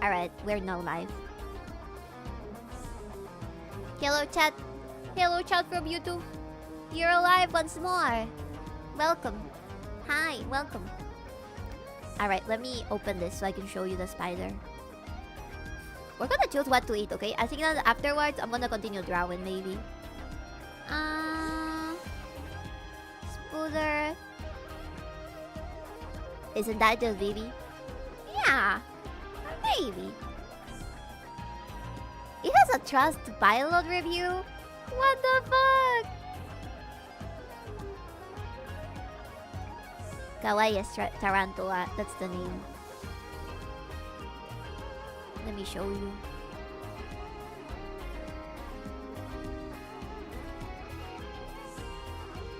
Alright, we're now live. Hello chat. Hello chat from YouTube. You're alive once more. Welcome. Hi, welcome. Alright, let me open this so I can show you the spider. We're gonna choose what to eat, okay? I think that afterwards I'm gonna continue drawing maybe. Spooder. Isn't that just baby? Yeah, maybe. It has a trust pilot review? What the fuck? Kawaii Tarantula, that's the name. Let me show you.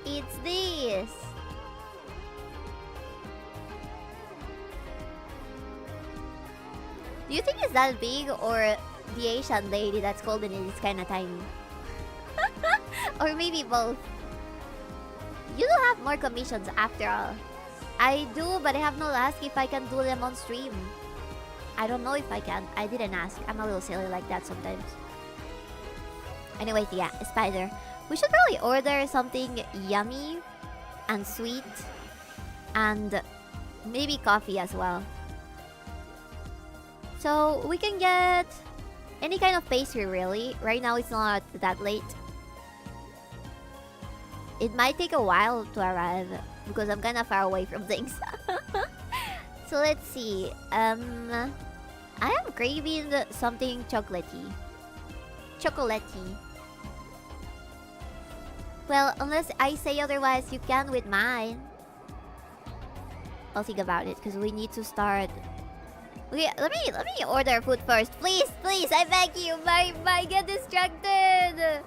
It's this. Do you think it's that big, or the Asian lady that's holding it is kinda tiny? Or maybe both. You do have more commissions after all. I do, but I have not asked if I can do them on stream. I don't know if I can. I didn't ask. I'm a little silly like that sometimes. Anyways, yeah, spider. We should probably order something yummy and sweet and maybe coffee as well. So we can get any kind of pastry really. Right now it's not that late. It might take a while to arrive because I'm kind of far away from things. So let's see. I am craving something chocolatey. Chocolatey. Well, unless I say otherwise, you can with mine. I'll think about it because we need to start. Okay, let me order food first. Please, I beg you. Bye, get distracted.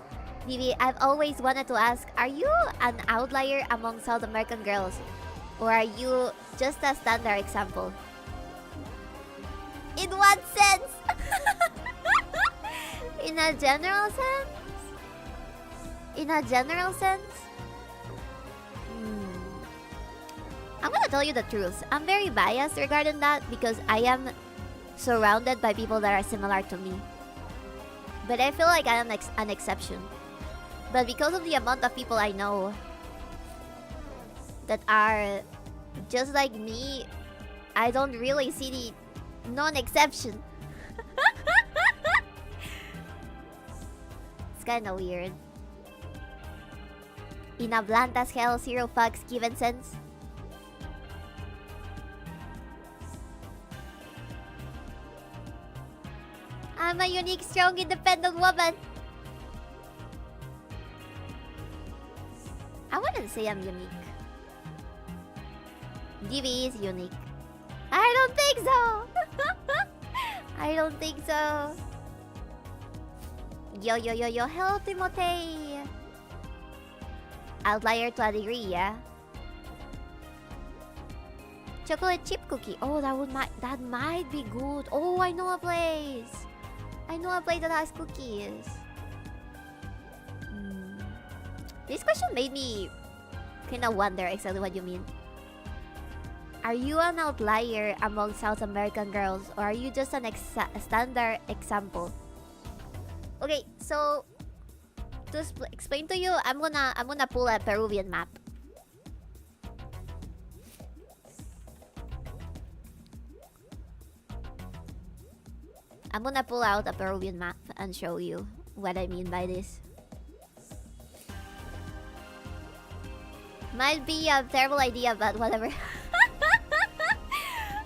Vivi, I've always wanted to ask, are you an outlier among South American girls? Or are you just a standard example? In what sense? In a general sense? In a general sense? I'm gonna tell you the truth. I'm very biased regarding that because I am surrounded by people that are similar to me. But I feel like I am an exception. But because of the amount of people I know that are just like me, I don't really see the non-exception. It's kinda weird. In a blunt as hell, zero fucks given sense. I'm a unique, strong, independent woman. I wouldn't say I'm unique. Gibby is unique. I don't think so. I don't think so. Yo, hello Timothée. Outlier to a degree, yeah. Chocolate chip cookie. Oh, that might be good. Oh, I know a place. I know a place that has cookies. This question made me kinda wonder exactly what you mean. Are you an outlier among South American girls, or are you just an standard example? Okay, so to explain to you, I'm gonna pull a Peruvian map. I'm gonna pull out a Peruvian map and show you what I mean by this. Might be a terrible idea, but whatever.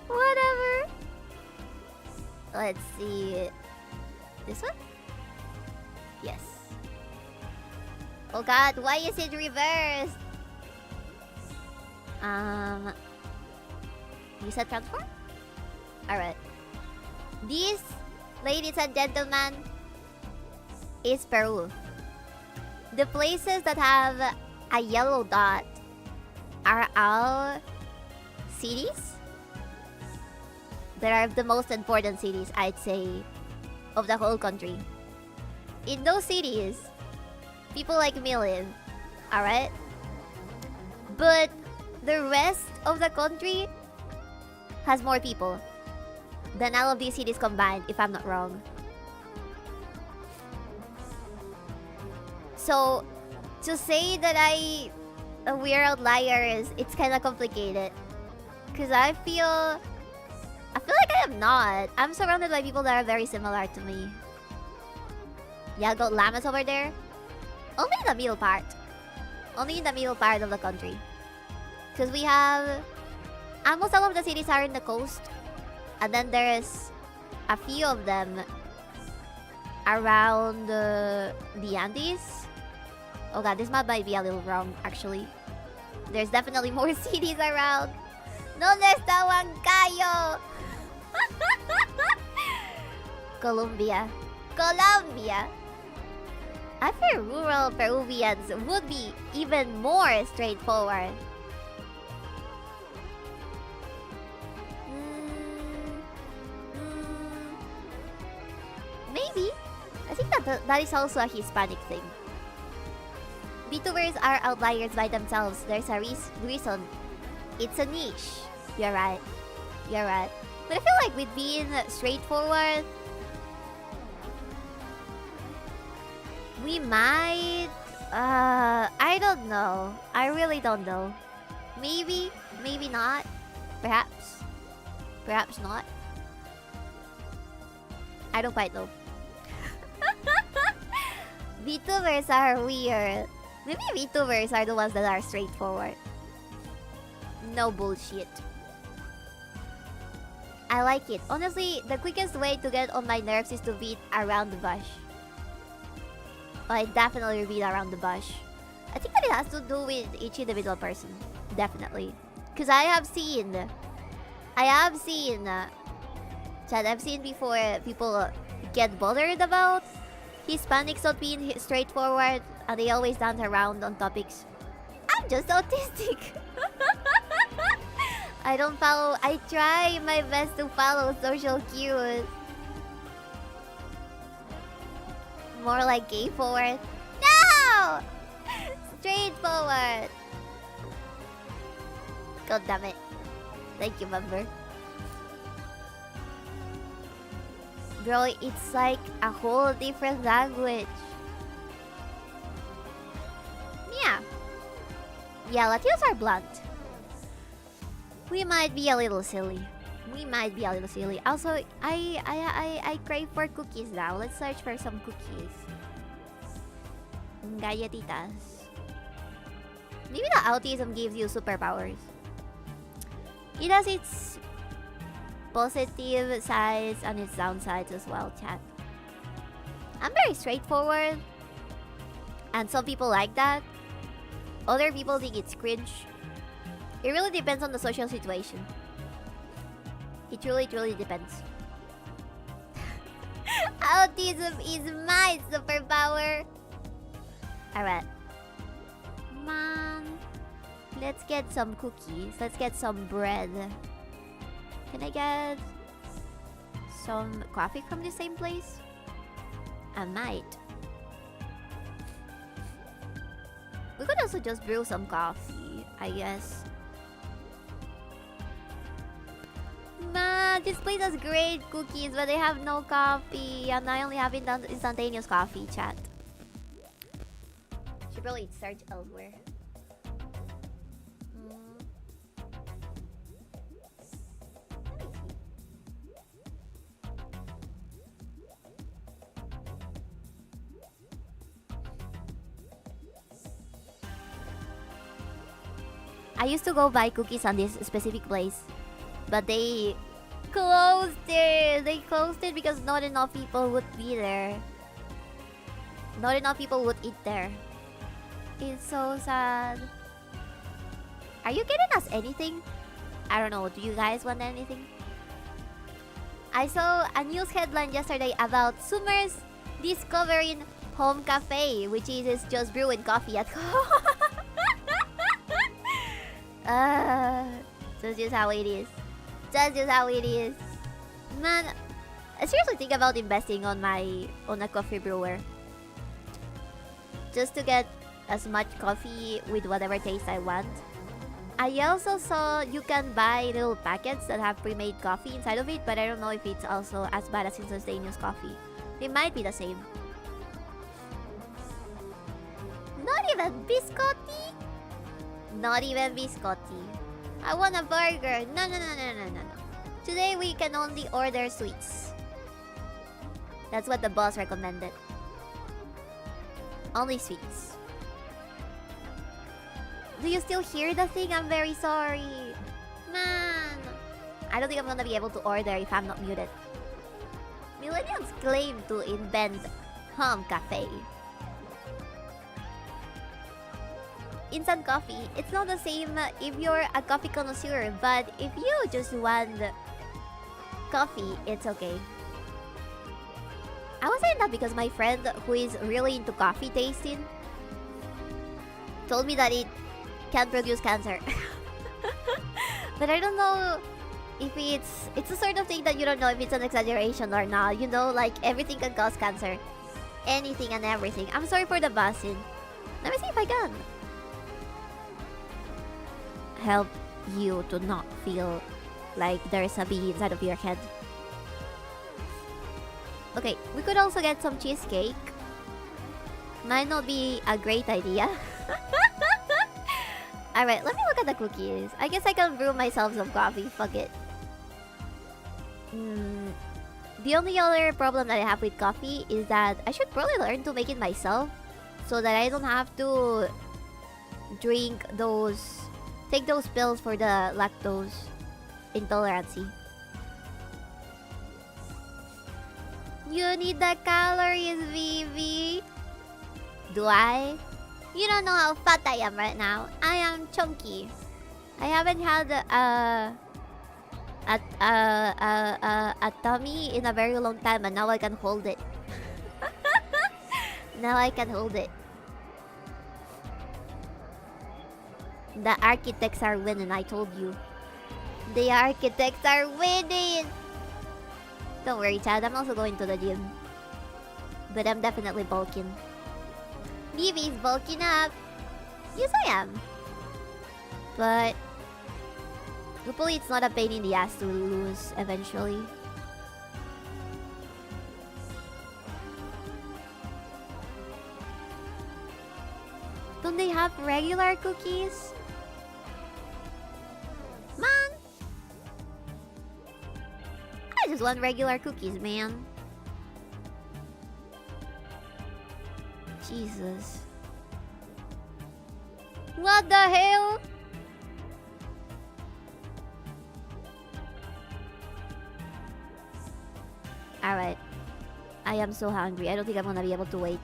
Whatever. Let's see. This one? Yes. Oh god, why is it reversed? You said transform? Alright. This, ladies and gentlemen, is Peru. The places that have a yellow dot are all cities that are the most important cities, I'd say, of the whole country. In those cities, people like me live, alright? But the rest of the country has more people. than all of these cities combined, if I'm not wrong. So, to say that we're outliers, it's kind of complicated. Because I feel like I am not. I'm surrounded by people that are very similar to me. Yeah, got llamas over there. Only in the middle part. Only in the middle part of the country. Because we have... almost all of the cities are in the coast. And then there's a few of them around the Andes. Oh god, this map might be a little wrong, actually. There's definitely more cities around. ¿Dónde está Huancayo? Colombia. Colombia! I feel rural Peruvians would be even more straightforward. Maybe. I think that is also a Hispanic thing. VTubers are outliers by themselves. There's a reason. It's a niche. You're right. You're right. But I feel like with being straightforward, we might... I don't know. I really don't know. Maybe. Maybe not. Perhaps. Perhaps not. I don't quite know. VTubers are weird. Maybe VTubers are the ones that are straightforward. No bullshit. I like it. Honestly, the quickest way to get on my nerves is to beat around the bush. I definitely beat around the bush. I think that it has to do with each individual person. Definitely. Because I've seen before people get bothered about Hispanics not being straightforward, and they always dance around on topics. I'm just autistic. I try my best to follow social cues. More like gay forward. No! Straightforward. God damn it. Thank you, member. Bro, it's like a whole different language. Yeah. Yeah, Latinos are blunt. We might be a little silly. We might be a little silly. Also, I crave for cookies now. Let's search for some cookies. Galletitas. Maybe the autism gives you superpowers. It has its positive sides and its downsides as well, chat. I'm very straightforward, and some people like that. Other people think it's cringe. It really depends on the social situation. It truly depends. Autism is my superpower. Alright. Man. Let's get some cookies. Let's get some bread. Can I get some coffee from the same place? I might. We could also just brew some coffee, I guess. Man, this place has great cookies, but they have no coffee. And I only have instantaneous coffee, chat. Should probably search elsewhere. I used to go buy cookies on this specific place, but they closed it. They closed it because not enough people would be there. Not enough people would eat there. It's so sad. Are you getting us anything? I don't know. Do you guys want anything? I saw a news headline yesterday about Summers discovering home cafe, which is just brewing coffee at home. That's just how it is. That's just how it is. Man, I seriously think about investing on a coffee brewer. Just to get as much coffee with whatever taste I want. I also saw you can buy little packets that have pre-made coffee inside of it, but I don't know if it's also as bad as instantaneous coffee. It might be the same. Not even biscotti? Not even biscotti. I want a burger. No, no, no, no, no, no, no. Today we can only order sweets. That's what the boss recommended. Only sweets. Do you still hear the thing? I'm very sorry. Man. I don't think I'm gonna be able to order if I'm not muted. Millennials claim to invent home cafe. Instant coffee, it's not the same if you're a coffee connoisseur, but if you just want coffee, it's okay. I was saying that because my friend who is really into coffee tasting told me that it can produce cancer. But I don't know if it's the sort of thing that you don't know if it's an exaggeration or not. You know, like everything can cause cancer. Anything and everything. I'm sorry for the buzzing. Let me see if I can help you to not feel like there's a bee inside of your head. Okay, we could also get some cheesecake. Might not be a great idea. Alright, let me look at the cookies. I guess I can brew myself some coffee. Fuck it. The only other problem that I have with coffee is that I should probably learn to make it myself so that I don't have to drink those... take those pills for the lactose intolerance. You need the calories, Vivi. Do I? You don't know how fat I am right now. I am chunky. I haven't had a tummy in a very long time, and now I can hold it. Now I can hold it. The architects are winning, I told you. The architects are winning! Don't worry, Chad, I'm also going to the gym. But I'm definitely bulking. Vivi's bulking up! Yes, I am. But hopefully it's not a pain in the ass to lose eventually. Don't they have regular cookies? Man! I just want regular cookies, man. Jesus. What the hell? Alright. I am so hungry. I don't think I'm gonna be able to wait.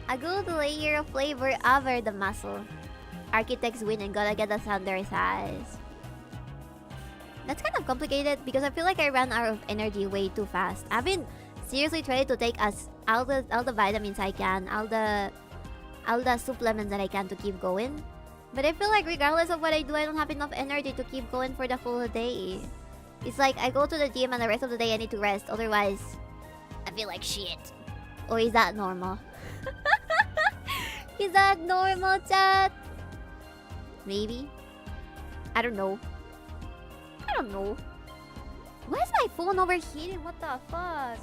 A good layer of flavor over the muscle. Architects win and gotta get the thunder size. That's kind of complicated because I feel like I ran out of energy way too fast. I've been seriously trying to take all the vitamins I can, all the supplements that I can to keep going. But I feel like regardless of what I do, I don't have enough energy to keep going for the whole day. It's like I go to the gym and the rest of the day I need to rest. Otherwise, I feel like shit. Or is that normal? Is that normal, chat? Maybe. I don't know. I don't know. Why is my phone overheating? What the fuck?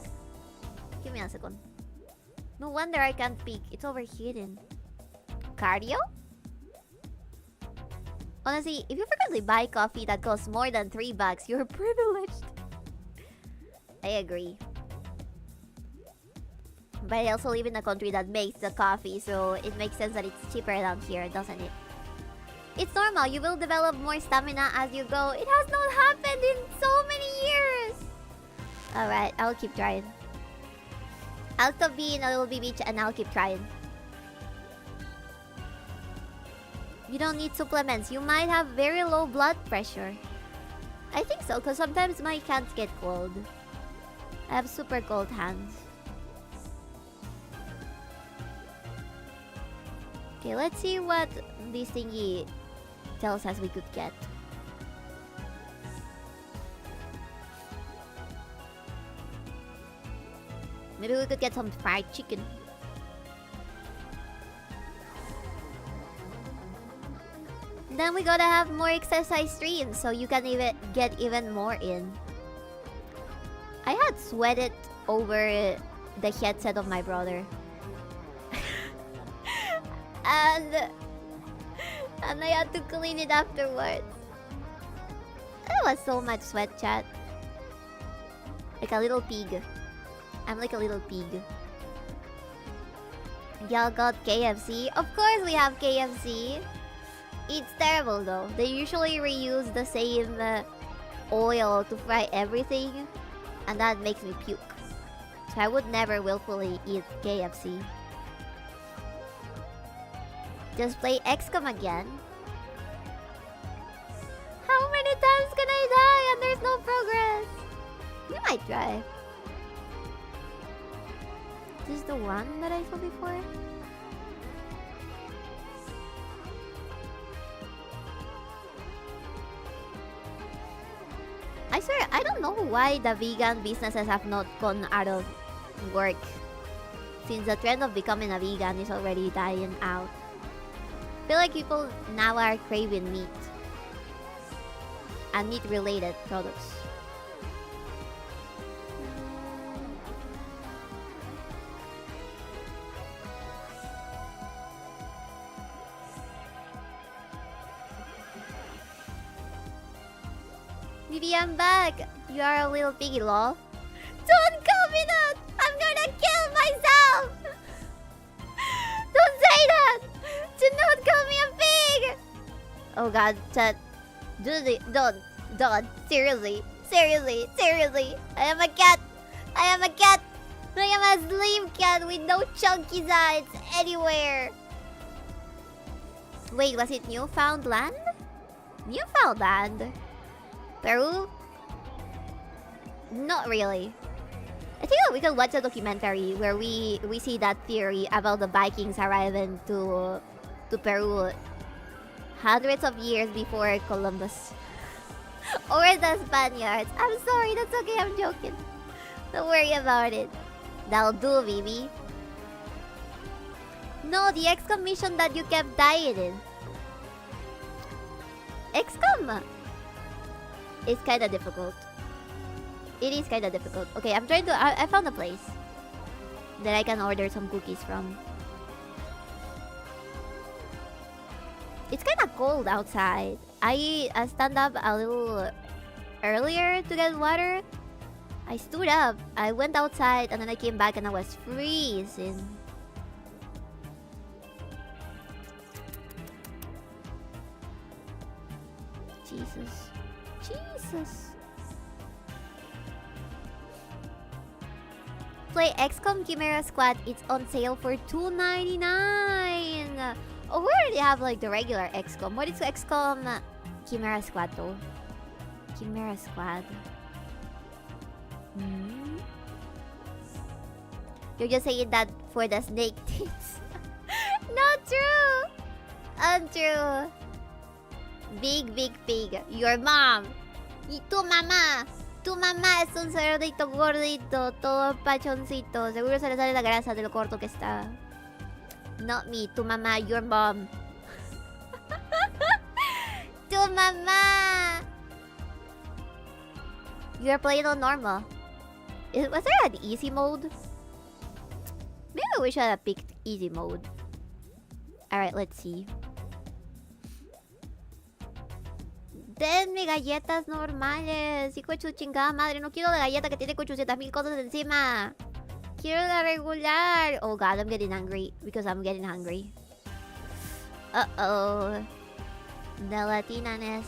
Give me a second. No wonder I can't peek. It's overheating. Cardio? Honestly, if you frequently buy coffee that costs more than $3, you're privileged. I agree. But I also live in a country that makes the coffee, so it makes sense that it's cheaper down here, doesn't it? It's normal. You will develop more stamina as you go. It has not happened in so many years. Alright, I'll keep trying. I'll stop being a little bitch and I'll keep trying. You don't need supplements. You might have very low blood pressure. I think so, because sometimes my hands get cold. I have super cold hands. Okay, let's see what this thingy tells us we could get. Maybe we could get some fried chicken. Then we gotta have more exercise streams so you can even get even more in. I had sweated over the headset of my brother. and I had to clean it afterwards. That was so much sweat, chat. Like a little pig. I'm like a little pig. Y'all got KFC? Of course we have KFC. It's terrible though. They usually reuse the same oil to fry everything, and that makes me puke. So I would never willfully eat KFC. Just play XCOM again. How many times can I die and there's no progress? We might try. This is the one that I saw before? I swear, I don't know why the vegan businesses have not gone out of work, since the trend of becoming a vegan is already dying out. I feel like people now are craving meat and meat-related products. Vivi, I'm back! You are a little piggy, lol. Don't call me that! I'm gonna kill myself! Don't say that! Do not call me a pig! Oh god, chat. Don't. Seriously. I am a cat! I am a slim cat with no chunky sides anywhere! Wait, was it Newfoundland? Newfoundland? Peru? Not really. I think that we could watch a documentary where we see that theory about the Vikings arriving to Peru hundreds of years before Columbus. Or the Spaniards. I'm sorry, that's okay, I'm joking. Don't worry about it. That'll do, Vivi. No, the XCOM mission that you kept dying in. XCOM is kinda difficult. It is kinda difficult. Okay, I'm trying to... I found a place that I can order some cookies from. It's kinda cold outside. I stand up a little earlier to get water. I stood up, I went outside, and then I came back and I was freezing. Jesus. Play XCOM Chimera Squad. It's on sale for $2.99. Oh, we already have like the regular XCOM. What is XCOM Chimera Squad though? Chimera Squad. You're just saying that for the snake tits. Not true. Untrue. Big pig. Your mom. Y tu mamá. Tu mamá es un cerdito gordito, todo pachoncito. Seguro se le sale la grasa de lo corto que está. Not me. Tu mamá. Your mom. Tu mamá. You're playing on normal. Was there an easy mode? Maybe we should have picked easy mode. Alright, let's see. Denme galletas normales. Hijo de su chingada madre. No quiero la galleta que tiene 800,000 cosas encima. Quiero la regular. Oh god, I'm getting hungry. Because I'm getting hungry. Uh-oh. The Latinanes.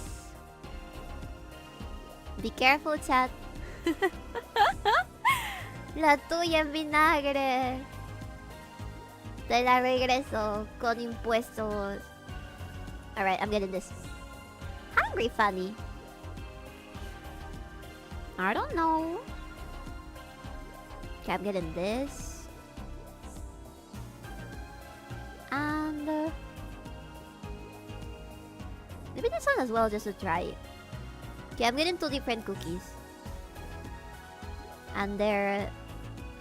Be careful, chat. La tuya en vinagre. Te la regreso con impuestos. Alright, I'm getting this. Hungry funny. I don't know. Okay, I'm getting this. And maybe this one as well, just to try it. Okay, I'm getting 2 different cookies. And they're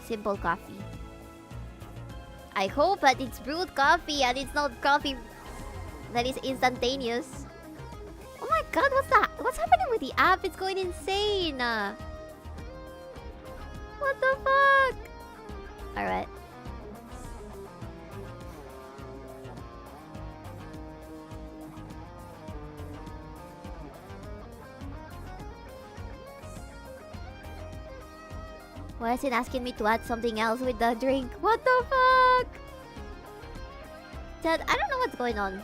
simple coffee. I hope that it's brewed coffee and it's not coffee that is instantaneous. god, what's happening with the app? It's going insane. What the fuck? Alright. Why is it asking me to add something else with the drink? What the fuck? Dad, I don't know what's going on.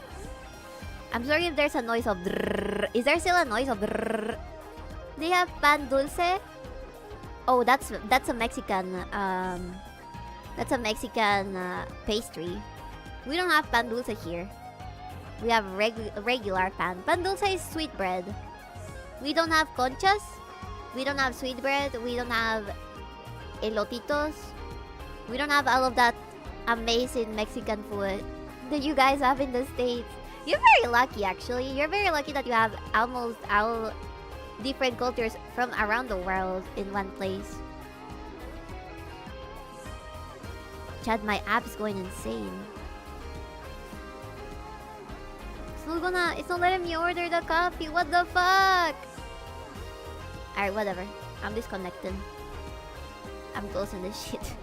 I'm sorry if there's a noise of drrrr. Is there still a noise of drrrr? They have pan dulce? Oh, that's a Mexican pastry. We don't have pan dulce here. We have regular pan. Pan dulce is sweet bread. We don't have conchas. We don't have sweet bread. We don't have elotitos. We don't have all of that amazing Mexican food that you guys have in the States. You're very lucky, actually. You're very lucky that you have almost all different cultures from around the world in one place. Chad, my app's going insane. It's not letting me order the coffee. What the fuck? Alright, whatever. I'm disconnecting. I'm closing this shit.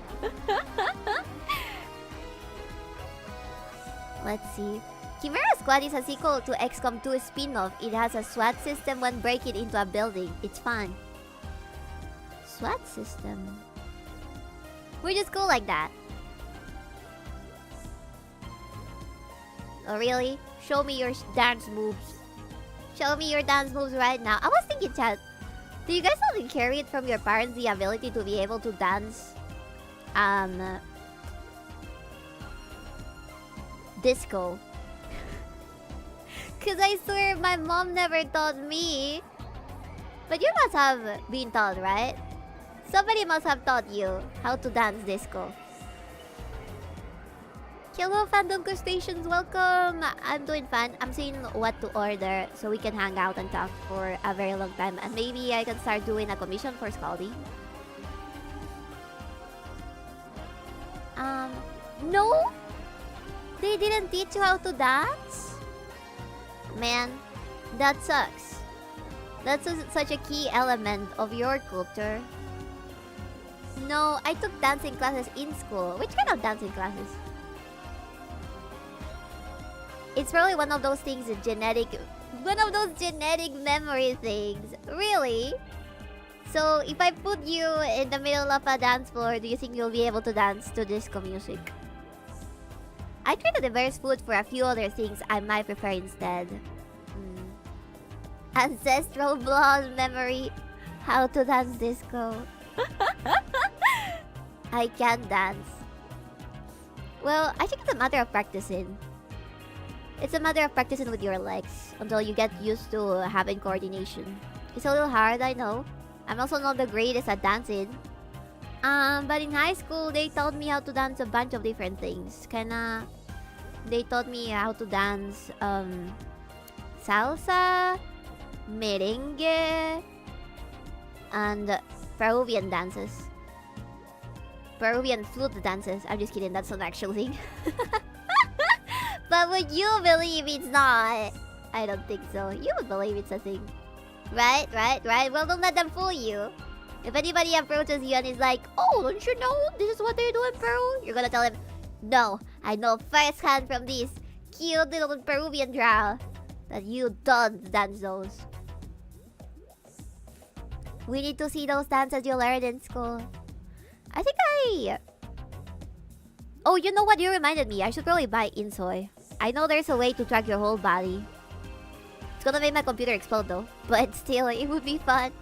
Let's see. Chimera Squad is a sequel to XCOM 2 spin-off. It has a SWAT system when breaking into a building. It's fun. SWAT system? We're just cool like that. Oh really? Show me your dance moves. Show me your dance moves right now. I was thinking, chat, do you guys not inherit from your parents the ability to be able to dance disco? Cause I swear my mom never taught me. But you must have been taught, right? Somebody must have taught you how to dance disco. Hello, Fandom Crustaceans, welcome! I'm doing fine. I'm seeing what to order so we can hang out and talk for a very long time. And maybe I can start doing a commission for Scaldy. No? They didn't teach you how to dance? Man, that sucks. That's such a key element of your culture. No, I took dancing classes in school. Which kind of dancing classes? It's probably one of those things, one of those genetic memory things. Really? So, if I put you in the middle of a dance floor, do you think you'll be able to dance to disco music? I try to diverse food for a few other things I might prefer instead. Ancestral blood memory. How to dance disco. I can't dance. Well, I think it's a matter of practicing. It's a matter of practicing with your legs until you get used to having coordination. It's a little hard, I know. I'm also not the greatest at dancing. But in high school, they taught me how to dance a bunch of different things. They taught me how to dance salsa, merengue, and Peruvian dances. Peruvian flute dances. I'm just kidding, that's not an actual thing. But would you believe it's not? I don't think so. You would believe it's a thing. Right? Well, don't let them fool you. If anybody approaches you and is like, oh, don't you know this is what they do in Peru? You're gonna tell him, no, I know firsthand from this cute little Peruvian drawl that you don't dance those. We need to see those dances you learned in school. I think Oh, you know what? You reminded me. I should probably buy Insoy. I know there's a way to track your whole body. It's gonna make my computer explode though. But still, it would be fun.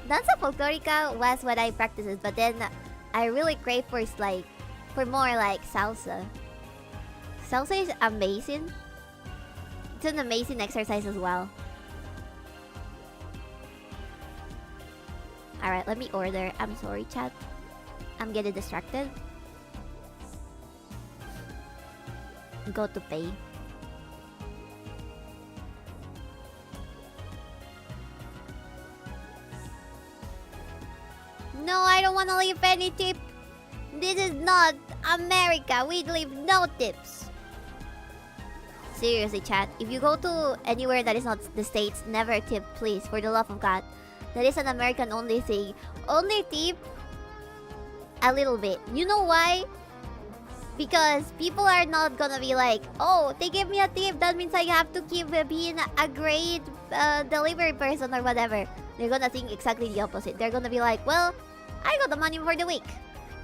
Danza Folklorica was what I practiced, but then I really crave for more like salsa. Salsa is amazing. It's an amazing exercise as well. Alright, let me order. I'm sorry, chat. I'm getting distracted. Go to pay. No, I don't want to leave any tip. This is not America. We leave no tips. Seriously, chat. If you go to anywhere that is not the States, never tip, please. For the love of God. That is an American-only thing. Only tip a little bit. You know why? Because people are not gonna be like, oh, they gave me a tip. That means I have to keep being a great delivery person or whatever. They're gonna think exactly the opposite. They're gonna be like, well, I got the money for the week.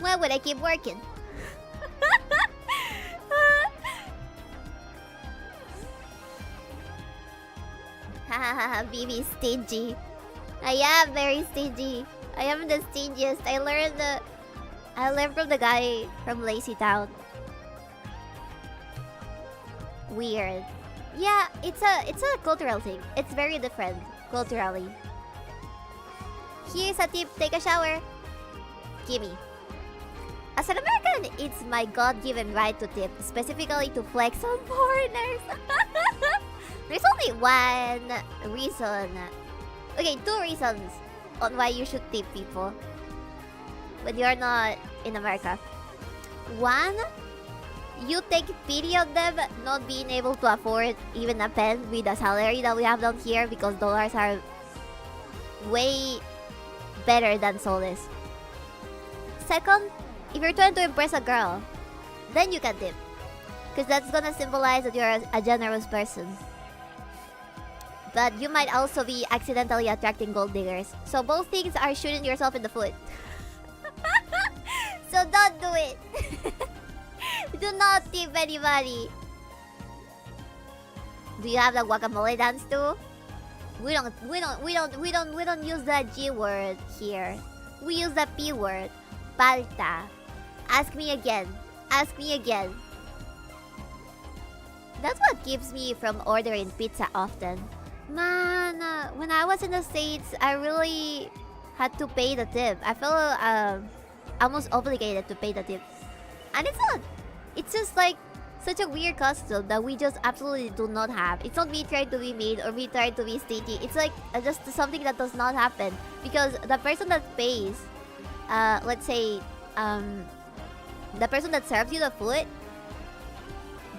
Why would I keep working? Hahaha, BB stingy. I am very stingy. I am the stingiest. I learned from the guy from Lazy Town. Weird. Yeah, it's a cultural thing. It's very different culturally. Here's a tip, take a shower. Gimme. As an American, it's my God-given right to tip, specifically to flex on foreigners. There's only one reason. Okay, two reasons on why you should tip people when you're not in America. One, you take pity on them not being able to afford even a pen with the salary that we have down here because dollars are way better than soles. Second, if you're trying to impress a girl, then you can tip. Because that's gonna symbolize that you're a generous person. But you might also be accidentally attracting gold diggers. So both things are shooting yourself in the foot. So don't do it. Do not tip anybody. Do you have the guacamole dance too? We don't use the G word here. We use the P word. Palta. Ask me again. Ask me again. That's what keeps me from ordering pizza often. Man, when I was in the States, I really had to pay the tip. I felt almost obligated to pay the tip. And it's just like such a weird custom that we just absolutely do not have. It's not me trying to be mean or me trying to be stingy. It's like just something that does not happen. Because the person that pays, let's say, the person that serves you the food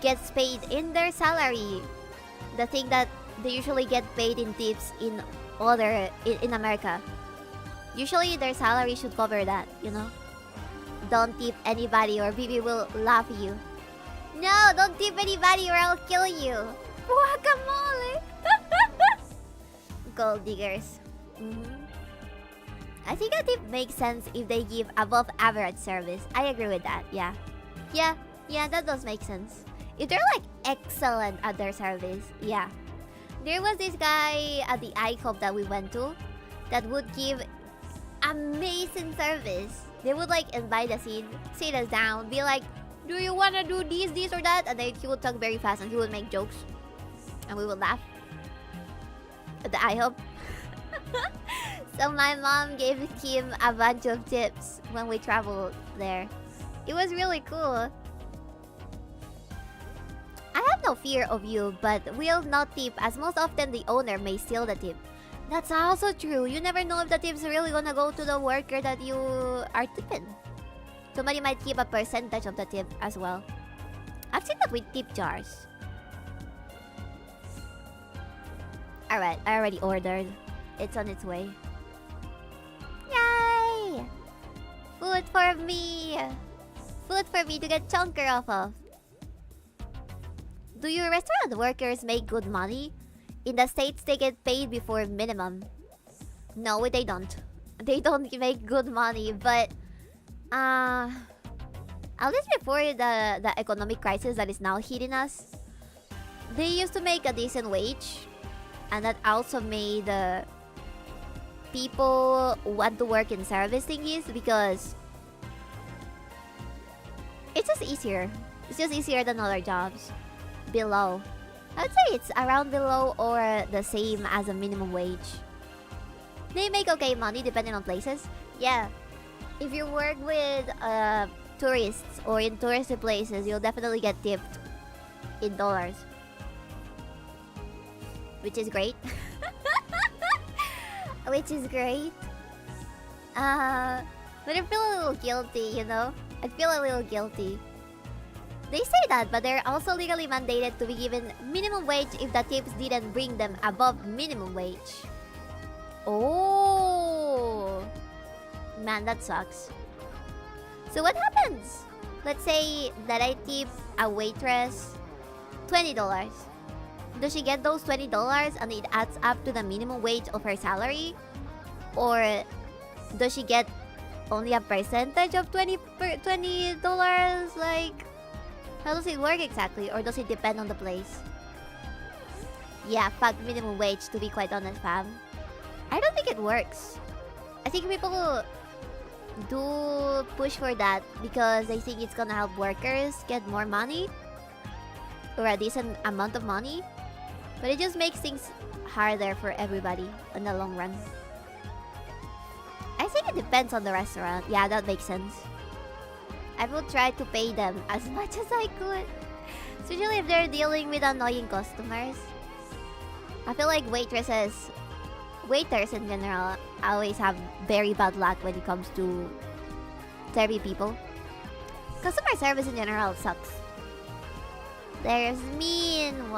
gets paid in their salary. The thing that they usually get paid in tips in America. Usually their salary should cover that, you know? Don't tip anybody or BB will laugh at you. No, don't tip anybody or I'll kill you. Guacamole. Gold diggers. I think a tip makes sense if they give above average service. I agree with that, yeah. Yeah, that does make sense. If they're like excellent at their service, yeah. There was this guy at the IHOP that we went to that would give amazing service. They would like invite us in, sit us down, be like, do you want to do this or that? And then he would talk very fast and he would make jokes. And we would laugh. At the IHOP. So my mom gave him a bunch of tips when we traveled there. It was really cool. I have no fear of you, but will not tip as most often the owner may steal the tip. That's also true. You never know if the tip's really gonna go to the worker that you are tipping. Somebody might keep a percentage of the tip as well. I've seen that with tip jars. Alright, I already ordered. It's on its way. Yay! Food for me! Food for me to get chunker off of. Do your restaurant workers make good money? In the States, they get paid before minimum. No, they don't. They don't make good money, but at least before the economic crisis that is now hitting us, they used to make a decent wage, and that also made people want to work in service thingies because it's just easier. It's just easier than other jobs. Below. I would say it's around below or the same as a minimum wage. They make okay money depending on places. Yeah. If you work with tourists or in touristy places, you'll definitely get tipped in dollars. Which is great. Which is great. But I feel a little guilty, you know? I feel a little guilty. They say that, but they're also legally mandated to be given minimum wage if the tips didn't bring them above minimum wage. Oh, man, that sucks. So what happens? Let's say that I tip a waitress $20. Does she get those $20 and it adds up to the minimum wage of her salary? Or does she get only a percentage of $20? Like, how does it work exactly? Or does it depend on the place? Yeah, fuck minimum wage, to be quite honest, fam. I don't think it works. I think people do push for that because they think it's gonna help workers get more money or a decent amount of money. But it just makes things harder for everybody in the long run. I think it depends on the restaurant. Yeah, that makes sense. I will try to pay them as much as I could. Especially if they're dealing with annoying customers. I feel like waiters in general always have very bad luck when it comes to serving people. Customer service in general sucks. There's mean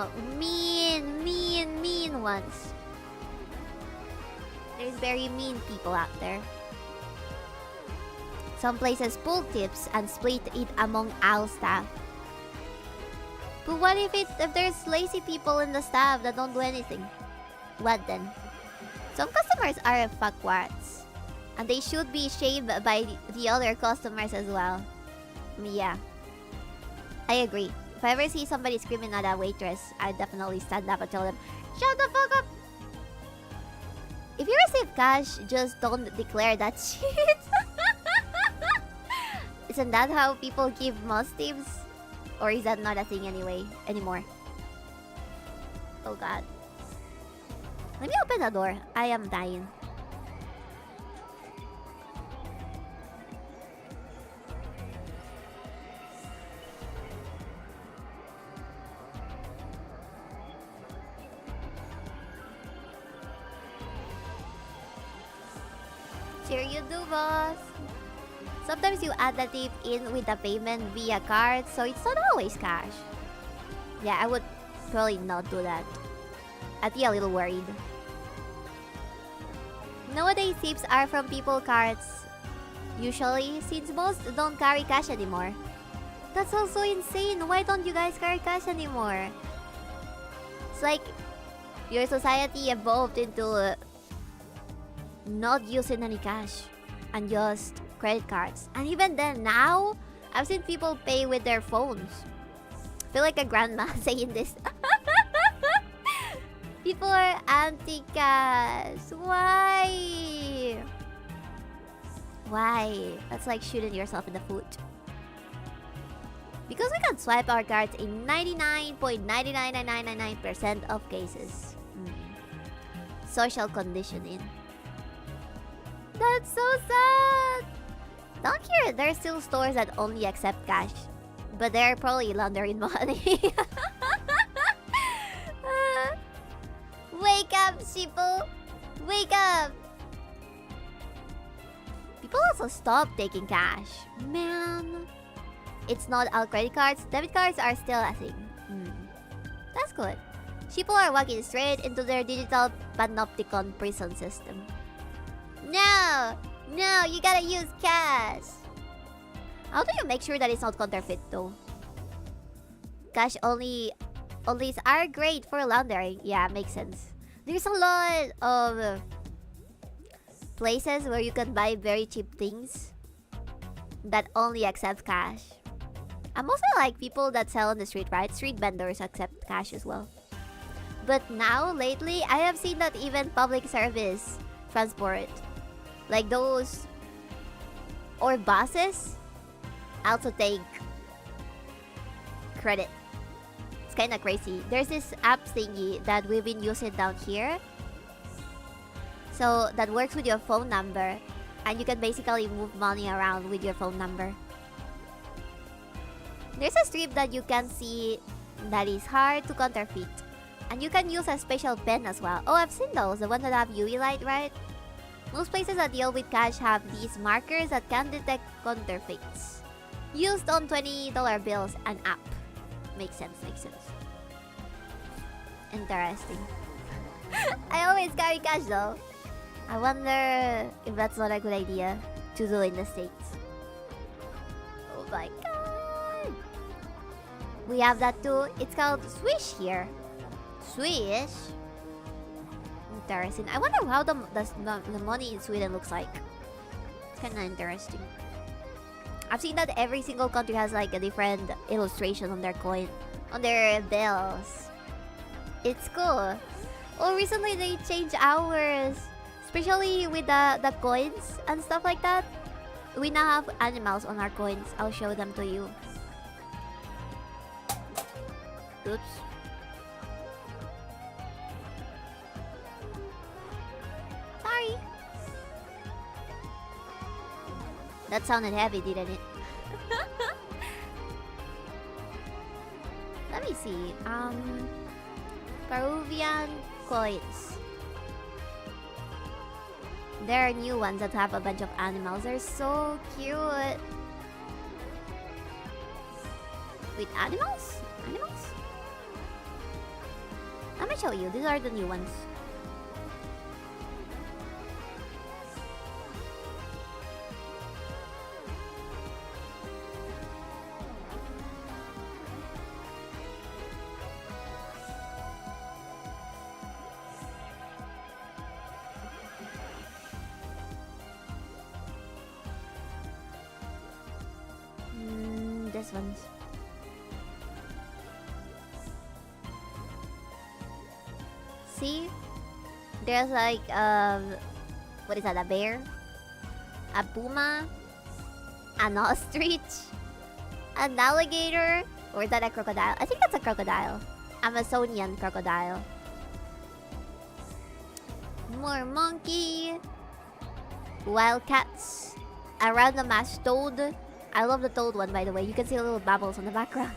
ones. There's very mean people out there. Some places pull tips and split it among all staff. But what if there's lazy people in the staff that don't do anything? What then? Some customers are fuckwarts, and they should be shamed by the other customers as well. Yeah, I agree. If I ever see somebody screaming at a waitress, I definitely stand up and tell them, shut the fuck up! If you receive cash, just don't declare that shit. Isn't that how people give most tips? Or is that not a thing anymore? Oh god. Let me open the door. I am dying. Sure you do, boss. Sometimes you add the tip in with the payment via card, so it's not always cash. Yeah, I would probably not do that. I'd be a little worried. Nowadays, tips are from people cards. Usually, since most don't carry cash anymore. That's also insane. Why don't you guys carry cash anymore? It's like your society evolved into not using any cash and just credit cards. And even then, now, I've seen people pay with their phones. I feel like a grandma saying this. People are anti-cash. Why? Why? That's like shooting yourself in the foot. Because we can swipe our cards in 99.99999% of cases. Social conditioning. That's so sad. Down here, there's still stores that only accept cash. But they're probably laundering money. Wake up, sheeple! Wake up! People also stop taking cash. Man. It's not all credit cards. Debit cards are still a thing. That's good. People are walking straight into their digital panopticon prison system. No! No, you gotta use cash! How do you make sure that it's not counterfeit though? Cash onlys are great for laundering. Yeah, makes sense. There's a lot of places where you can buy very cheap things that only accept cash. I'm also like people that sell on the street, right? Street vendors accept cash as well. But now, lately, I have seen that even public service transport, like those, or buses, also take credit. It's kind of crazy. There's this app thingy that we've been using down here. So that works with your phone number. And you can basically move money around with your phone number. There's a strip that you can see that is hard to counterfeit. And you can use a special pen as well. Oh, I've seen those. The ones that have UV light, right? Most places that deal with cash have these markers that can detect counterfeits. Used on $20 bills and up. Makes sense, makes sense. Interesting. I always carry cash though. I wonder if that's not a good idea to do in the States. Oh my god. We have that too. It's called Swish here. Swish? Interesting. I wonder how the money in Sweden looks like. It's kind of interesting. I've seen that every single country has like a different illustration on their coin, on their bills. It's cool. Oh, recently they changed ours, especially with the coins and stuff like that. We now have animals on our coins. I'll show them to you. Oops. Sorry. That sounded heavy, didn't it? Let me see. Peruvian coins. There are new ones that have a bunch of animals. They're so cute. Wait, animals? Animals? Let me show you. These are the new ones. This one's. See? There's like what is that, a bear? A puma? An ostrich? An alligator? Or is that a crocodile? I think that's a crocodile. Amazonian crocodile. More monkey. Wildcats. A random ass toad. I love the toad one, by the way. You can see little bubbles on the background.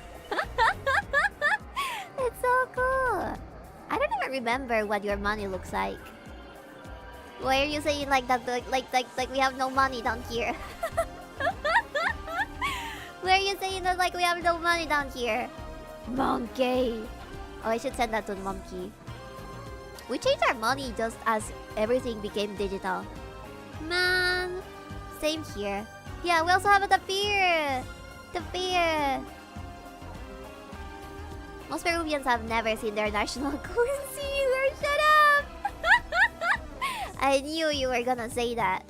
It's so cool. I don't even remember what your money looks like. Why are you saying like that? Like we have no money down here? Why are you saying that like we have no money down here? Monkey. Oh, I should send that to the monkey. We changed our money just as everything became digital. Man, same here. Yeah, we also have the beer. The beer. Most Peruvians have never seen their national currency either. Shut up! I knew you were gonna say that.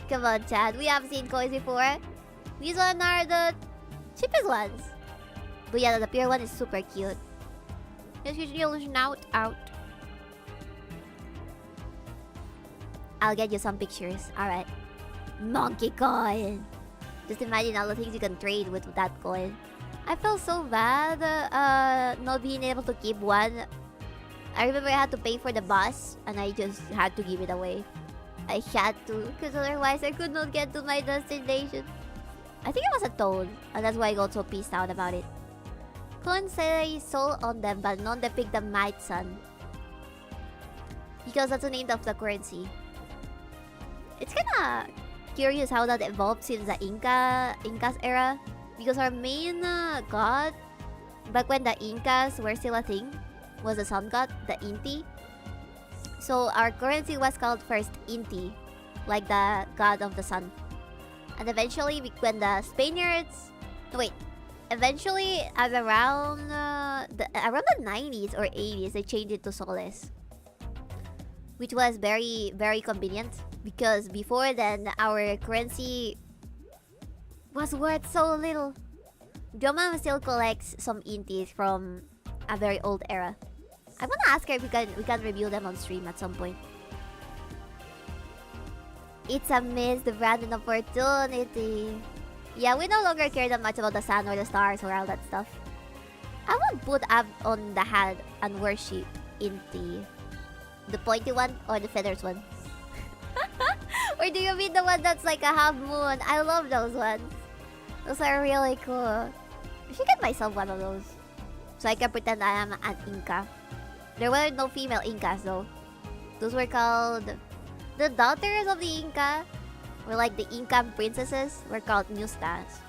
Come on, Chad. We have seen coins before. These ones are the cheapest ones. But yeah, the beer one is super cute. Let's get the illusion out. I'll get you some pictures. Alright. Monkey coin. Just imagine all the things you can trade with that coin. I felt so bad not being able to keep one. I remember I had to pay for the bus and I just had to give it away. I had to, because otherwise I could not get to my destination. I think it was a toad, and that's why I got so pissed out about it. Coins say soul on them, but none depict the might sun. Because that's the name of the currency. It's kinda curious how that evolved since the Incas era, because our main god back when the Incas were still a thing was the sun god, the Inti. So our currency was called first Inti, like the god of the sun. And eventually when the Spaniards eventually at around the 90s or 80s they changed it to soles, which was very, very convenient. Because before then, our currency was worth so little. Joma still collects some intis from a very old era. I'm gonna ask her if we can review them on stream at some point. It's a missed random opportunity. Yeah, we no longer care that much about the sun or the stars or all that stuff. I would put up on the hat and worship inti. The pointy one or the feathers one? Or do you mean the one that's like a half moon? I love those ones. Those are really cool. I should get myself one of those, so I can pretend I am an Inca. There were no female Incas though. Those were called the daughters of the Inca, or like the Inca princesses were called Mustas.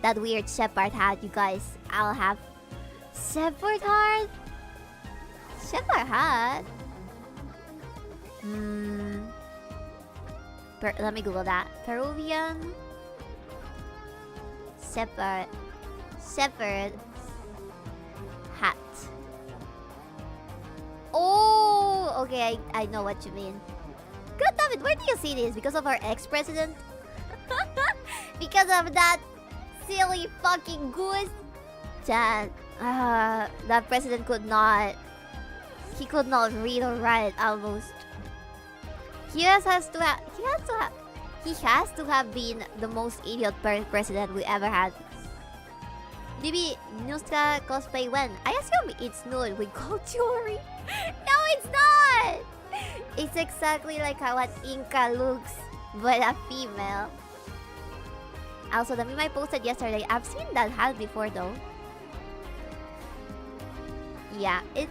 that weird shepherd hat, you guys. I'll have shepherd hat. Shepherd hat. Let me Google that. Peruvian shepherd hat. Oh, okay. I know what you mean. God damn it! Where do you see this? Because of our ex-president? Because of that silly fucking goose? That president could not. He could not read or write almost. He has to have been the most idiot president we ever had. Maybe Nuska cosplay when? I assume it's nude with gold jewelry. No, it's not! It's exactly like how an Inca looks, but a female. Also, the meme I posted yesterday, I've seen that hat before though. Yeah, it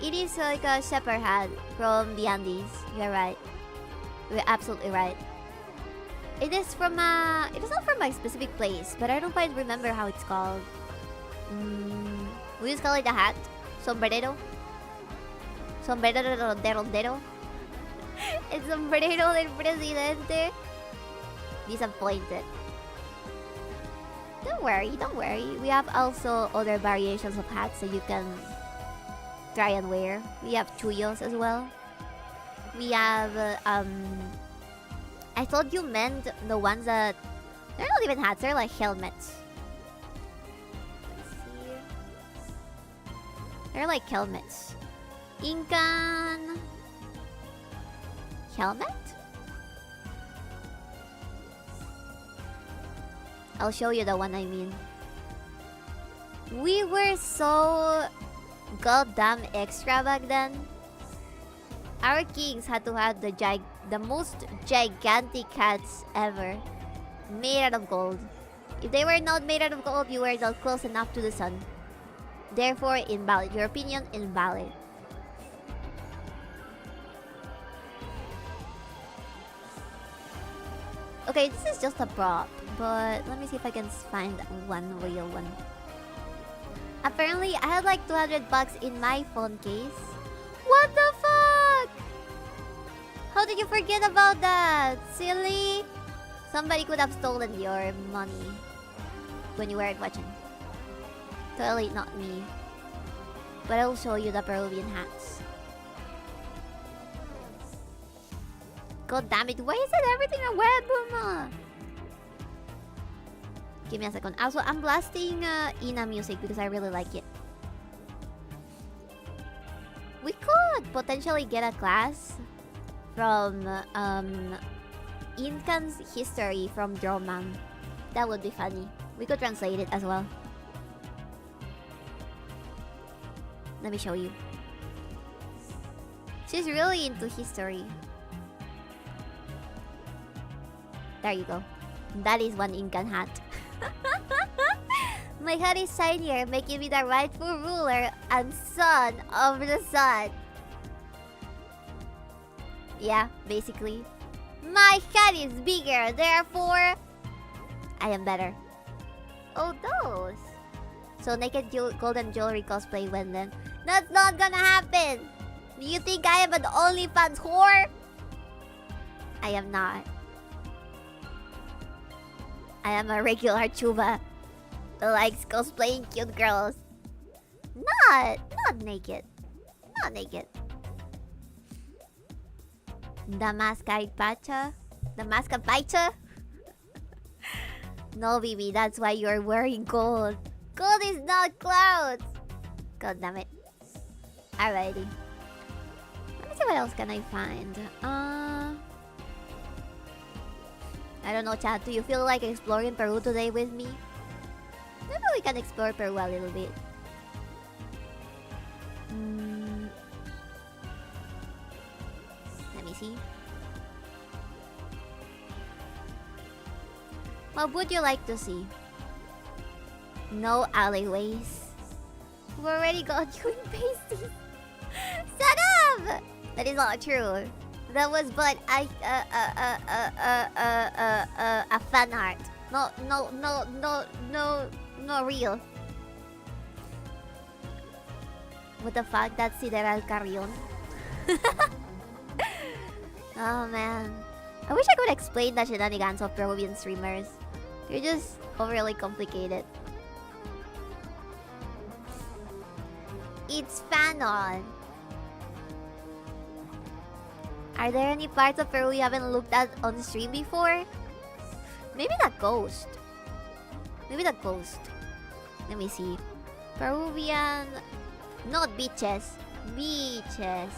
is like a shepherd hat from the Andes. You're right. You're absolutely right. It is not from a specific place, but I don't quite remember how it's called. We just call it a hat. Sombrero. Sombrero. It's sombrero del presidente. Disappointed. Don't worry. We have also other variations of hats that you can try and wear. We have chuyos as well. We have I thought you meant the ones that they're not even hats, they're like helmets. Let's see. They're like helmets. Incan helmet? I'll show you the one I mean. We were so goddamn extra back then. Our kings had to have the most gigantic hats ever. Made out of gold. If they were not made out of gold, you were not close enough to the sun. Therefore, invalid. Your opinion, invalid. Okay, this is just a prop, but let me see if I can find one real one. Apparently, I had like 200 bucks in my phone case. What the fuck? How did you forget about that? Silly. Somebody could have stolen your money when you weren't watching. Totally not me. But I'll show you the Peruvian hats. God damn it, why is it everything a web, Buma? Give me a second. Also, I'm blasting ENA music because I really like it. We could potentially get a class from Incan's history from 𝕓𝕦𝕤𝕚. That would be funny. We could translate it as well. Let me show you. She's really into history. There you go. That is one Incan hat. My hat is shinier, making me the rightful ruler and son of the sun. Yeah, basically. My hat is bigger, therefore I am better. Oh, those. So naked golden jewelry cosplay when then? That's not gonna happen. Do you think I am an OnlyFans whore? I am not. I am a regular chuba who likes cosplaying cute girls. Not naked. Not naked. The mask pacha? The mask pacha? No, baby, that's why you're wearing gold. Gold is not clouds. God damn it. Alrighty. Let me see what else can I find. I don't know, chat. Do you feel like exploring Peru today with me? Maybe we can explore Peru a little bit. Let me see. What would you like to see? No alleyways. We already got you in pasties. Shut up! That is not true. That was but a fan art. No, no, no, no, no, no real. What the fuck? That's Sideral Carrion. Oh man. I wish I could explain the shenanigans of Peruvian streamers. They're just overly complicated. It's Fanon. Are there any parts of Peru you haven't looked at on stream before? Maybe the coast. Maybe the coast. Let me see. Peruvian... Not beaches. Beaches.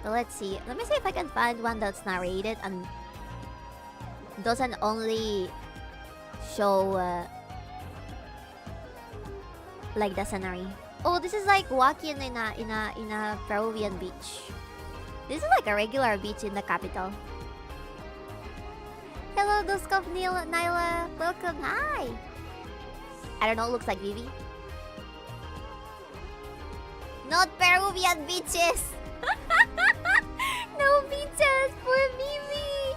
So let's see. Let me see if I can find one that's narrated and doesn't only show like the scenery. Oh, this is like walking in a Peruvian beach. This is like a regular beach in the capital. Hello, Dusk of Nyla. Welcome. Hi. I don't know. Looks like Vivi. Not Peruvian beaches. No beaches for Vivi.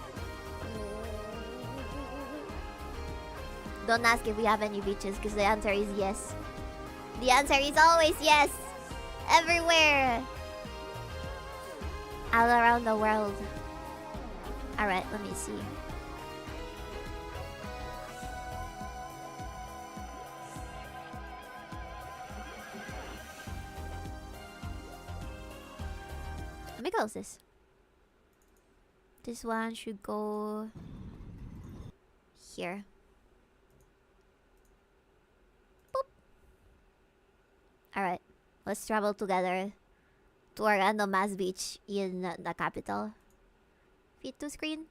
Don't ask if we have any beaches, because the answer is yes. The answer is always yes. Everywhere. All around the world. Alright, let me see. Let me close this. This one should go here. Boop. Alright, let's travel together to a random ass beach in the capital. Fit to screen.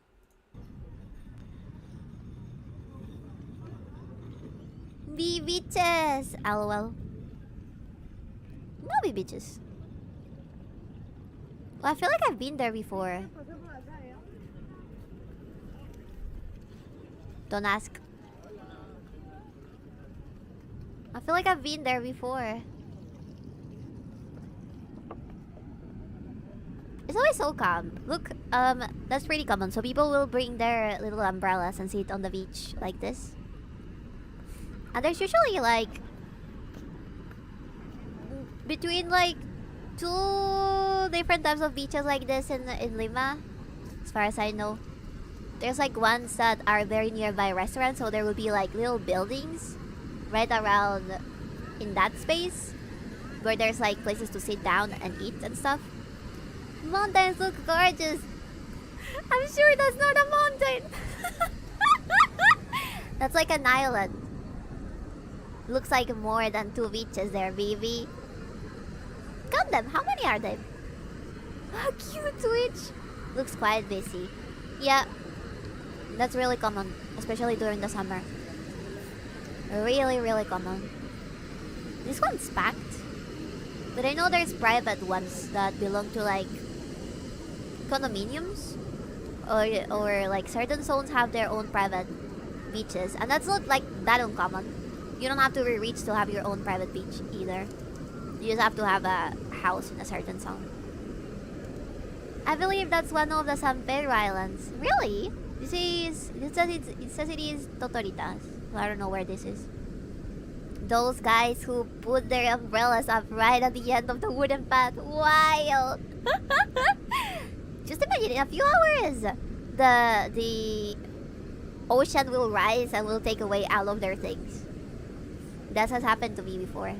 Be beaches! LOL. No be beaches. Well, I feel like I've been there before. Don't ask. I feel like I've been there before. It's always so calm. Look, that's pretty common. So people will bring their little umbrellas and sit on the beach like this. And there's usually like between like 2 different types of beaches like this in Lima, as far as I know. There's like ones that are very nearby restaurants, so there will be like little buildings right around in that space where there's like places to sit down and eat and stuff. Mountains look gorgeous. I'm sure that's not a mountain. That's like an island. Looks like more than 2 beaches there, baby. Count them. How many are there? How cute, Twitch. Looks quite busy. Yeah. That's really common, especially during the summer. Really, really common. This one's packed. But I know there's private ones that belong to like condominiums. Or like certain zones have their own private beaches. And that's not like that uncommon. You don't have to be rich to have your own private beach either. You just have to have a house in a certain zone. I believe that's one of the San Pedro Islands. Really? It says it is Totoritas. So I don't know where this is. Those guys who put their umbrellas up right at the end of the wooden path. Wild! Just imagine, in a few hours, the ocean will rise and will take away all of their things. That has happened to me before.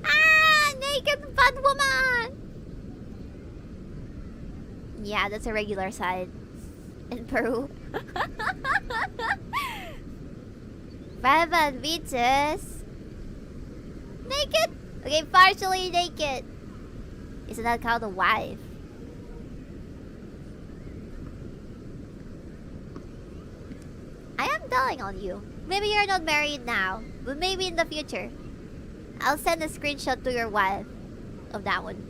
Ah! Naked fat woman! Yeah, that's a regular sight in Peru. Private beaches. Naked? Okay, partially naked. Isn't that called a wife? I am telling on you. Maybe you're not married now, but maybe in the future. I'll send a screenshot to your wife of that one.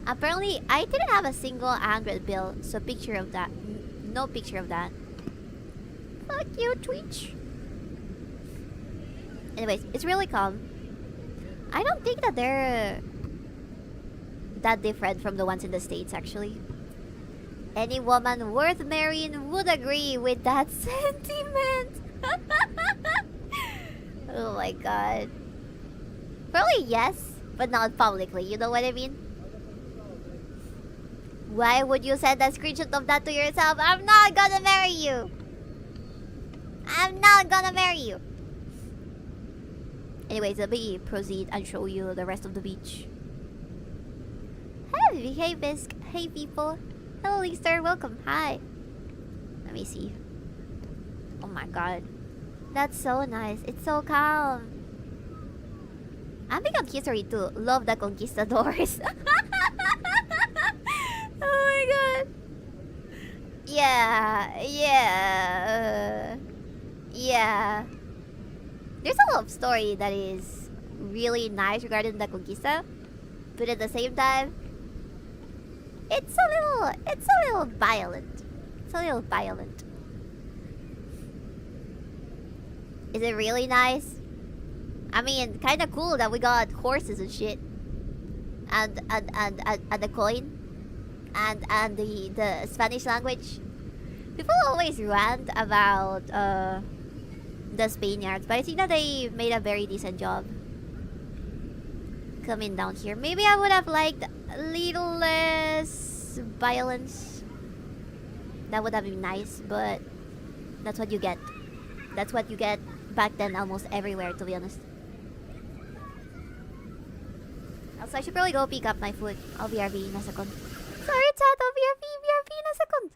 Apparently, I didn't have a single 100 bill, so picture of that. No picture of that. Fuck you, Twitch. Anyways, it's really calm. I don't think that they're that different from the ones in the States, actually. Any woman worth marrying would agree with that sentiment. Oh my god. Probably yes, but not publicly, you know what I mean? Why would you send a screenshot of that to yourself? I'm not gonna marry you! I'm not gonna marry you! Anyways, let me proceed and show you the rest of the beach. Hey Bisk. Hey people. Hello Linkster, welcome. Hi. Let me see. Oh my god. That's so nice. It's so calm. I'm big on history too. Love the conquistadors. Oh my god. Yeah. Yeah. There's a love story that is really nice regarding the conquista. But at the same time, it's a little violent. It's a little violent. Is it really nice? I mean, kind of cool that we got horses and shit, and the coin, and the Spanish language. People always rant about the Spaniards, but I think that they made a very decent job coming down here. Maybe I would have liked a little less violence. That would have been nice, but that's what you get. That's what you get back then almost everywhere, to be honest. Also, I should probably go pick up my food. I'll BRB in a second. Sorry, chat. I'll BRB in a second.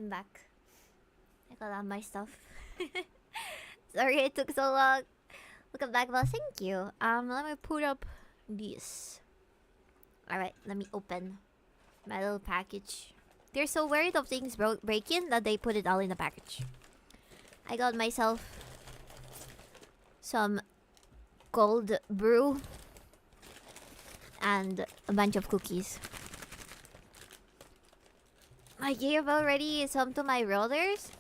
I'm back. I got all my stuff. Sorry it took so long. Welcome back, well, thank you. Let me put up this. Alright, let me open my little package. They're so worried of things breaking that they put it all in the package. I got myself some cold brew and a bunch of cookies. I gave already some to my brothers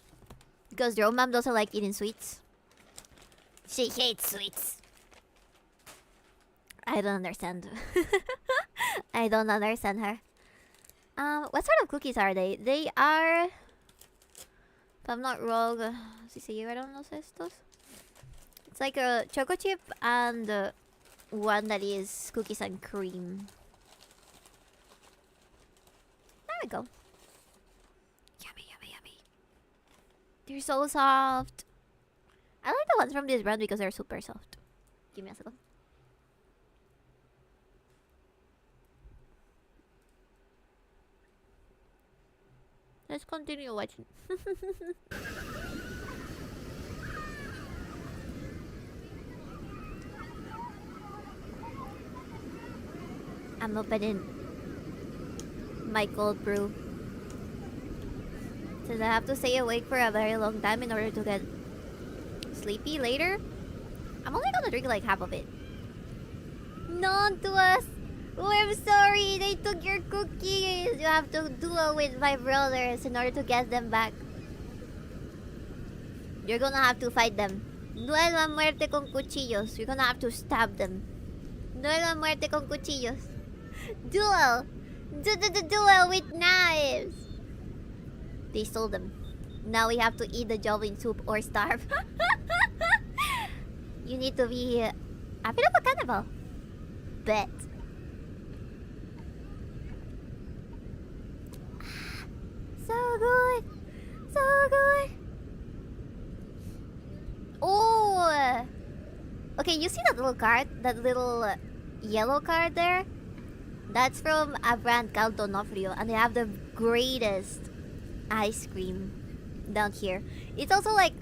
because their mom doesn't like eating sweets. She hates sweets. I don't understand. I don't understand her. What sort of cookies are they? They are, if I'm not wrong, si se llegaron los estos? It's like a choco chip and one that is cookies and cream. There we go. Yummy, yummy, yummy. They're so soft. I like the ones from this brand because they're super soft. Give me a second. Let's continue watching. I'm opening my cold brew. Since I have to stay awake for a very long time in order to get sleepy later, I'm only gonna drink like half of it. Not to us! Oh, I'm sorry, they took your cookies! You have to duel with my brothers in order to get them back. You're gonna have to fight them. Duelo a muerte con cuchillos. You're gonna have to stab them. Duelo a muerte con cuchillos. Duel! Duel with knives! They stole them. Now we have to eat the jolly soup or starve. You need to be a bit of a cannibal. Bet. So good. So good. Oh! Okay, you see that little card? That little yellow card there? That's from a brand called 𝕠𝕡𝕤𝕤, and they have the greatest ice cream down here. It's also like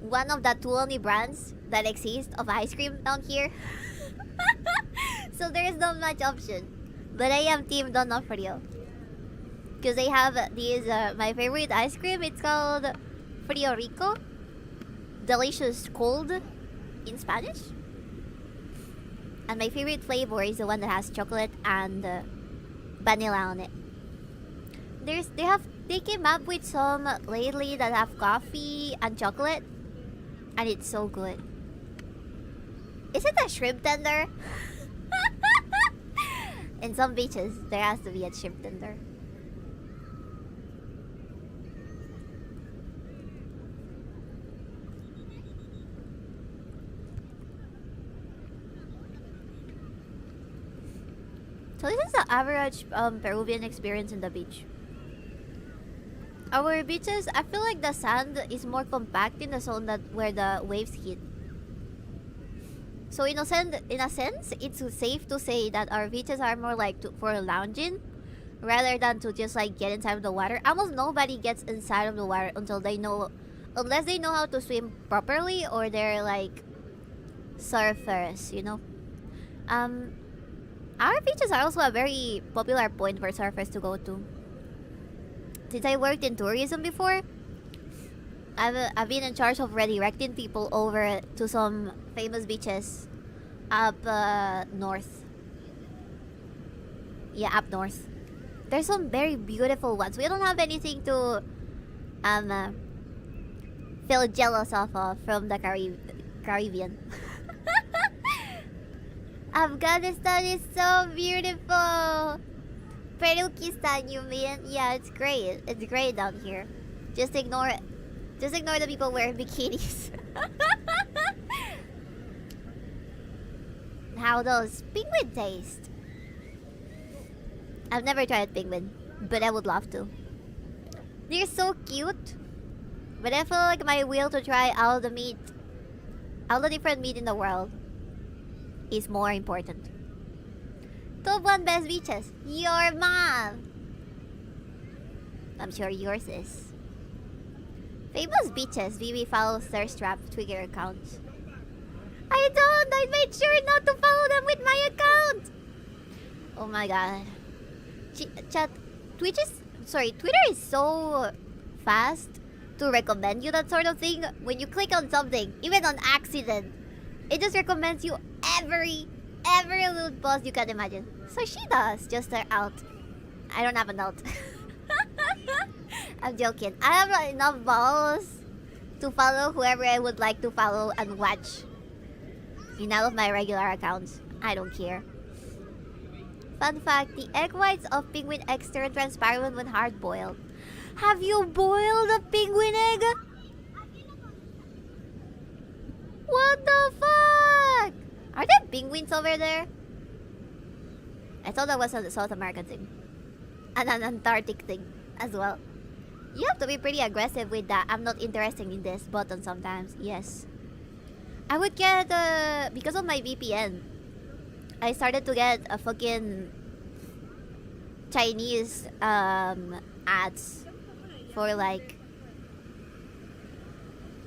one of the 2 only brands that exist of ice cream down here. So there's not much option. But I am team 𝕠𝕡𝕤𝕤. Because they have these, my favorite ice cream. It's called Frío Rico. Delicious cold in Spanish. And my favorite flavor is the one that has chocolate and vanilla on it. They came up with some lately that have coffee and chocolate, and it's so good. Is it a shrimp tender? In some beaches, there has to be a shrimp tender. So this is the average Peruvian experience in the beach. Our beaches, I feel like the sand is more compact in the zone where the waves hit. So in a sense, it's safe to say that our beaches are more like for lounging, rather than to just like get inside of the water. Almost nobody gets inside of the water unless they know how to swim properly or they're like surfers, you know. Our beaches are also a very popular point for surfers to go to. Since I worked in tourism before, I've been in charge of redirecting people over to some famous beaches up north. Yeah, up north. There's some very beautiful ones. We don't have anything to feel jealous of from the Caribbean. Afghanistan is so beautiful. Perukistan, you mean? Yeah, it's great. It's great down here. Just ignore it. Just ignore the people wearing bikinis. How does penguin taste? I've never tried penguin, but I would love to. They're so cute. But I feel like my will to try all the different meat in the world is more important. Top 1 best beaches. Your mom. I'm sure yours is. Famous beaches. VB follows Thirst Trap Twitter account. I don't! I made sure not to follow them with my account! Oh my god. Chat, Twitter is so fast to recommend you that sort of thing. When you click on something, even on accident, it just recommends you every little post you can imagine. So she does, just her out. I don't have an out. I'm joking. I have not enough balls to follow whoever I would like to follow and watch in all of my regular accounts. I don't care. Fun fact, the egg whites of penguin eggs turn transparent when hard boiled. Have you boiled a penguin egg? What the fuck? Are there penguins over there? I thought that was a South American thing. And an Antarctic thing as well. You have to be pretty aggressive with that. I'm not interested in this button sometimes. Yes. I would get, because of my VPN, I started to get a fucking Chinese ads for like,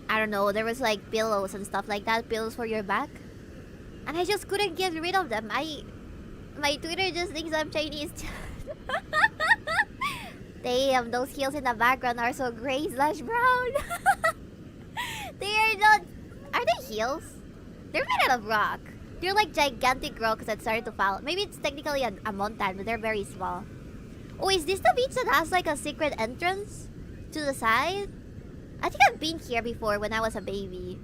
I don't know, there was like pillows and stuff like that, pillows for your back, and I just couldn't get rid of them. My Twitter just thinks I'm Chinese. Damn, those heels in the background are so gray/brown. They are not. Are they heels? They're made out of rock. They're like gigantic rocks that started to fall. Maybe it's technically a mountain, but they're very small. Oh, is this the beach that has like a secret entrance to the side? I think I've been here before when I was a baby.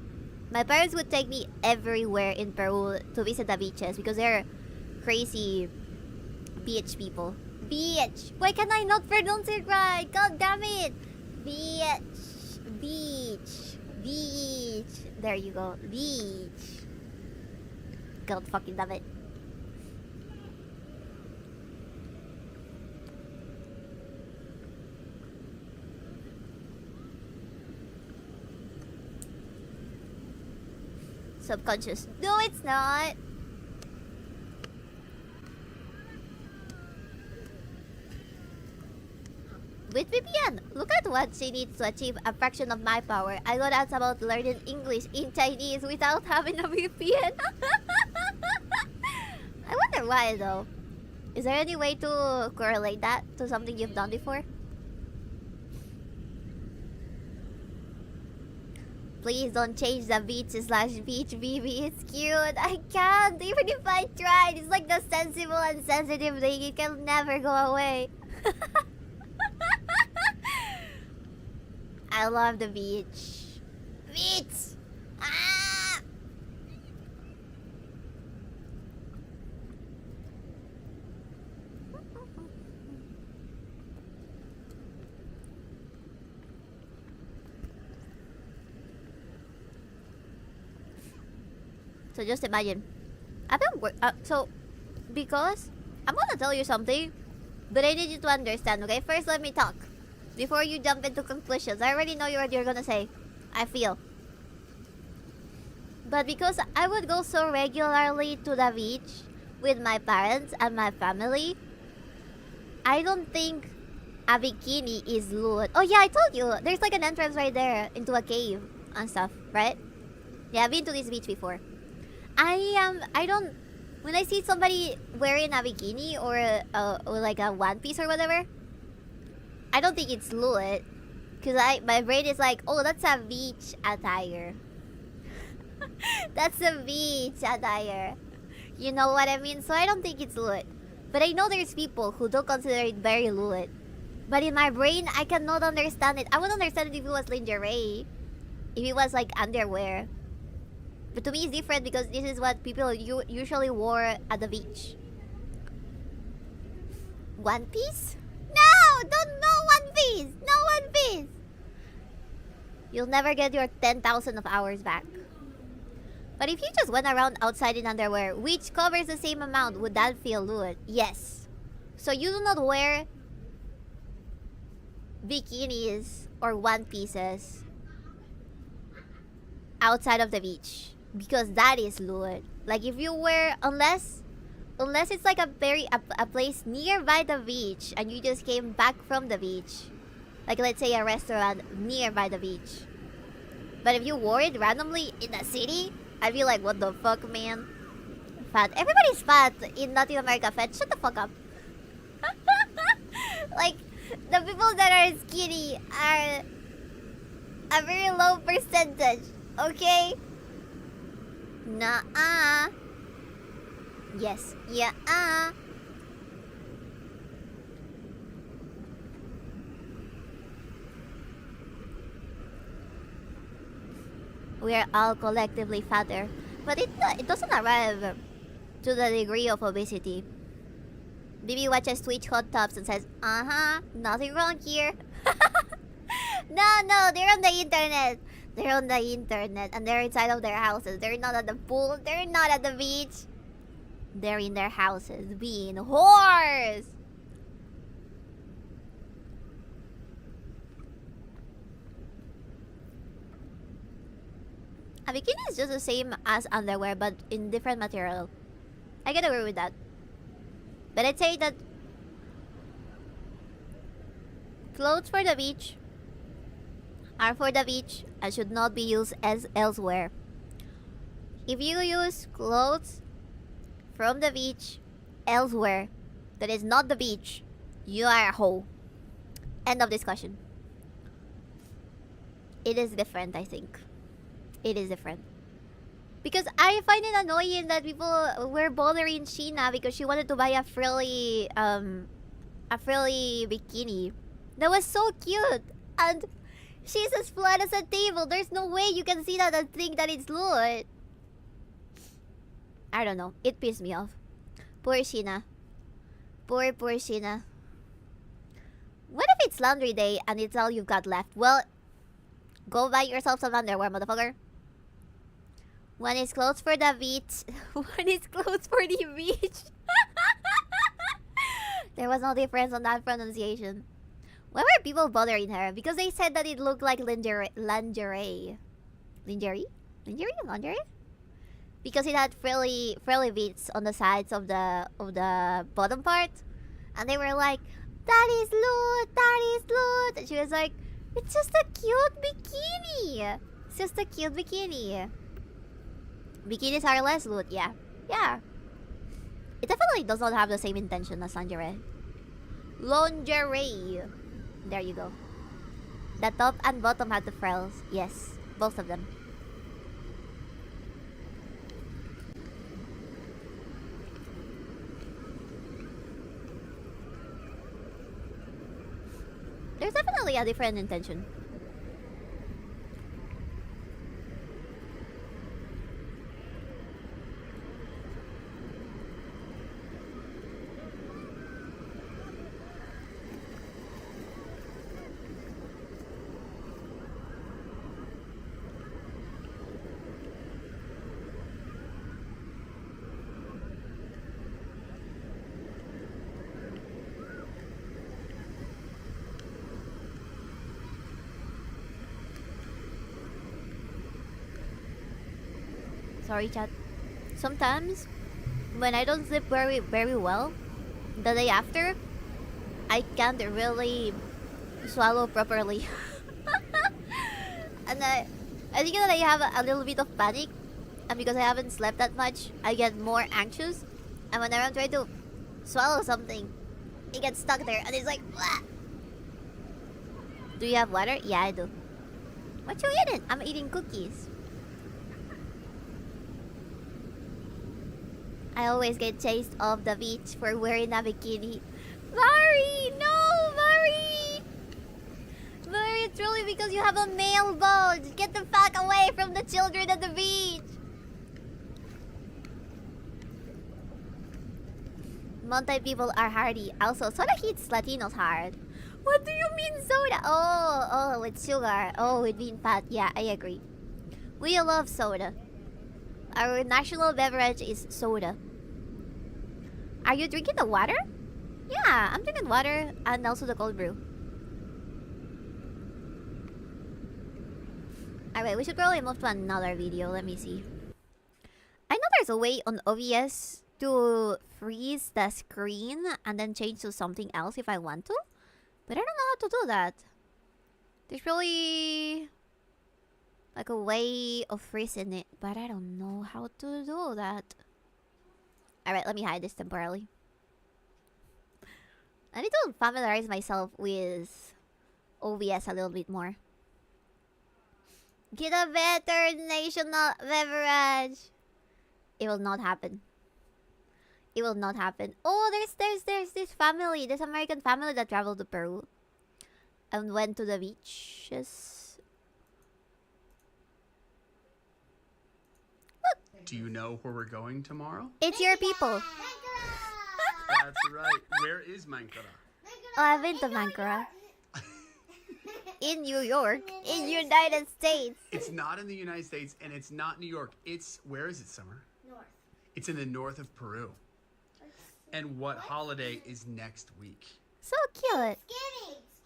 My parents would take me everywhere in Peru to visit the beaches because they're crazy beach people. Beach! Why can I not pronounce it right? God damn it! Beach. Beach. Beach. There you go. Beach. God fucking damn it. Subconscious. No, it's not. With VPN, look at what she needs to achieve a fraction of my power. I got asked about learning English in Chinese without having a VPN. I wonder why though. Is there any way to correlate that to something you've done before? Please don't change the beach/beach BB. It's cute. I can't. Even if I tried. It's like the sensible and sensitive thing. It can never go away. I love the beach. Beach! Ah! So just imagine. Because I'm gonna tell you something, but I need you to understand, okay? First, let me talk. Before you jump into conclusions, I already know what you're gonna say. I feel. But because I would go so regularly to the beach with my parents and my family, I don't think a bikini is lewd. Oh yeah, I told you. There's like an entrance right there into a cave and stuff, right? Yeah, I've been to this beach before. I don't... When I see somebody wearing a bikini or like a one piece or whatever, I don't think it's lewd, because my brain is like, oh, that's a beach attire. That's a beach attire. You know what I mean? So I don't think it's lewd. But I know there's people who don't consider it very lewd. But in my brain, I cannot understand it. I would understand it if it was lingerie, if it was like underwear. But to me, it's different because this is what people usually wore at the beach. One piece? No! No one piece! No one piece! You'll never get your 10,000 of hours back. But if you just went around outside in underwear, which covers the same amount, would that feel lewd? Yes. So you do not wear bikinis or one pieces outside of the beach, because that is lewd. Like if you wear, unless it's like a place nearby the beach and you just came back from the beach, Like, let's say a restaurant nearby the beach. But if you wore it randomly in the city, I'd be like, what the fuck, man? Fat. Everybody's fat in Latin America, fat. Shut the fuck up. Like, the people that are skinny are a very low percentage, okay? Nuh-uh. Yes. Yeah-uh. We are all collectively fatter. But it doesn't arrive to the degree of obesity. Bibi watches Twitch hot tubs and says, nothing wrong here. No, they're on the internet. They're on the internet and they're inside of their houses. They're not at the pool. They're not at the beach. They're in their houses being whores. A bikini is just the same as underwear but in different material. I can agree with that. But I'd say that clothes for the beach are for the beach and should not be used as elsewhere. If you use clothes from the beach elsewhere that is not the beach, you are a hoe. End of discussion. It is different, I think. It is different. Because I find it annoying that people were bothering Sheena because she wanted to buy a frilly bikini. That was so cute. And she's as flat as a table. There's no way you can see that and think that it's Lord. I don't know. It pissed me off. Poor Sheena. Poor Sheena. What if it's laundry day and it's all you've got left? Well, go buy yourself some underwear, motherfucker. One is clothes for the beach. One is clothes for the beach. There was no difference on that pronunciation. Why were people bothering her? Because they said that it looked like lingerie. Lingerie? Because it had frilly bits on the sides of the bottom part. And they were like, that is loot, that is loot. And she was like, it's just a cute bikini. It's just a cute bikini. Bikinis are less loot, yeah. Yeah. It definitely does not have the same intention as lingerie. Lingerie. There you go. The top and bottom had the frills. Yes, both of them. There's definitely a different intention. Sorry, chat. Sometimes, when I don't sleep very well, the day after, I can't really swallow properly. And I think that I have a little bit of panic. And because I haven't slept that much, I get more anxious. And whenever I'm trying to swallow something, it gets stuck there. And it's like, "Wah!" Do you have water? Yeah, I do. What you eating? I'm eating cookies. I always get chased off the beach for wearing a bikini. Mari! No, Mari! Mari, it's really because you have a male bulge. Get the fuck away from the children at the beach. Monte people are hardy. Also, soda hits Latinos hard. What do you mean soda? Oh, with sugar. Oh, with being fat. Yeah, I agree. We love soda. Our national beverage is soda. Are you drinking the water? Yeah, I'm drinking water and also the cold brew. Alright, we should probably move to another video. Let me see. I know there's a way on OBS to freeze the screen and then change to something else if I want to. But I don't know how to do that. There's really like a way of freezing it, but I don't know how to do that. Alright, let me hide this temporarily. I need to familiarize myself with OBS a little bit more. Get a better national beverage. It will not happen. It will not happen. Oh, there's this family, this American family that traveled to Peru and went to the beaches. Look. Do you know where we're going tomorrow? It's your people. That's right. Where is 𝕬𝕬𝕤𝕚? Oh, I've been to 𝕬𝕬𝕤𝕚. In New York, in United States. It's not in the United States, and it's not New York. It's, where is it, Summer? North. It's in the north of Peru. And what holiday is next week? So cute.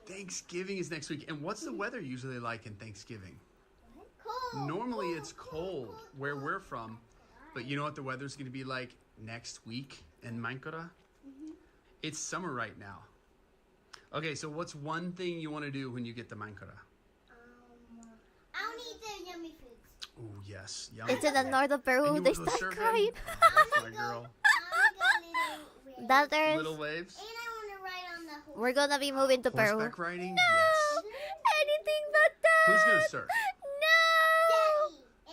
Thanksgiving is next week. And what's the weather usually like in Thanksgiving? Cold. Normally it's cold where we're from, but you know what the weather's going to be like next week in 𝕬𝕬𝕤𝕚? It's summer right now. Okay, so what's one thing you want to do when you get the 𝕬𝕬𝕤𝕚? I'll eat the yummy foods. Oh, yes. Yummy. It's in the north of Peru. They start crying. That's my girl. That there's... Little waves? And I want to ride on the horse. We're gonna be moving to Peru. Horseback riding? No! Yes. Anything but that! Who's going to surf?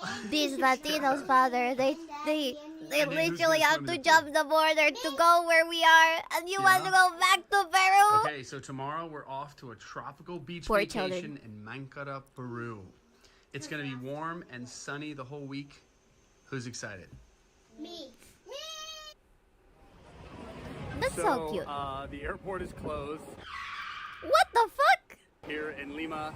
No! These Latinos, father, they And then who's literally gonna have swim to in the jump the border to go where we are, and you want to go back to Peru? Okay, so tomorrow we're off to a tropical beach Poor vacation children. in 𝕬𝕬𝕤𝕚, Peru. It's going to be warm and sunny the whole week. Who's excited? Me. That's so cute. The airport is closed What the fuck? here in Lima.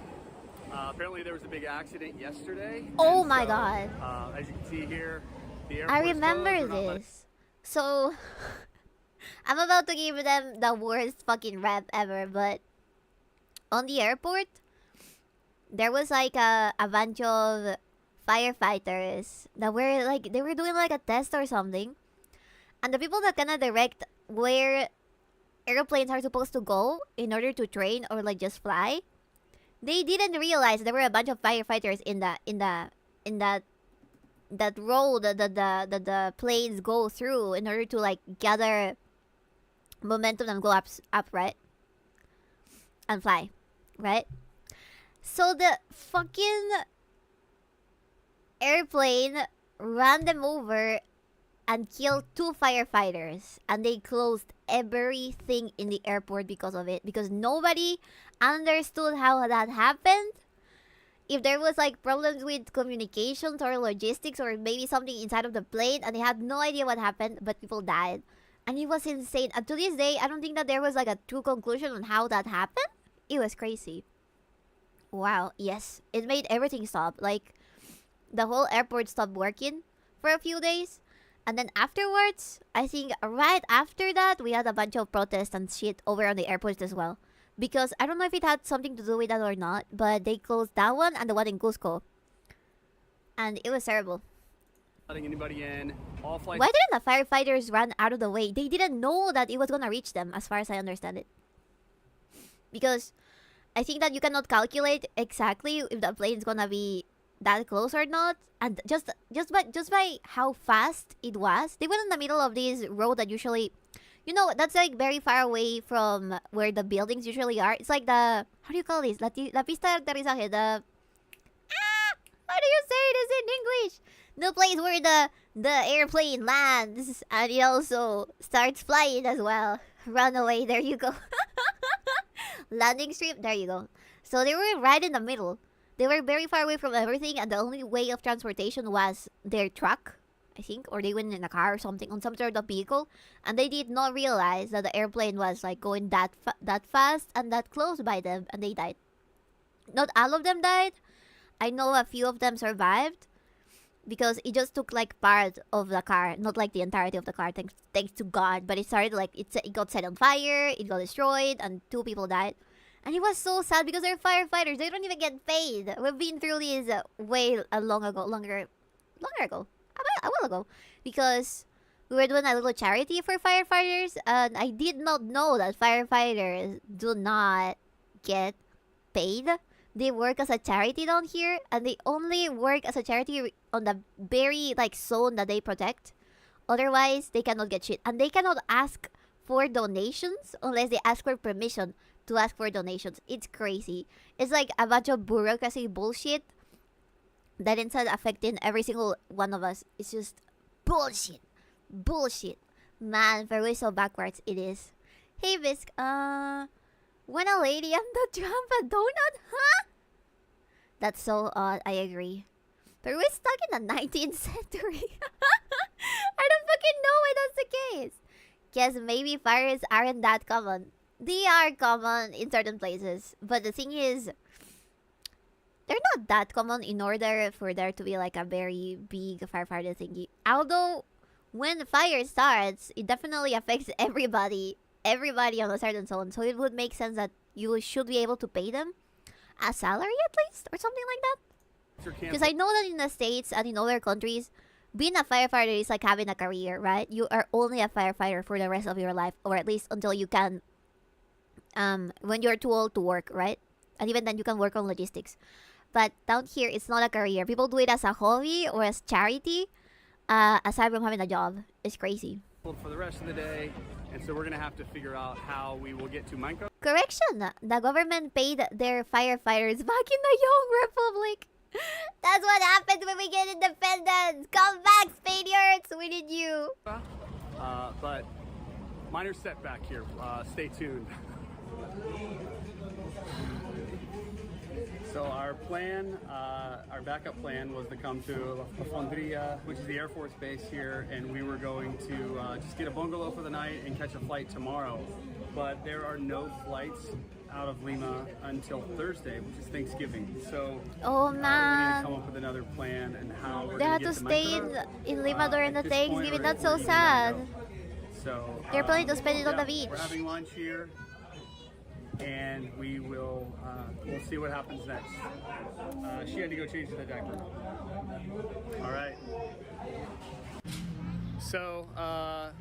Apparently there was a big accident yesterday. Oh and my so, god. As you can see here, the airport I is remember closed. They're not letting- this. So, I'm about to give them the worst fucking rap ever, but on the airport, there was like a bunch of firefighters that were like, they were doing like a test or something. And the people that kind of direct where airplanes are supposed to go in order to train or like just fly, they didn't realize there were a bunch of firefighters in that road that the planes go through in order to like gather momentum and go up, right? And fly, right? So the fucking airplane ran them over and killed 2 firefighters, and they closed everything in the airport because of it, because nobody understood how that happened. If there was like problems with communications or logistics or maybe something inside of the plane, and they had no idea what happened, but people died. And it was insane. And to this day, I don't think that there was like a true conclusion on how that happened. It was crazy. Wow, yes. It made everything stop. Like, the whole airport stopped working for a few days. And then afterwards, I think right after that, we had a bunch of protests and shit over on the airports as well. Because I don't know if it had something to do with that or not, but they closed that one and the one in Cusco. And it was terrible. letting anybody in. All flights. Why didn't the firefighters run out of the way? They didn't know that it was gonna reach them, as far as I understand it. Because I think that you cannot calculate exactly if the plane's gonna be that close or not, and just by how fast it was, they were in the middle of this road that usually, you know, that's like very far away from where the buildings usually are. It's like the, how do you call this? La pista de aterrizaje. The how do you say this in English? The place where the airplane lands and it also starts flying as well. Runaway, there you go. Landing strip, there you go. So they were right in the middle. They were very far away from everything, and the only way of transportation was their truck, I think, or they went in a car or something, on some sort of vehicle, and they did not realize that the airplane was like going that fast and that close by them, and they died. Not all of them died. I know a few of them survived, because it just took like part of the car, not like the entirety of the car, thanks to God. But it started like, it got set on fire, it got destroyed, and 2 people died. And it was so sad because they're firefighters. They don't even get paid. We've been through this way longer ago, a while ago, because we were doing a little charity for firefighters, and I did not know that firefighters do not get paid. they work as a charity down here, and they only work as a charity on the very like zone that they protect. Otherwise, they cannot get shit, and they cannot ask for donations unless they ask for permission to ask for donations. It's crazy. It's like a bunch of bureaucracy bullshit that ends up affecting every single one of us. It's just bullshit. Bullshit. Man, Peru is so backwards. It is. Hey, Bisc. When a lady and the Trump a donut? Huh? That's so odd. I agree. Peru is stuck in the 19th century. I don't fucking know why that's the case. Guess maybe fires aren't that common. They are common in certain places. But the thing is, they're not that common in order for there to be like a very big firefighter thingy. Although, when the fire starts, it definitely affects everybody. Everybody on a certain zone. So it would make sense that you should be able to pay them a salary at least, or something like that. Because I know that in the States and in other countries, being a firefighter is like having a career, right? You are only a firefighter for the rest of your life, or at least until you can, when you're too old to work, right? And even then you can work on logistics. But down here, it's not a career. People do it as a hobby or as charity, aside from having a job. It's crazy. For the rest of the day, and so we're gonna have to figure out how we will get to 𝕊𝕠𝕣𝕖'𝕤. Correction! The government paid their firefighters back in the Young Republic. That's what happens when we get independence. Come back, Spaniards. We need you. But minor setback here. Stay tuned. So our plan, our backup plan was to come to 𝕊𝕠𝕤𝕤𝕤, which is the Air Force base here, and we were going to just get a bungalow for the night and catch a flight tomorrow. But there are no flights out of Lima until Thursday, which is Thanksgiving. So oh we need man, to come up with another plan and how we're they going had to stay in Lima during the Thanksgiving. That's so sad. So They're planning to spend it on the beach. We're having lunch here, and we will we'll see what happens next. She had to go change the diaper. All right. So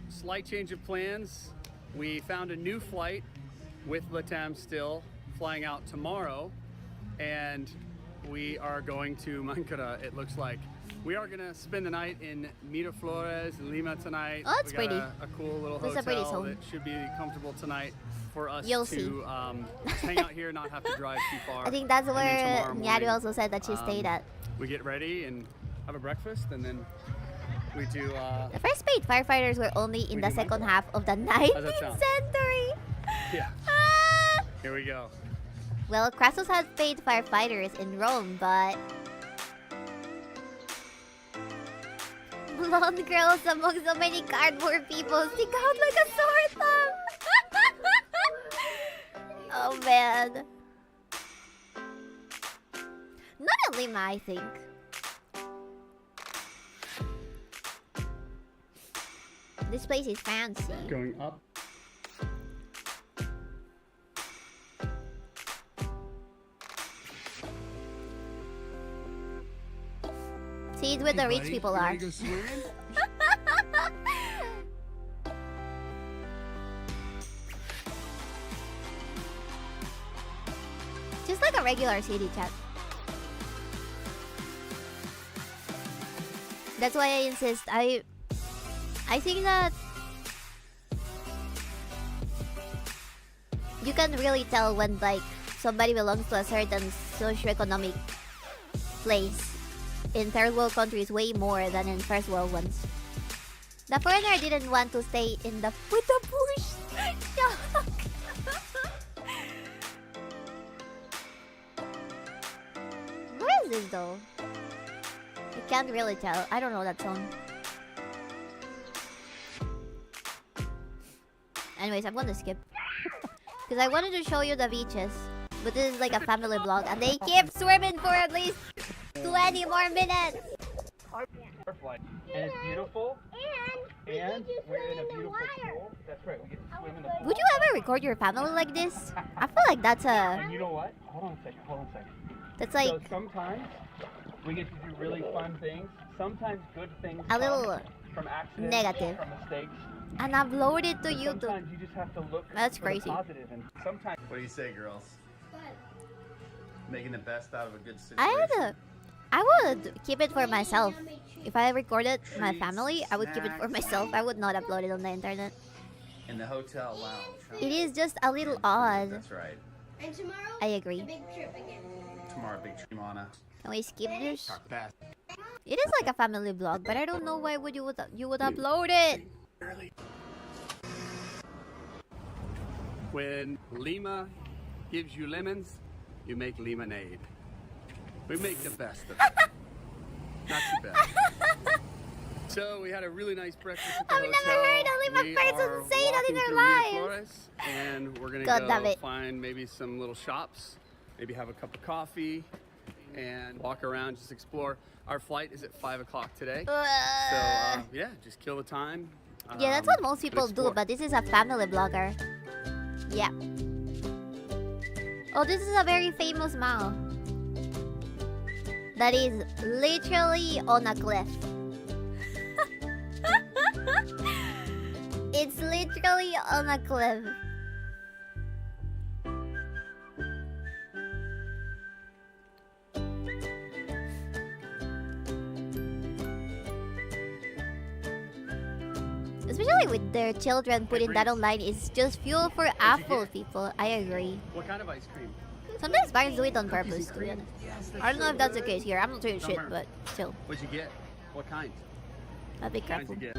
slight change of plans. We found a new flight with LATAM still flying out tomorrow, and we are going to 𝕊𝕠𝕤𝕤. It looks like we are gonna spend the night in Miraflores, Lima tonight. Oh, that's pretty. A cool little That's hotel that should be comfortable tonight for us You'll to see. hang out here, not have to drive too far. I think that's And then where tomorrow Nyaru morning, also said that she stayed at. We get ready and have a breakfast, and then we do. The first paid firefighters were only in we the do second 𝕊𝕠𝕤𝕤. half of the How's that 19th sound? century. Yeah. Ah! Here we go. Well, Crassus has paid firefighters in Rome, but blonde girls among so many cardboard people stick out like a sore thumb. Oh man. Not in Lima, I think. This place is fancy. Going up. See, it's where the rich people are. Just like a regular city, chat. That's why I insist. I think that you can really tell when like somebody belongs to a certain socioeconomic place in third world countries way more than in first world ones. The foreigner didn't want to stay in the with the bush. Shock. Where is this though? I can't really tell. I don't know that song. Anyways, I'm gonna skip. Because I wanted to show you the beaches. But this is like a family vlog. And they keep swimming for at least 20 more minutes. And it's beautiful. And we're in a beautiful pool. That's right, we get to swim in the pool. Would you ever record your family like this? I feel like that's a... And you know what? Hold on a second. That's like... So sometimes we get to do really fun things. Sometimes good things a little from accidents, negative. from mistakes. And upload it to But YouTube. sometimes you just have to look That's for crazy. the positive. And sometimes... What do you say, girls? Making the best out of a good I situation. would keep it for myself. If I recorded my family, I would keep it for myself. I would not upload it on the internet. In the hotel lounge. Huh? It is just a little odd. That's right. And tomorrow, I agree. the big trip again. Tomorrow, big trip, Mona. Can we skip this? Talk fast. It is like a family vlog, but I don't know why would you would upload it. When Lima gives you lemons, you make lemonade. We make the best of it. Not too bad. So we had a really nice breakfast at the I've hotel. never heard a Lima We person are say that in walking their through Villa lives. Flores, and we're gonna God damn go it. find maybe some little shops, maybe have a cup of coffee, and walk around, just explore. Our flight is at 5 o'clock today. So yeah, just kill the time. Yeah, that's what most and people do, explore. but this is a family vlogger. Yeah. Oh, this is a very famous mall. That is literally on a cliff. It's literally on a cliff. Especially with their children putting that online, it's just fuel for Apple people. I agree. What kind of ice cream? Sometimes parents do it on purpose, to be honest. I don't know if that's the case here. I'm not saying shit, but still, What'd you get? What kind? I'll be What careful. kinds you get?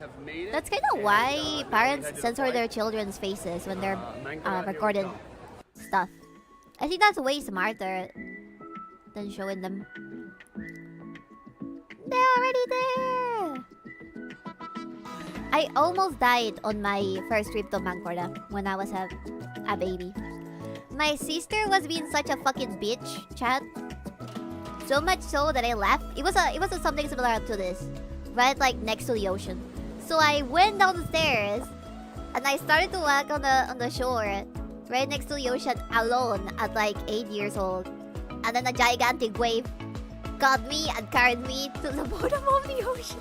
Have made it, That's kind of and, why now parents we head to the censor flight. their children's faces when they're Mango, here we recording go. stuff. I think that's way smarter than showing them. They're already there! I almost died on my first trip to Mancorda when I was a baby. My sister was being such a fucking bitch, chat. So much so that I left. It was a something similar to this, right like next to the ocean. So I went downstairs and I started to walk on the shore, right next to the ocean alone at like 8 years old. And then a gigantic wave got me and carried me to the bottom of the ocean.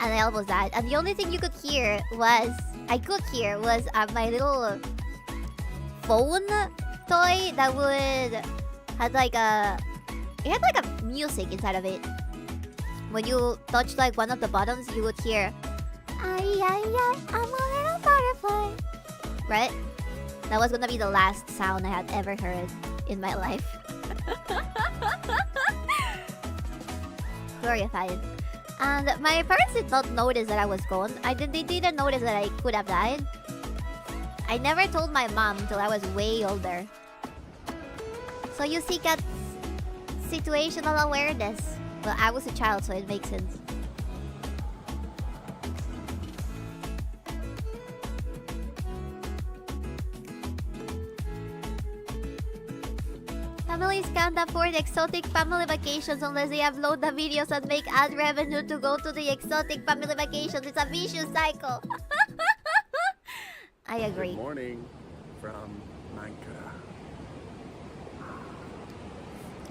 And I almost died. And the only thing I could hear was my little phone toy that had like a music inside of it. When you touch like one of the buttons, you would hear, "Ay, ay, ay, I'm a little butterfly." Right? That was gonna be the last sound I had ever heard in my life. Horrifying. And my parents did not notice that I was gone. They didn't notice that I could have died. I never told my mom till I was way older. So you see, Kat's situational awareness. Well, I was a child, so it makes sense. Families can't afford exotic family vacations unless they upload the videos and make ad revenue to go to the exotic family vacations. It's a vicious cycle. I agree. Good morning from Mancorda.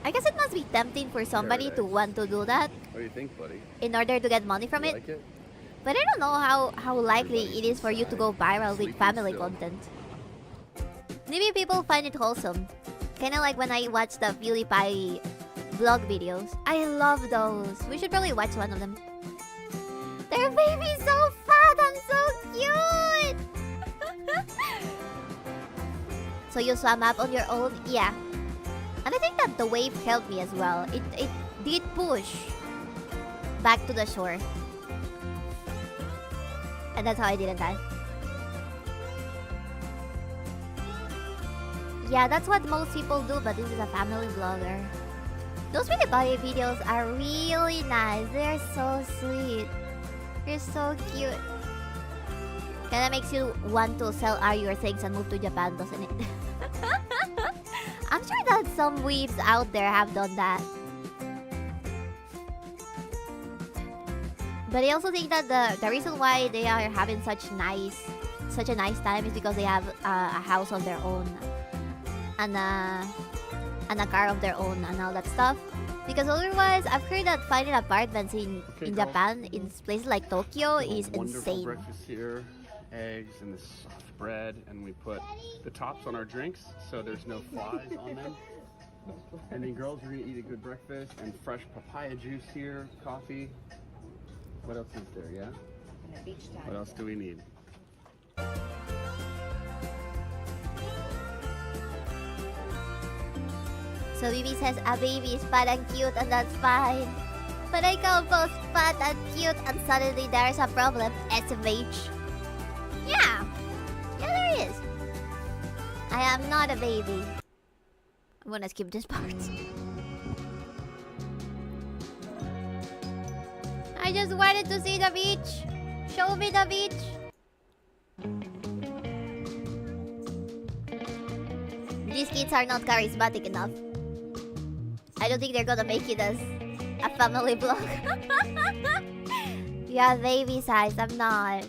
I guess it must be tempting for somebody to want to do that What do you think, buddy? in order to get money from You it. like it? But I don't know how likely it is for you to go viral with Sleeping family still. content. Maybe people find it wholesome. Kinda like when I watch the PewDiePie vlog videos. I love those. We should probably watch one of them. Their baby's so fat and so cute! So you swam up on your own? Yeah. And I think that the wave helped me as well. It did push back to the shore. And that's how I didn't die. Yeah, that's what most people do, but this is a family vlogger. Those PewDiePie videos are really nice. They're so sweet. They're so cute. Kinda makes you want to sell all your things and move to Japan, doesn't it? I'm sure that some weebs out there have done that. But I also think that the reason why they are having such a nice time is because they have a house of their own and a car of their own and all that stuff. Because otherwise, I've heard that finding apartments in Okay, Japan, in places like Tokyo, is Wonderful insane. breakfast here eggs and this soft bread, and we put the tops on our drinks so there's no flies on them. And then girls are gonna eat a good breakfast and fresh papaya juice here, coffee. What else is there, yeah? And a beach time. What else do we need? So Bibi says a baby is fat and cute and that's fine. But I call both fat and cute and suddenly there's a problem. SMH. Yeah. Yeah, there is. I am not a baby. I'm gonna skip this part. I just wanted to see the beach. Show me the beach. These kids are not charismatic enough. I don't think they're gonna make it as a family vlog. Yeah, baby size. I'm not.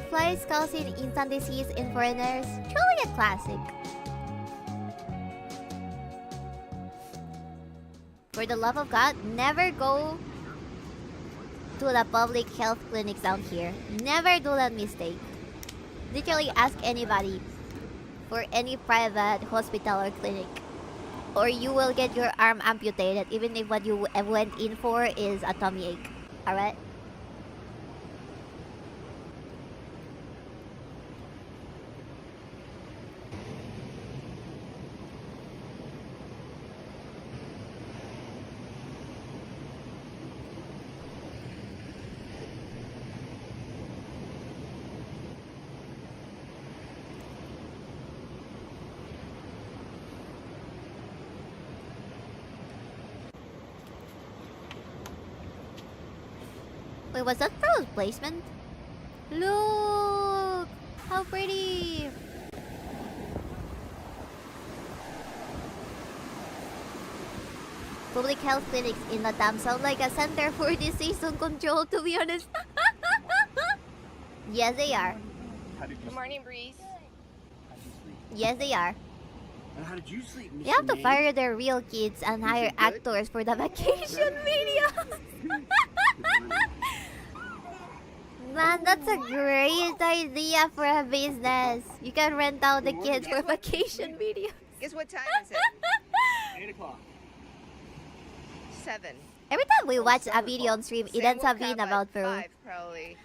Fly skulls in instant disease in foreigners. Truly a classic. For the love of God, never go to the public health clinics down here. Never do that mistake. Literally ask anybody for any private hospital or clinic, or you will get your arm amputated even if what you went in for is a tummy ache. Alright? Wait, was that product placement? Look! How pretty! Public health clinics in Latam sound like a center for disease control, to be honest. Yes, they are. Good morning, Breeze. Yes, they are. And how did you sleep, Miss They have to May? fire their real kids and hire actors for the vacation videos. Man, that's a great idea for a business. You can rent out the kids for vacation videos. Guess what time is it? 8 o'clock. 7. Every time we watch a video on stream, it ends up being about Peru. 5, probably.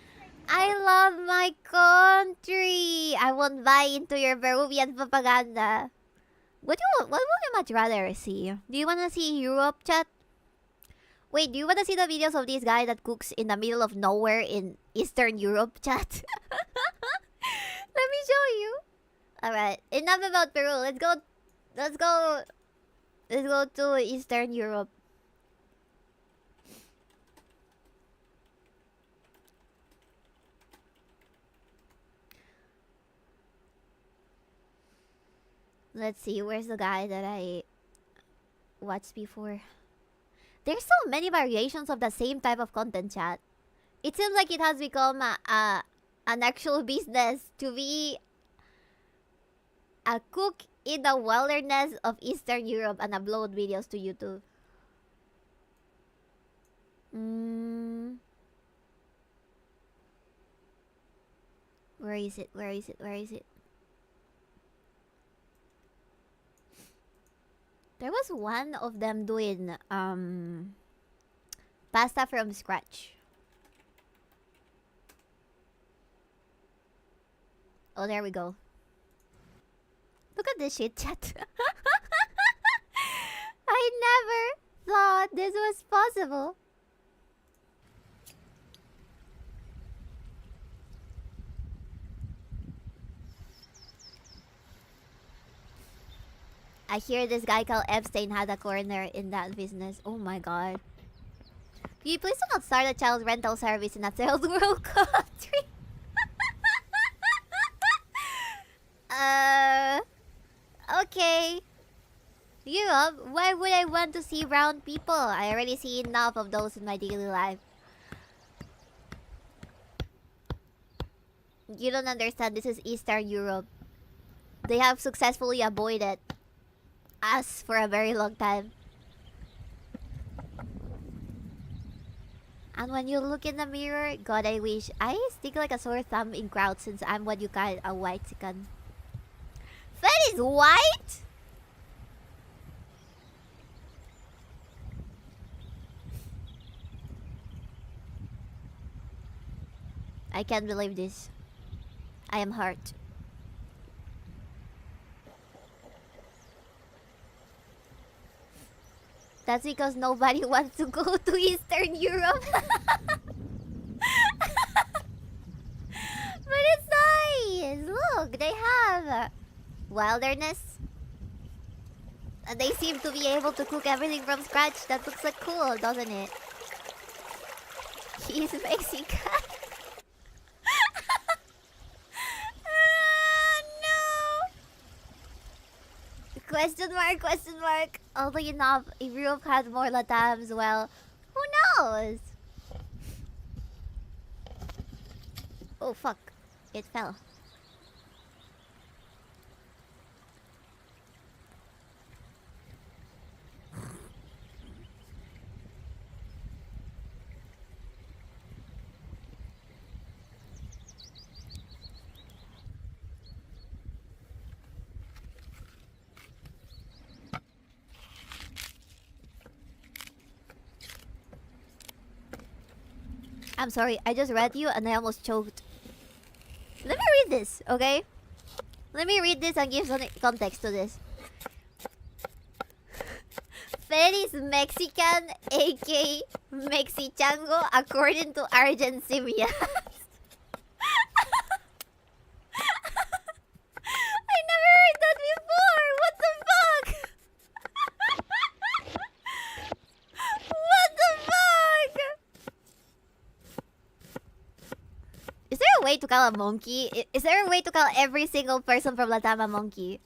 I love my country. I won't buy into your Peruvian propaganda. What would you much rather see? Do you wanna see Europe, chat? Wait, do you wanna see the videos of this guy that cooks in the middle of nowhere in Eastern Europe, chat? Let me show you. Alright, enough about Peru. Let's go to Eastern Europe. Let's see, where's the guy that I watched before? There's so many variations of the same type of content, chat. It seems like it has become an actual business to be a cook in the wilderness of Eastern Europe and upload videos to YouTube. Where is it? Where is it? Where is it? There was one of them doing pasta from scratch. Oh, there we go. Look at this shit, chat. I never thought this was possible. I hear this guy called Epstein had a corner in that business. Oh my god. Can you please do not start a child rental service in a third world country? Okay. Europe? Why would I want to see brown people? I already see enough of those in my daily life. You don't understand. This is Eastern Europe. They have successfully avoided us for a very long time. And when you look in the mirror, God, I wish I stick like a sore thumb in crowd since I'm what you call a white chicken. That is white? I can't believe this. I am hurt. That's because nobody wants to go to Eastern Europe. But it's nice. Look, they have wilderness. And they seem to be able to cook everything from scratch. That looks like cool, doesn't it? He's Mexican. No. Question mark, question mark. Oddly enough, if Europe had more Latams, well, who knows? Oh fuck. It fell. I'm sorry, I just read you and I almost choked. Let me read this, okay? Let me read this and give some context to this. Feliz Mexican, aka Mexichango, according to Argentina. I never heard that before! What the fuck? What the fuck? Is there a way to call a monkey? Is there a way to call every single person from Latam a monkey?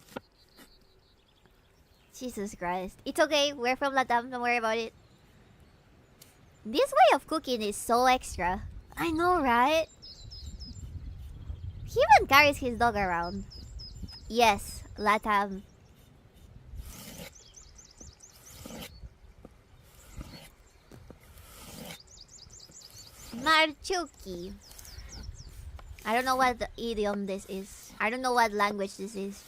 Jesus Christ. It's okay, we're from Latam, don't worry about it. This way of cooking is so extra. I know, right? He even carries his dog around. Yes, Latam. Marchuki. I don't know what idiom this is. I don't know what language this is.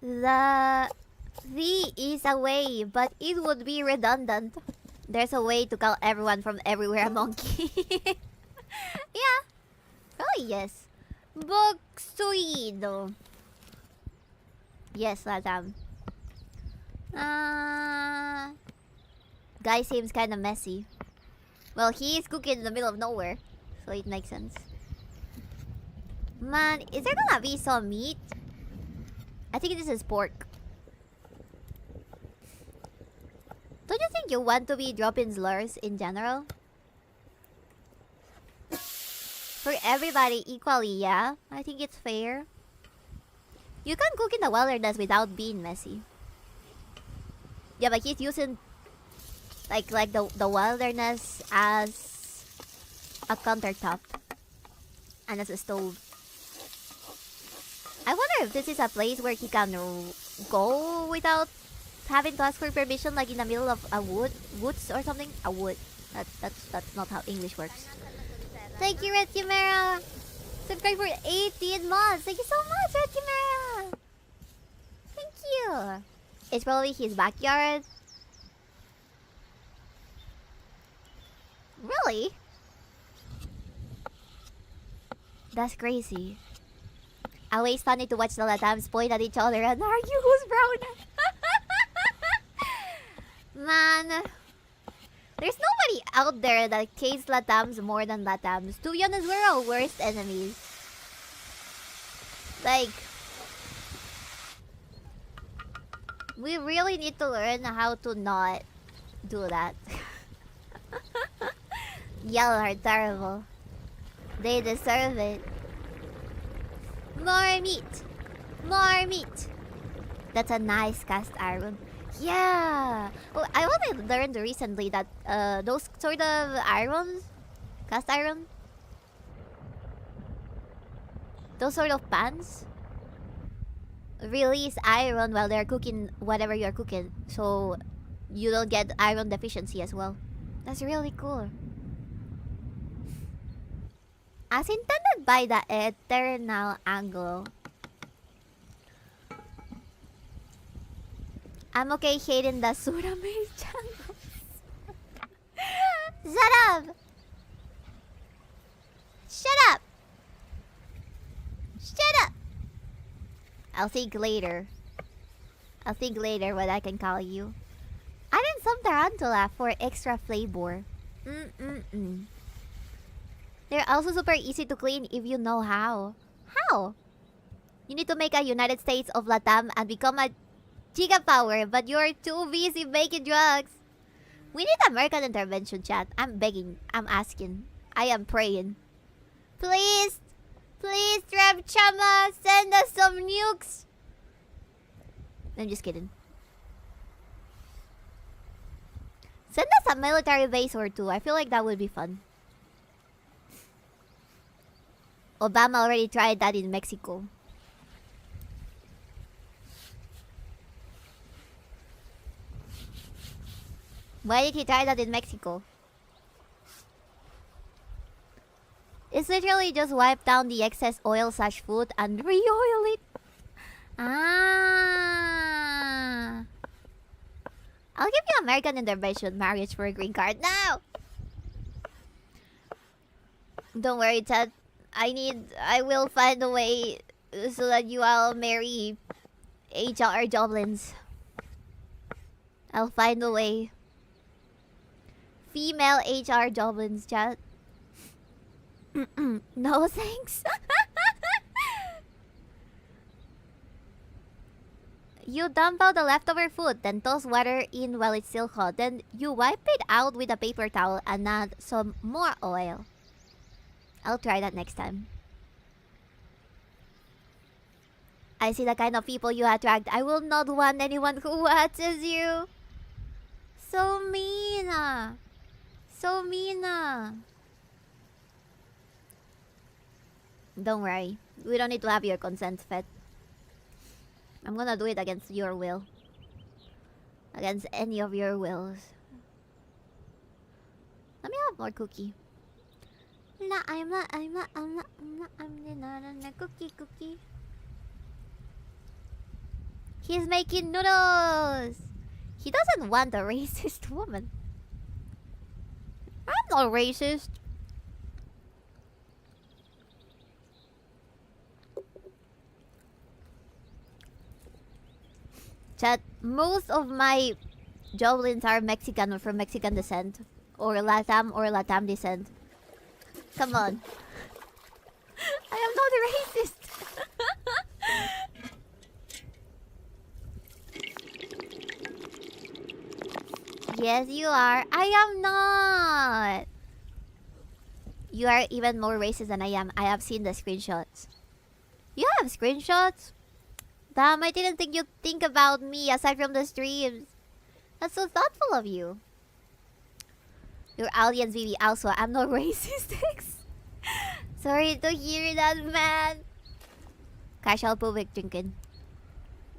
The is a way, but it would be redundant. There's a way to call everyone from everywhere a monkey. Yeah. Oh yes. Boksuido. Yes, Latam. Guy seems kind of messy. Well, he is cooking in the middle of nowhere, so it makes sense. Man, is there gonna be some meat? I think this is pork. Don't you think you want to be dropping slurs in general? For everybody equally, yeah? I think it's fair. You can cook in the wilderness without being messy. Yeah, but he's using like the wilderness as a countertop and as a stove. I wonder if this is a place where he can go without having to ask for permission, like in the middle of a woods or something. A wood. That's not how English works. Thank you, Red Chimera. Subscribe for 18 months. Thank you so much, Red Chimera. Thank you. It's probably his backyard. Really? That's crazy. Always funny to watch the Latams point at each other and argue who's brown. Man, there's nobody out there that hates Latams more than Latams. To be honest, we're our worst enemies. Like, we really need to learn how to not do that. Y'all are terrible. They deserve it. More meat! More meat! That's a nice cast iron. Yeah! Oh, I only learned recently that those sort of irons, cast iron, those sort of pans, release iron while they're cooking whatever you're cooking, so you don't get iron deficiency as well. That's really cool. As intended by the 𝕓𝕦𝕤𝕟. I'm okay hating the 𝕓𝕦𝕤𝕚 channels. Shut up! Shut up! Shut up! I'll think later. I'll think later what I can call you. Add in some tarantula for extra flavor. They're also super easy to clean if you know how. How? You need to make a United States of Latam and become a gigapower, but you're too busy making drugs. We need American intervention, chat. I'm begging. I'm asking. I am praying. Please! Please, Trev Chama, send us some nukes! I'm just kidding. Send us a military base or two. I feel like that would be fun. Obama already tried that in Mexico. Why did he try that in Mexico? It's literally just wipe down the excess oil/food and re-oil it. Ah. I'll give you American intervention marriage for a green card now. Don't worry, Ted. I will find a way so that you all marry HR goblins. I'll find a way. Female HR goblins, chat. No thanks. You dump out the leftover food, then toss water in while it's still hot. Then you wipe it out with a paper towel and add some more oil. I'll try that next time. I see the kind of people you attract. I will not want anyone who watches you. So mean. So mean. Don't worry. We don't need to have your consent, Fed. I'm gonna do it against your will. Against any of your wills. Let me have more cookie. I'm not cookie. He's making noodles. He doesn't want a racist woman. I'm not racist. Chat, most of my goblins are Mexican or from Mexican descent. Or Latam descent. Come on. I am not racist. Yes, you are. I am not. You are even more racist than I am. I have seen the screenshots. You have screenshots? Damn, I didn't think you'd think about me aside from the streams. That's so thoughtful of you. Your audience, baby. Also, I'm not racist. Sorry to hear that, man. Casual public drinking.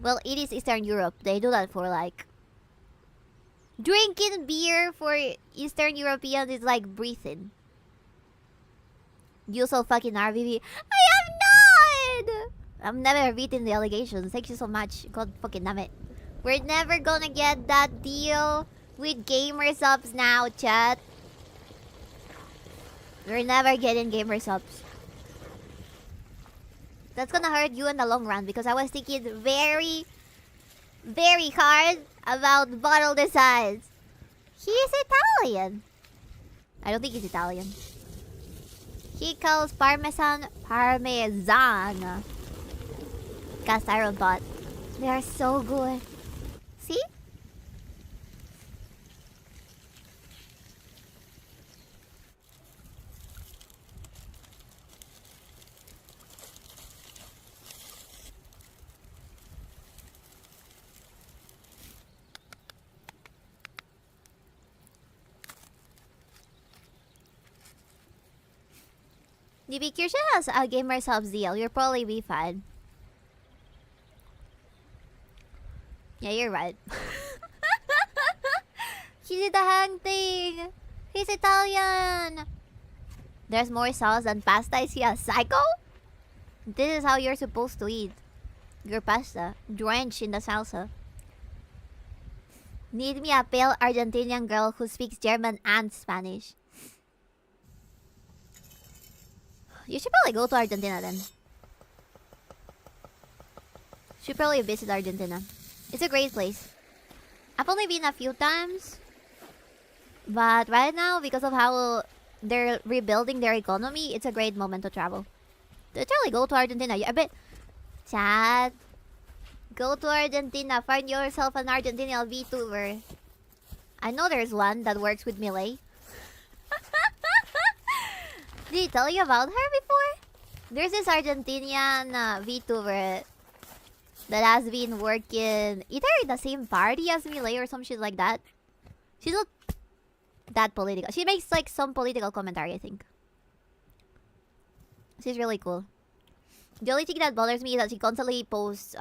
Well, it is Eastern Europe. They do that for like... Drinking beer for Eastern Europeans is like breathing. You so fucking RVV. I am not! I'm never beating the allegations. Thank you so much. God fucking damn it. We're never gonna get that deal with gamer subs now, chat. We're never getting gamer subs. That's gonna hurt you in the long run because I was thinking very, very hard about bottle designs. He's Italian. I don't think he's Italian. He calls parmesan. Cast iron pot. They are so good. See? DB Kirsha has a gamer subs deal. You'll probably be fine. Yeah, you're right. He did the hang thing. He's Italian. There's more sauce than pasta. Is he a psycho? This is how you're supposed to eat your pasta, drenched in the salsa. Need me a pale Argentinian girl who speaks German and Spanish. You should probably go to Argentina then. Should probably visit Argentina. It's a great place. I've only been a few times. But right now, because of how they're rebuilding their economy, it's a great moment to travel. Literally, go to Argentina. I bet. Chat. Go to Argentina. Find yourself an Argentinian VTuber. I know there's one that works with 𝕊𝕤𝕤. Did he tell you about her before? There's this Argentinian VTuber that has been working either in the same party as 𝕊𝕤𝕤 or some shit like that. She's not that political. She makes like some political commentary, I think. She's really cool. The only thing that bothers me is that she constantly posts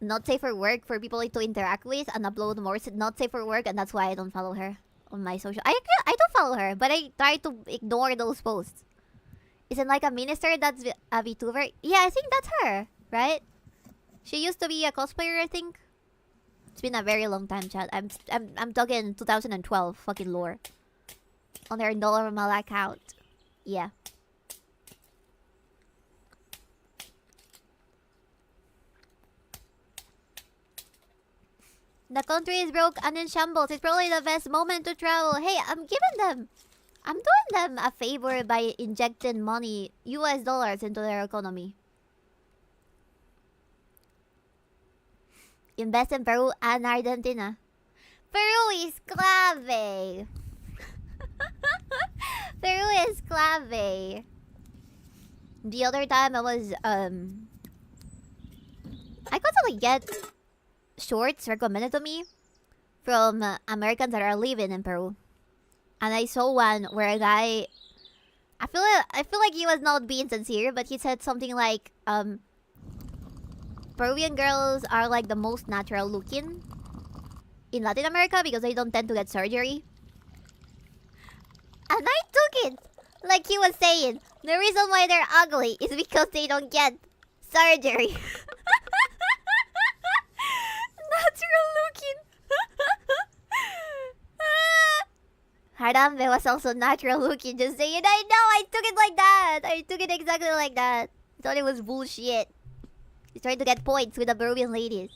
not safe for work for people to interact with and upload more not safe for work, and that's why I don't follow her on my social. I don't follow her, but I try to ignore those posts. Isn't like a minister that's a VTuber? Yeah, I think that's her, right? She used to be a cosplayer, I think. It's been a very long time, chat. I'm talking 2012, fucking lore. On her normal account. Yeah. The country is broke and in shambles. It's probably the best moment to travel. Hey, I'm doing them a favor by injecting money, US dollars, into their economy. Invest in Peru and Argentina. Peru is clave. Peru is clave. The other time I was I constantly get shorts recommended to me from Americans that are living in Peru, and I saw one where a guy, I feel like he was not being sincere, but he said something like Peruvian girls are like the most natural looking in Latin America because they don't tend to get surgery. And I took it like he was saying the reason why they're ugly is because they don't get surgery. Natural looking. Harambe was also natural looking, just saying. I know, I took it like that. I took it exactly like that. Thought it was bullshit. He's trying to get points with the Peruvian ladies.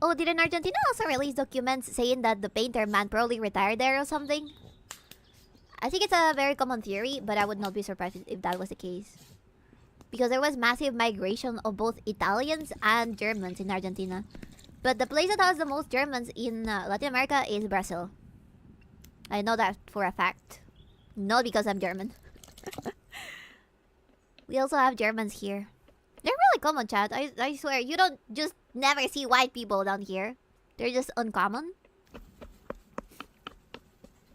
Oh, didn't Argentina also release documents saying that the painter man probably retired there or something? I think it's a very common theory, but I would not be surprised if that was the case. Because there was massive migration of both Italians and Germans in Argentina. But the place that has the most Germans in Latin America is Brazil. I know that for a fact. Not because I'm German. We also have Germans here. They're really common, chat. I swear, you don't just never see white people down here. They're just uncommon.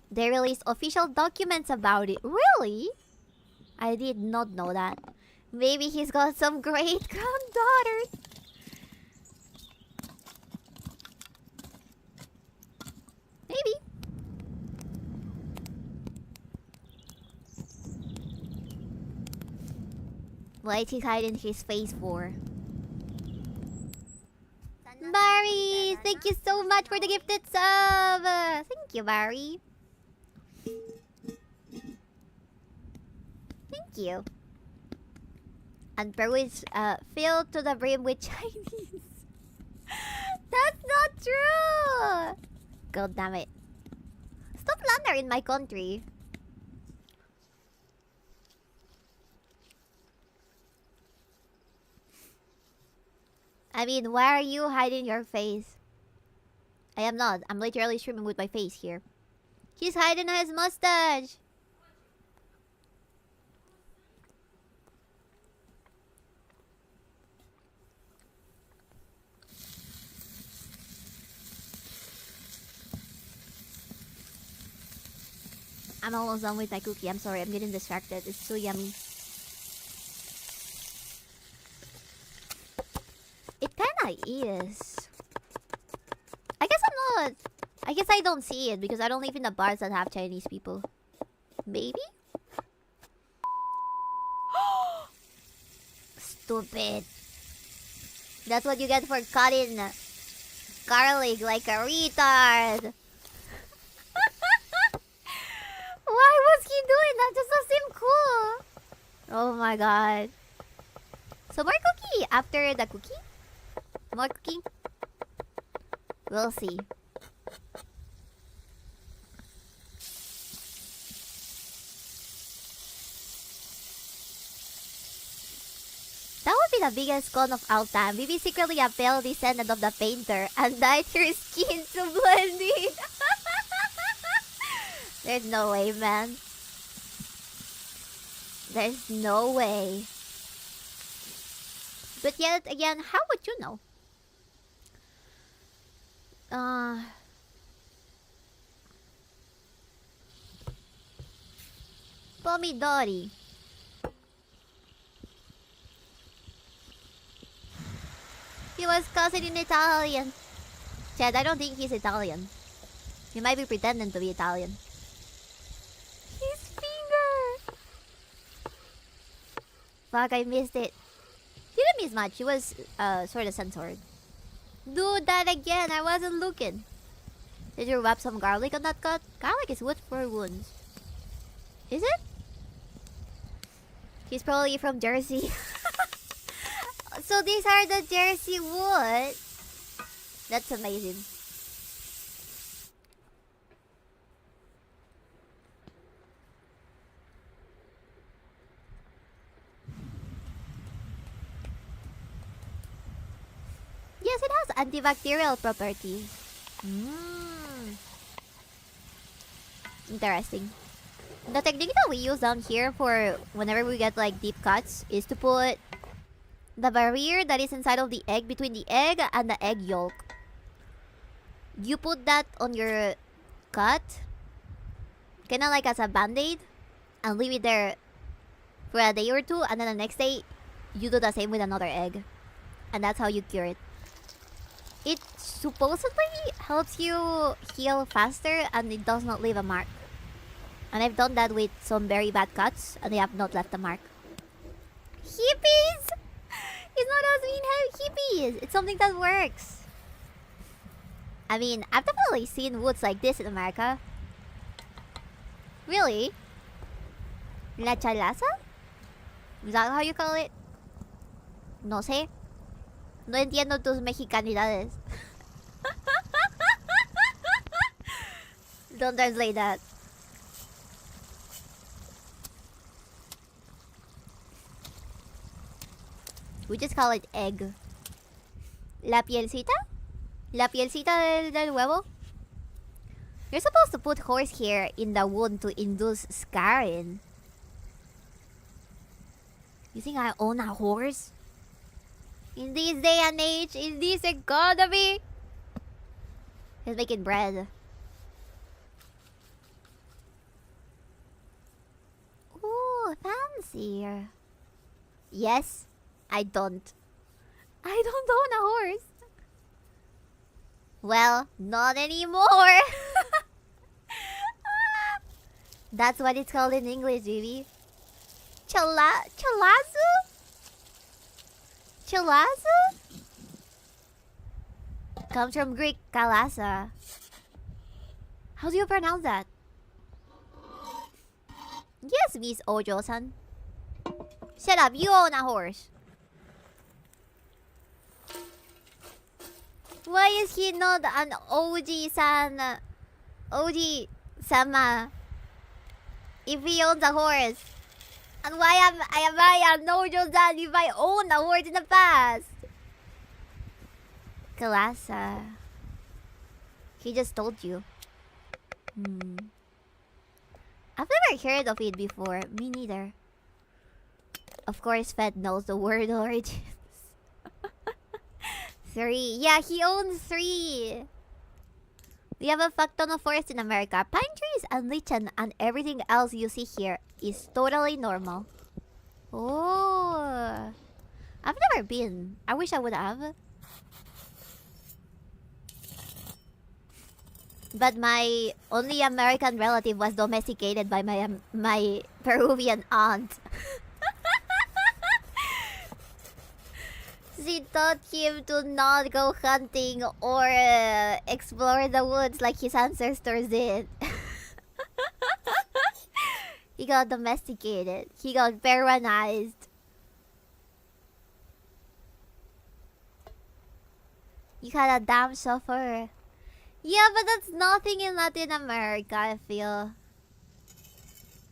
They released official documents about it. Really? I did not know that. Maybe he's got some great granddaughters. Maybe. Why is he hiding his face for? Barry! Thank you so much for the gifted sub! Thank you, Barry. Thank you. And Peru is filled to the brim with Chinese. That's not true! God damn it. Stop slandering my country. I mean, why are you hiding your face? I am not. I'm literally streaming with my face here. He's hiding his mustache. I'm almost done with my cookie. I'm sorry. I'm getting distracted. It's so yummy. is. I guess I'm not. I guess I don't see it because I don't live in the bars that have Chinese people. Maybe? Stupid. That's what you get for cutting garlic like a retard. Why was he doing that? That doesn't seem cool. Oh my god. So more cookie after the cookie? More cookie? We'll see. That would be the biggest con of all time. Maybe secretly a pale descendant of the painter and dyed your skin to blend in. There's no way, man. There's no way. But yet again, how would you know? Pomidori. He was cousin in Italian. Chad, I don't think he's Italian. He might be pretending to be Italian. His finger! Fuck, I missed it. Didn't miss much. He was sort of censored. Do that again. I wasn't looking. Did you wrap some garlic on that cut? Garlic is good for wounds. Is it? He's probably from Jersey. So these are the Jersey wood. That's amazing. Yes, it has antibacterial properties. Interesting. The technique that we use down here for whenever we get like deep cuts is to put the barrier that is inside of the egg between the egg and the egg yolk. You put that on your cut, kind of like as a band-aid, and leave it there for a day or two, and then the next day you do the same with another egg, and that's how you cure it. It supposedly helps you heal faster and it does not leave a mark. And I've done that with some very bad cuts and they have not left a mark. Hippies! It's not us being hippies. It's something that works. I mean, I've definitely seen woods like this in America. Really? La chalaza? Is that how you call it? No sé. No entiendo tus mexicanidades. Don't translate that. We just call it egg. La pielcita? La pielcita del huevo? You're supposed to put horsehair in the wound to induce scarring. You think I own a horse? In this day and age, in this economy? He's making bread. Ooh, fancy. Yes, I don't. I don't own a horse. Well, not anymore. That's what it's called in English, baby. Chalazu? Chalazu? Comes from Greek kalasa. How do you pronounce that? Yes, Miss Ojo-san. Shut up, you own a horse. Why is he not an OG-san? OG-sama? If he owns a horse? And why am I an Ojo-san if I own a horse in the past? Kalasa. He just told you. I've never heard of it before. Me neither. Of course, Fed knows the word origins. 3. Yeah, he owns 3. We have a fuck ton of forest in America. Pine trees and lichen and everything else you see here is totally normal. Oh. I've never been. I wish I would have. But my only American relative was domesticated by my Peruvian aunt. She taught him to not go hunting or explore the woods like his ancestors did. He got domesticated. He got Peruanized. You had a damn chauffeur. Yeah, but that's nothing in Latin America, I feel.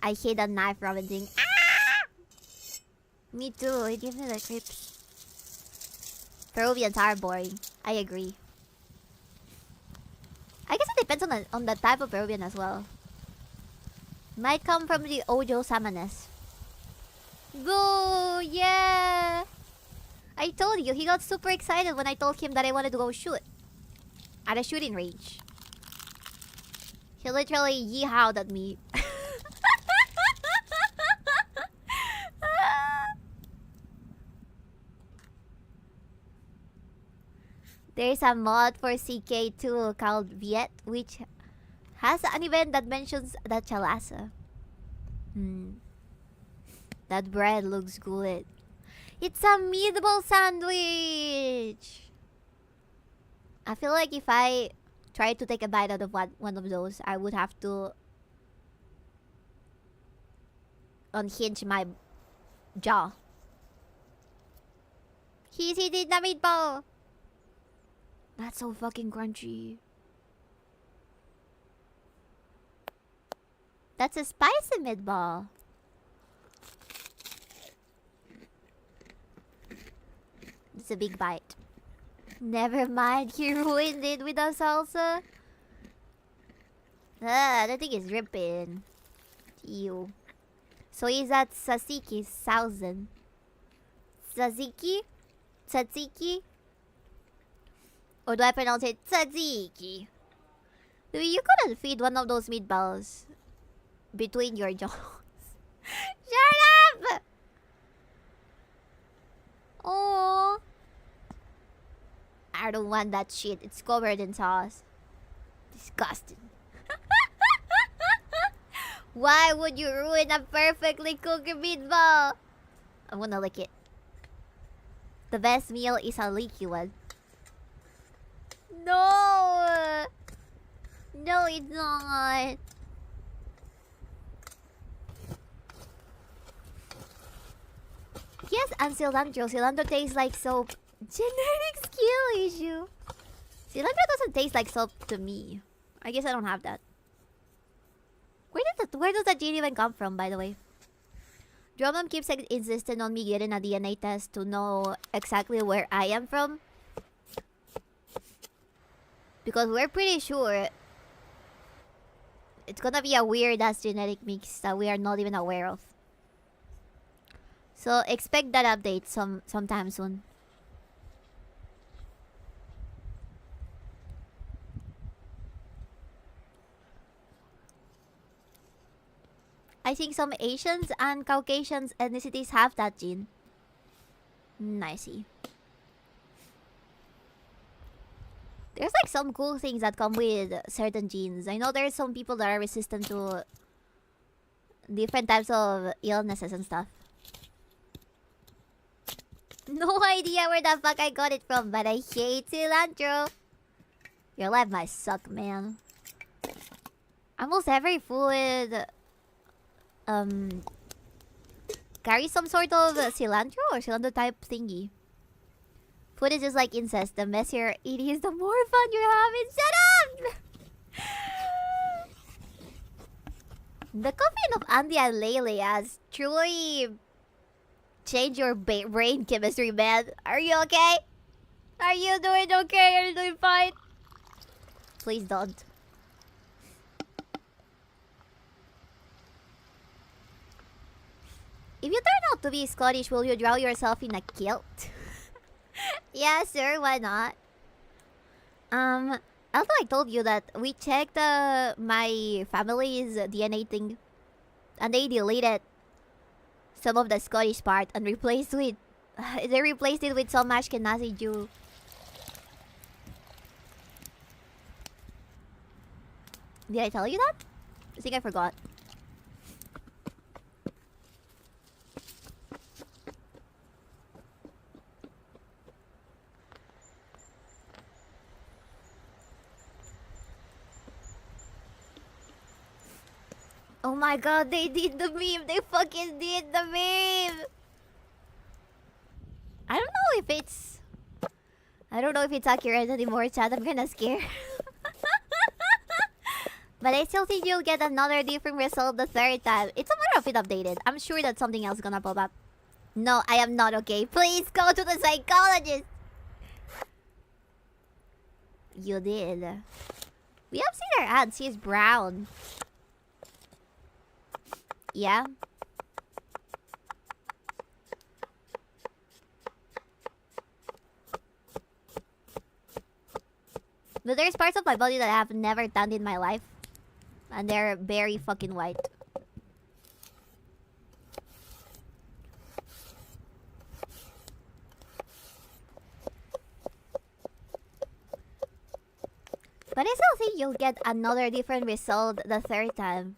I hate a knife rubbing thing. Ah! Me too. It gives me the creeps. Peruvians are boring. I agree. I guess it depends on the type of Peruvian as well. Might come from the Ojo Samanes. Boo! Yeah! I told you, he got super excited when I told him that I wanted to go shoot. At a shooting range. He literally yee-howed at me. There's a mod for CK2 called Viet, which has an event that mentions the chalasa. That bread looks good. It's a meatball sandwich! I feel like if I tried to take a bite out of one of those, I would have to unhinge my jaw. He's eating the meatball! That's so fucking crunchy. That's a spicy meatball. It's a big bite. Never mind, he ruined it with the salsa. Ah, that thing is dripping. Ew. So is that tzatziki? 1,000. Tzatziki? Tzatziki? Or do I pronounce it tzatziki? Dude, you couldn't feed one of those meatballs between your jaws. Shut up! Oh, I don't want that shit. It's covered in sauce. Disgusting. Why would you ruin a perfectly cooked meatball? I'm gonna lick it. The best meal is a leaky one. No! No, it's not. Yes, and cilantro. Cilantro tastes like soap. Genetic skill issue. Cilantro doesn't taste like soap to me. I guess I don't have that. Where does that gene even come from, by the way? 𝕓𝕦𝕤𝕚 keeps insisting on me getting a DNA test to know exactly where I am from. Because we're pretty sure it's gonna be a weird ass genetic mix that we are not even aware of. So expect that update sometime soon. I think some Asians and Caucasians ethnicities have that gene. I see. There's like some cool things that come with certain genes. I know there's some people that are resistant to different types of illnesses and stuff. No idea where the fuck I got it from, but I hate cilantro. Your life might suck, man. Almost every food carries some sort of cilantro or cilantro type thingy. Food is just like incest. The messier it is, the more fun you're having. Shut up! The coffee of Andy and Lele has truly changed your brain chemistry, man. Are you okay? Are you doing okay? Are you doing fine? Please don't. If you turn out to be Scottish, will you drown yourself in a kilt? Yeah, sure, why not? Although I told you that we checked my family's DNA thing, and they deleted some of the Scottish part and replaced with they replaced it with some Ashkenazi Jew. Did I tell you that? I think I forgot. Oh my god, they did the meme. They fucking did the meme. I don't know if it's accurate anymore, chat. I'm kinda scared. But I still think you'll get another different result the third time. It's a matter of it updated. I'm sure that something else is gonna pop up. No, I am not okay. Please go to the psychologist. You did. We have seen her ads. She's brown. Yeah. But there's parts of my body that I have never tanned in my life. And they're very fucking white. But I still think you'll get another different result the third time.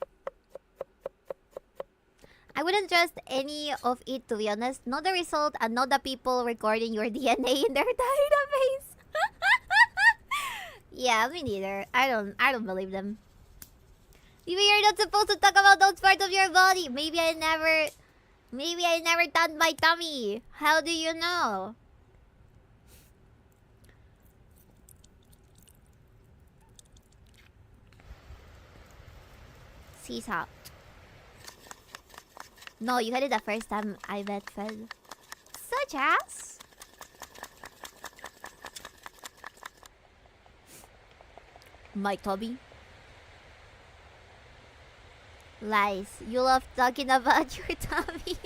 I wouldn't trust any of it, to be honest. Not the result and not the people recording your DNA in their database. Yeah, me neither. I don't believe them. Maybe you're not supposed to talk about those parts of your body. Maybe I never tanned my tummy. How do you know? Seesaw. No, you had it the first time I bet fed. Such as? My Toby. Lies. You love talking about your tummy.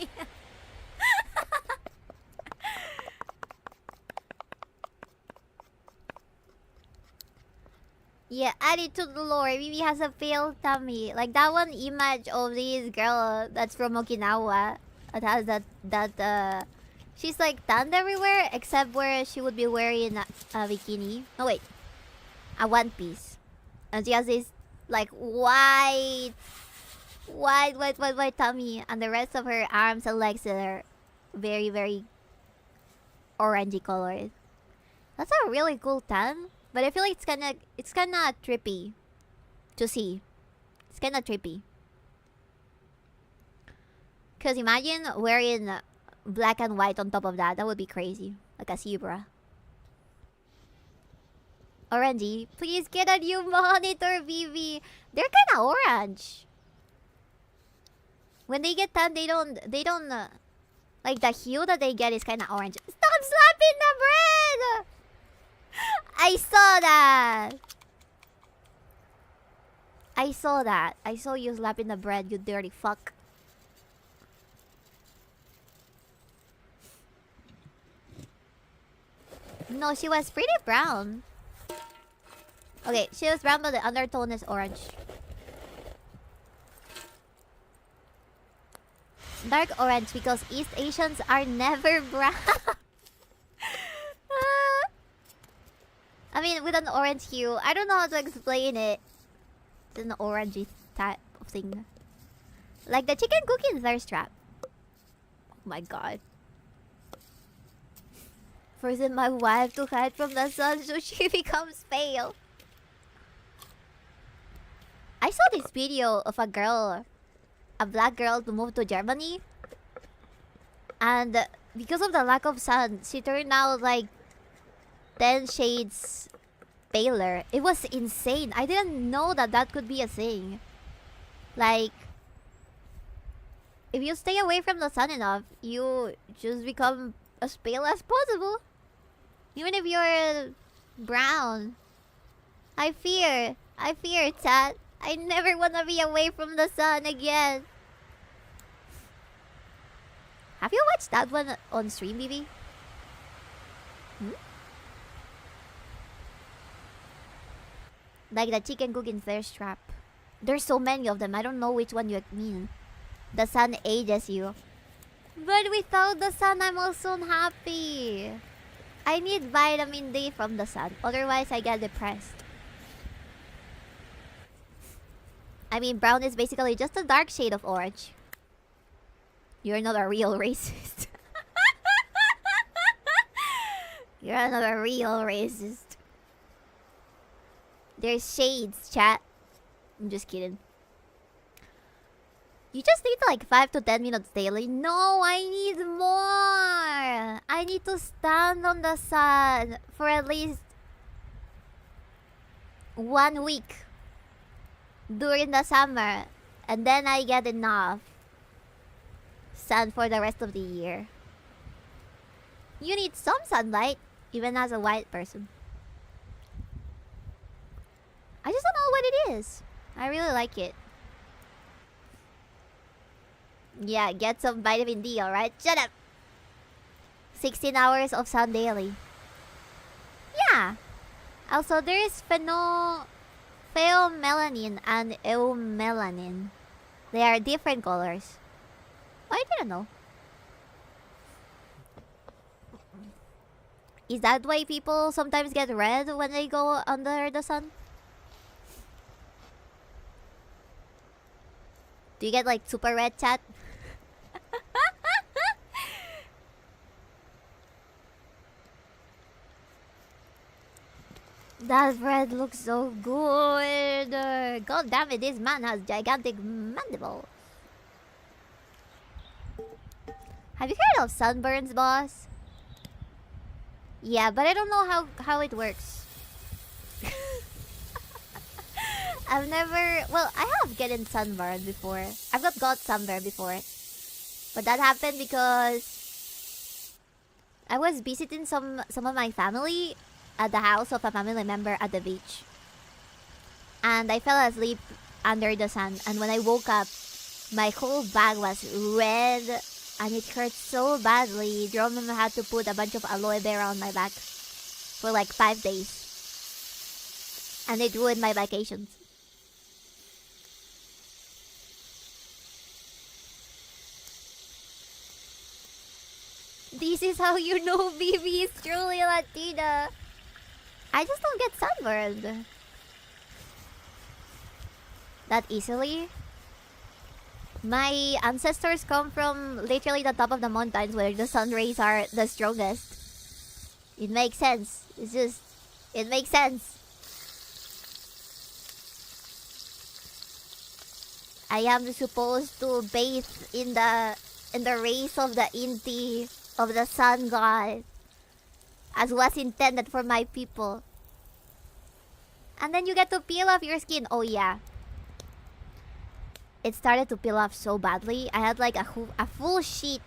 Yeah, add it to the lore. Mimi has a pale tummy. Like that one image of this girl that's from Okinawa. It has that she's like tanned everywhere except where she would be wearing a bikini. No wait. A one piece. And she has this like white tummy, and the rest of her arms and legs are very, very orangey colored. That's a really cool tan, but I feel like it's kinda trippy to see. It's kinda trippy. Cause imagine wearing black and white on top of that. That would be crazy, like a zebra. Orangey, please get a new monitor, Vivi. They're kinda orange. When they get tan, they don't like the hue that they get is kind of orange. Stop slapping the bread! I saw that. I saw you slapping the bread, you dirty fuck. No, she was pretty brown. Okay, she was brown, but the undertone is orange. Dark orange because East Asians are never brown. I mean, with an orange hue. I don't know how to explain it. It's an orangey type of thing. Like the chicken cookie thirst trap. Oh my god. Forcing my wife to hide from the sun so she becomes pale. I saw this video of a black girl to move to Germany. And because of the lack of sun, she turned out like 10 shades paler. It was insane. I didn't know that could be a thing. Like, if you stay away from the sun enough, you just become as pale as possible. Even if you're brown. I fear, chat. I never want to be away from the sun again. Have you watched that one on stream, BB? Like the chicken cooking thirst trap. There's so many of them. I don't know which one you mean. The sun ages you. But without the sun, I'm also unhappy. I need vitamin D from the sun. Otherwise, I get depressed. I mean, brown is basically just a dark shade of orange. You're not a real racist. You're not a real racist. There's shades, chat. I'm just kidding. You just need like 5 to 10 minutes daily. No, I need more. I need to stand on the sun for at least 1 week during the summer, and then I get enough sun for the rest of the year. You need some sunlight, even as a white person. I just don't know what it is. I really like it. Yeah, get some vitamin D, alright? Shut up! 16 hours of sun daily. Yeah! Also, there is pheomelanin and eumelanin. They are different colors. I didn't know. Is that why people sometimes get red when they go under the sun? Do you get like super red, chat? That bread looks so good. God damn it, this man has gigantic mandibles. Have you heard of sunburns, boss? Yeah, but I don't know how it works. I've never... Well, I have gotten sunburned before. I've got sunburned before. But that happened because I was visiting some of my family at the house of a family member at the beach. And I fell asleep under the sun. And when I woke up, my whole back was red. And it hurt so badly. 𝕓𝕦𝕤𝕚 had to put a bunch of aloe vera on my back for like 5 days. And it ruined my vacations. This is how you know BB is truly Latina. I just don't get sunburned that easily. My ancestors come from literally the top of the mountains where the sun rays are the strongest. It makes sense. It's just... It makes sense. I am supposed to bathe in the rays of the inti of the sun god, as was intended for my people. And then you get to peel off your skin. Oh yeah. It started to peel off so badly. I had like a full sheet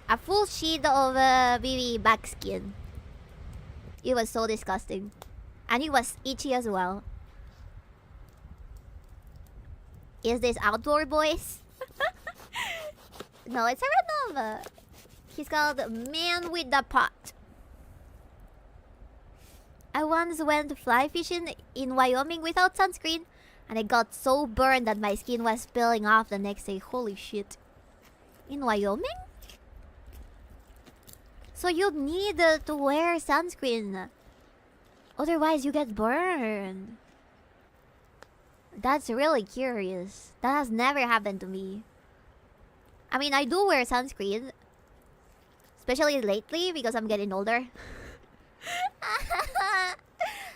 of baby back skin. It was so disgusting. And it was itchy as well. Is this outdoor boys? No, it's a random. He's called Man with the Pot. I once went fly fishing in Wyoming without sunscreen, and I got so burned that my skin was peeling off the next day. Holy shit. In Wyoming? So you need to wear sunscreen. Otherwise you get burned. That's really curious. That has never happened to me. I mean, I do wear sunscreen. Especially lately because I'm getting older.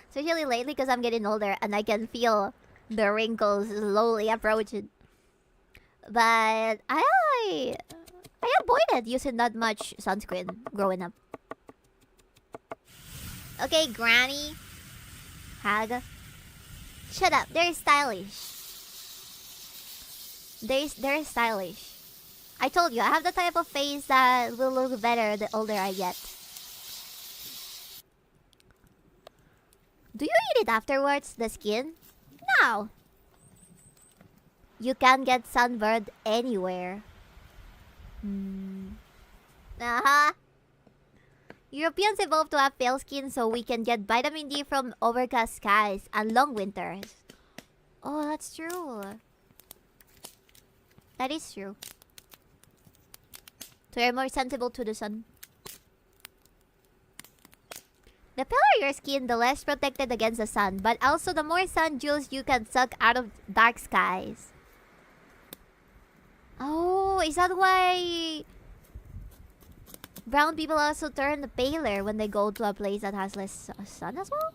Especially lately because I'm getting older and I can feel the wrinkles slowly approaching. But I avoided using that much sunscreen growing up. Okay, Granny. Hag. Shut up. They're stylish. They're stylish. I told you, I have the type of face that will look better the older I get. Do you eat it afterwards, the skin? No. You can get sunburned anywhere. Europeans evolved to have pale skin so we can get vitamin D from overcast skies and long winters. Oh, that's true. That is true. So you're more sensible to the sun. The paler your skin, the less protected against the sun, but also the more sun jewels you can suck out of dark skies. Oh, is that why brown people also turn paler when they go to a place that has less sun as well?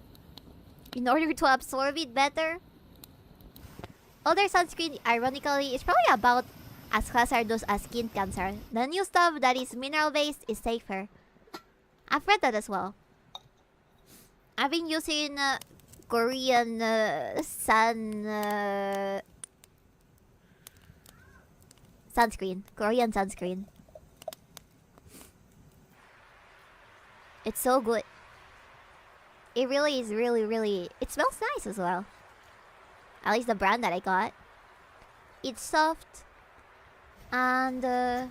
In order to absorb it better? Older sunscreen, ironically, is probably about as hazardous as skin cancer. The new stuff that is mineral-based is safer. I've read that as well. I've been using Korean sunscreen. Korean sunscreen. It's so good. It really is really... It smells nice as well. At least the brand that I got. It's soft. And I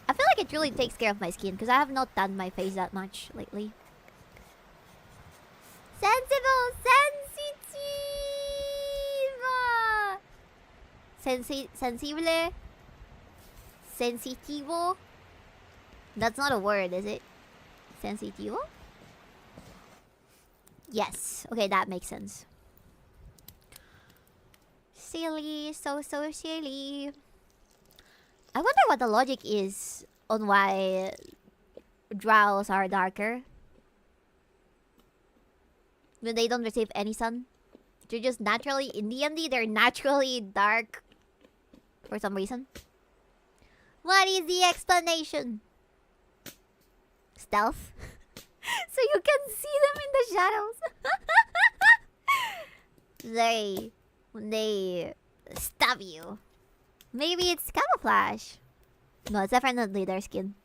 feel like it really takes care of my skin because I have not done my face that much lately. Sensible. Sensitivo. That's not a word, is it? Sensitivo? Yes. Okay, that makes sense. Silly. So silly. I wonder what the logic is on why drows are darker. When they don't receive any sun. They're just naturally, in DMD, they're naturally dark. For some reason. What is the explanation? Stealth? So you can see them in the shadows. When they stab you. Maybe it's camouflage. No, it's definitely their skin.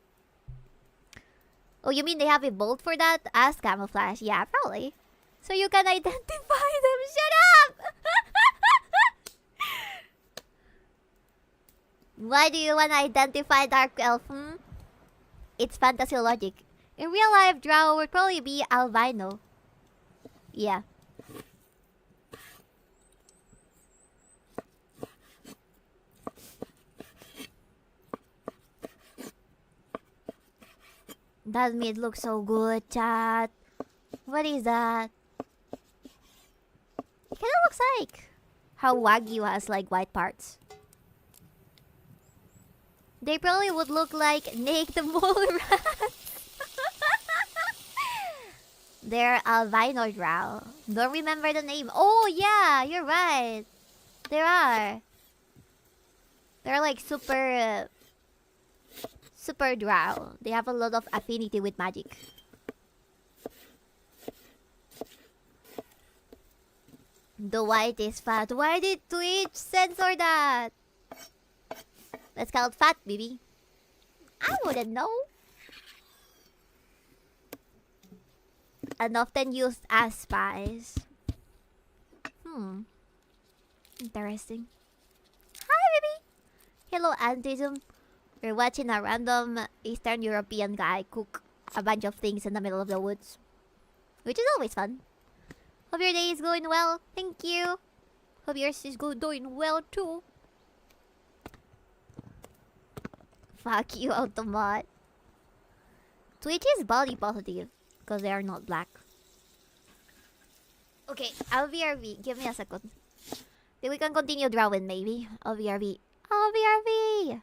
Oh, you mean they have evolved for that as camouflage? Yeah, probably. So you can identify them. Shut up! Why do you want to identify Dark Elf? It's fantasy logic. In real life, drow would probably be albino. Yeah. That meat looks so good, chat. What is that? It kinda looks like how Wagyu has like white parts. They probably would look like Nick the mole rats. They're albino drow. Don't remember the name. Oh yeah, you're right. There are. They're like super drow. They have a lot of affinity with magic. The white is fat. Why did Twitch censor that? That's called fat, baby. I wouldn't know. And often used as spies. Interesting. Hi, baby. Hello, Antism. We're watching a random Eastern European guy cook a bunch of things in the middle of the woods. Which is always fun. Hope your day is going well. Thank you. Hope yours is doing well too. Fuck you, Automat. Twitch is body positive because they are not black. Okay, LVRV. Give me a second. Then we can continue drawing maybe. LVRV. LVRV!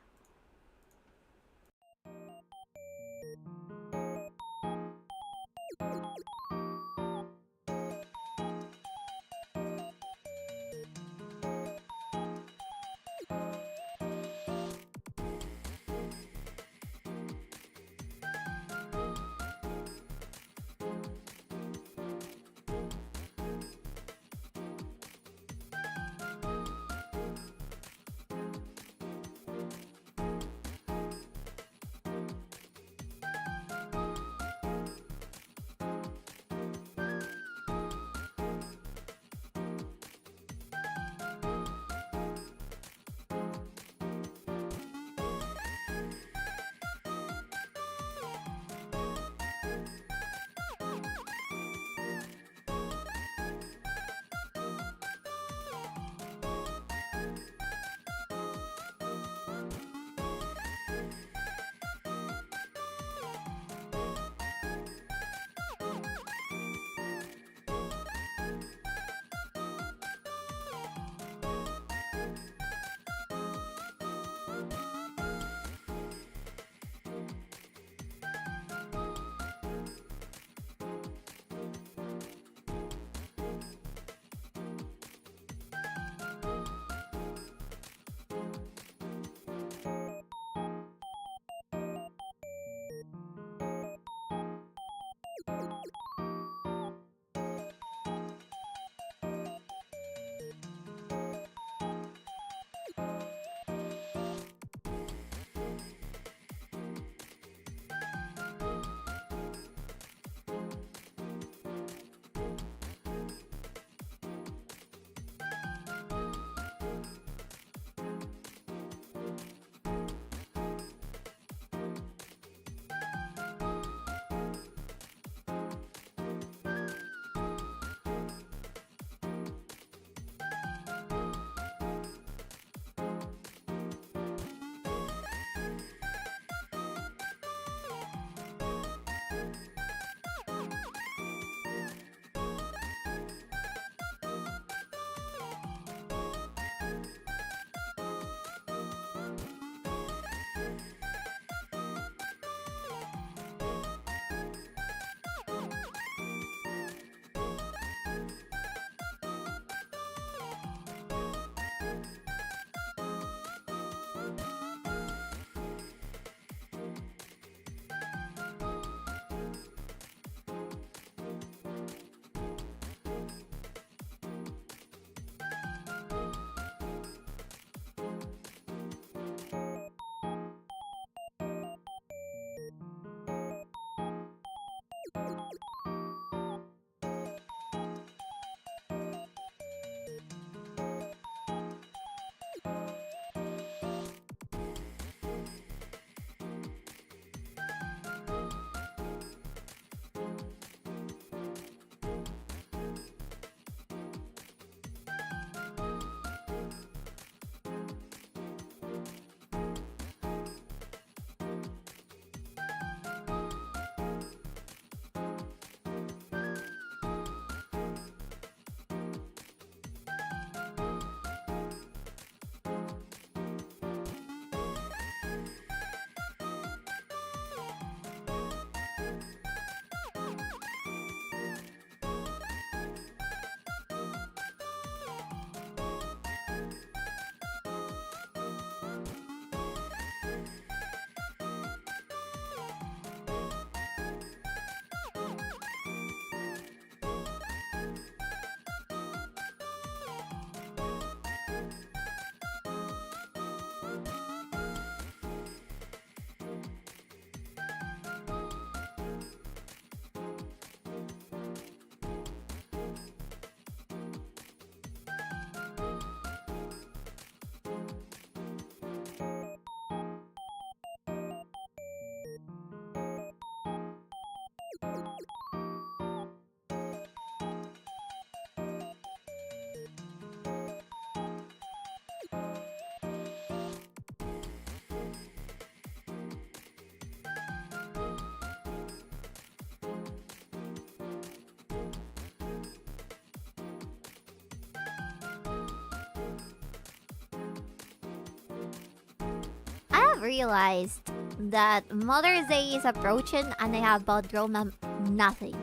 realized that Mother's Day is approaching and I have bought Roma nothing.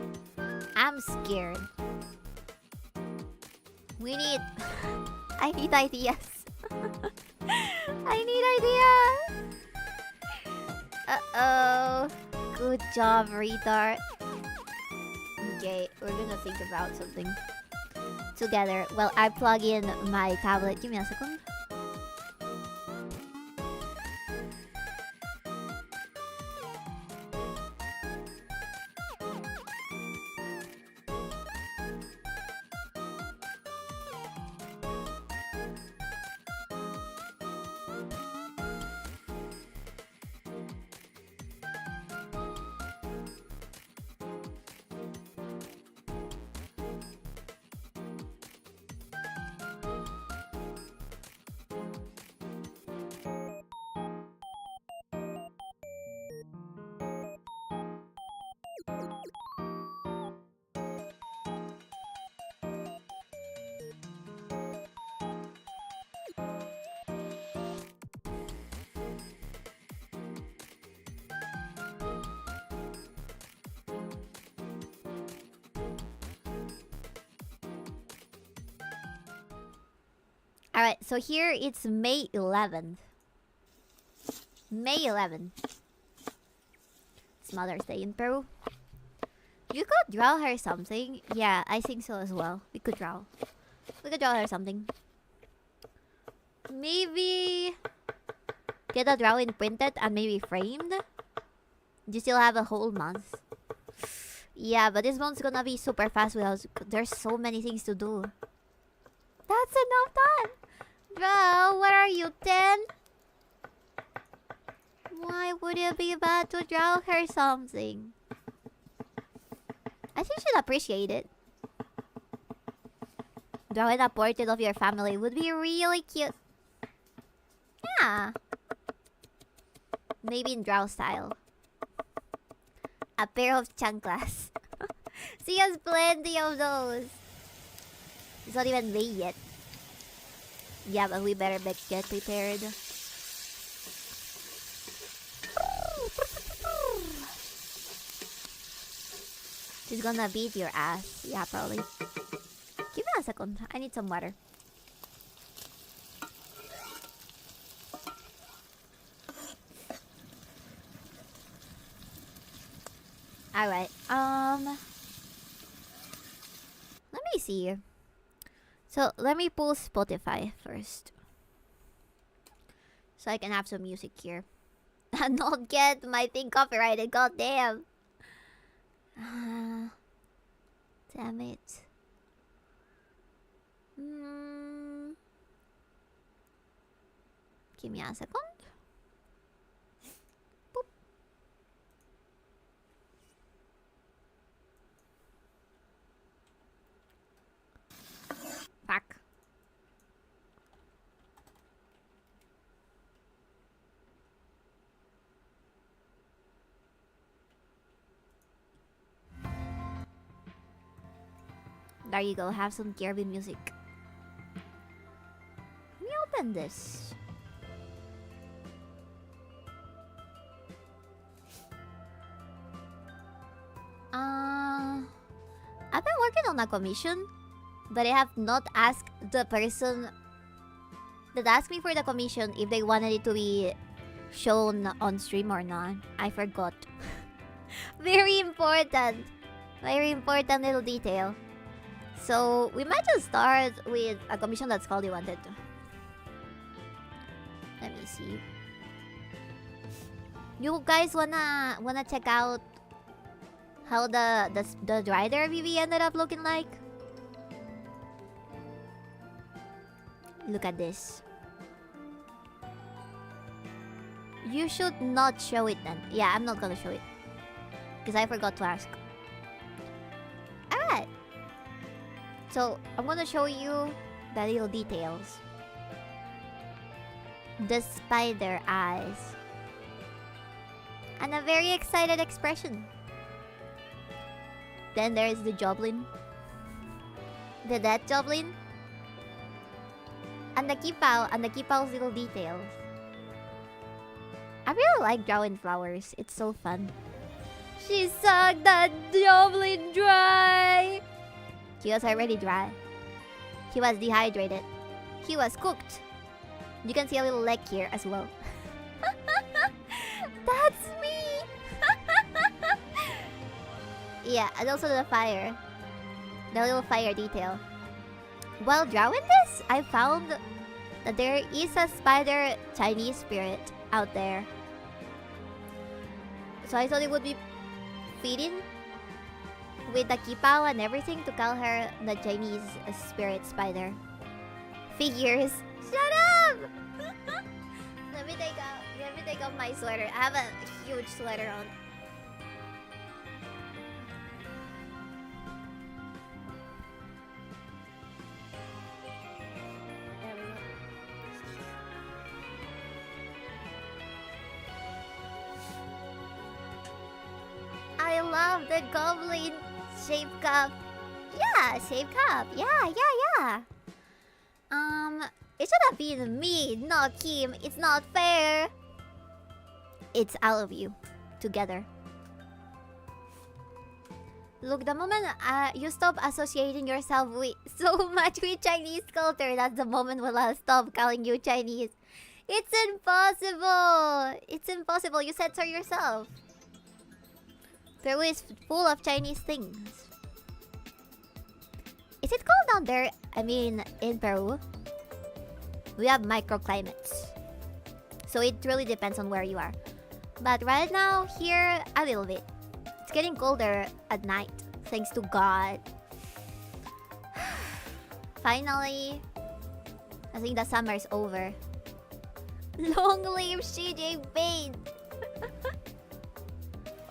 I'm scared. We need... I need ideas. I need ideas. Uh-oh. Good job, retard. Okay, we're gonna think about something together. Well, I plug in my tablet. Give me a second. Alright, so here it's May 11th. May 11th. It's Mother's Day in Peru. You could draw her something. Yeah, I think so as well. We could draw. We could draw her something. Maybe get a drawing printed and maybe framed. You still have a whole month. Yeah, but this month's gonna be super fast without... There's so many things to do. That's enough time! Bro, what are you, 10? Why would it be bad to draw her something? I think she'd appreciate it. Drawing a portrait of your family would be really cute. Yeah. Maybe in draw style. A pair of chanclas. She has plenty of those. It's not even May yet. Yeah, but we better get prepared. She's gonna beat your ass. Yeah, probably. Give me a second. I need some water. Alright, let me see. So, let me pull Spotify first. So I can have some music here. And not get my thing copyrighted, goddamn. Damn it. Give me a second. Boop. Fuck. There you go, have some Kirby music. Let me open this. I've been working on a commission, but I have not asked the person that asked me for the commission if they wanted it to be shown on stream or not. I forgot. Very important. Very important little detail. So we might just start with a commission that Scaldy wanted. Let me see. You guys wanna check out how the Drider VV ended up looking like? Look at this. You should not show it then. Yeah, I'm not gonna show it. Because I forgot to ask. Alright. So, I'm gonna show you the little details. The spider eyes. And a very excited expression. Then there's the Joblin. The dead Joblin. And the Kipao, and the Kipao's little details. really like drawing flowers. It's so fun. She sucked that goblin dry. He was already dry. He was dehydrated. He was cooked. You can see a little leg here as well. That's me. Yeah, and also the fire. The little fire detail. While drawing this, I found that there is a spider Chinese spirit out there. So I thought it would be fitting with the kipao and everything to call her the Chinese spirit spider. Figures. Shut up! Let me take off my sweater. I have a huge sweater on. There we go. I love the goblin shaped cup. Yeah, shaped cup. Yeah. It should have been me, not Kim. It's not fair. It's all of you together. Look, the moment you stop associating yourself with so much with Chinese culture, that's the moment when I'll stop calling you Chinese. It's impossible. It's impossible. You said so yourself. Peru is full of Chinese things. Is it cold down there? I mean, in Peru, we have microclimates. So it really depends on where you are. But right now, here, a little bit. It's getting colder at night, thanks to God. Finally, I think the summer's over. Long live CJ Bane!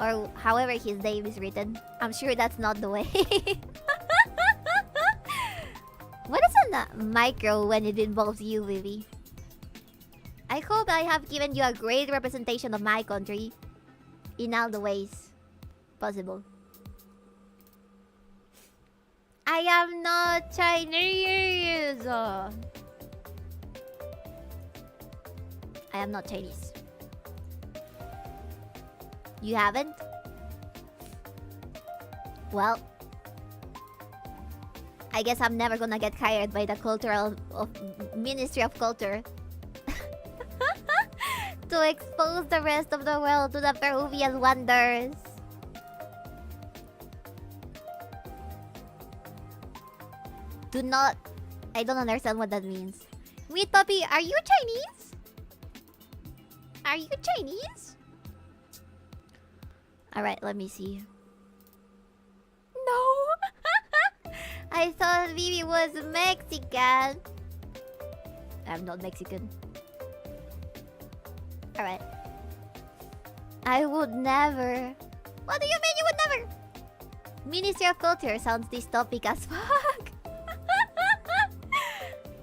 Or however his name is written. I'm sure that's not the way. What is a micro when it involves you, Vivi? I hope I have given you a great representation of my country in all the ways possible. I am not Chinese. I am not Chinese. You haven't? Well, I guess I'm never gonna get hired by the Ministry of Culture to expose the rest of the world to the Peruvian wonders. Do not... I don't understand what that means. Wait, Puppy, are you Chinese? Are you Chinese? Alright, let me see. No! I thought Vivi was Mexican. I'm not Mexican. Alright. I would never... What do you mean you would never? Ministry of Culture sounds dystopic as fuck.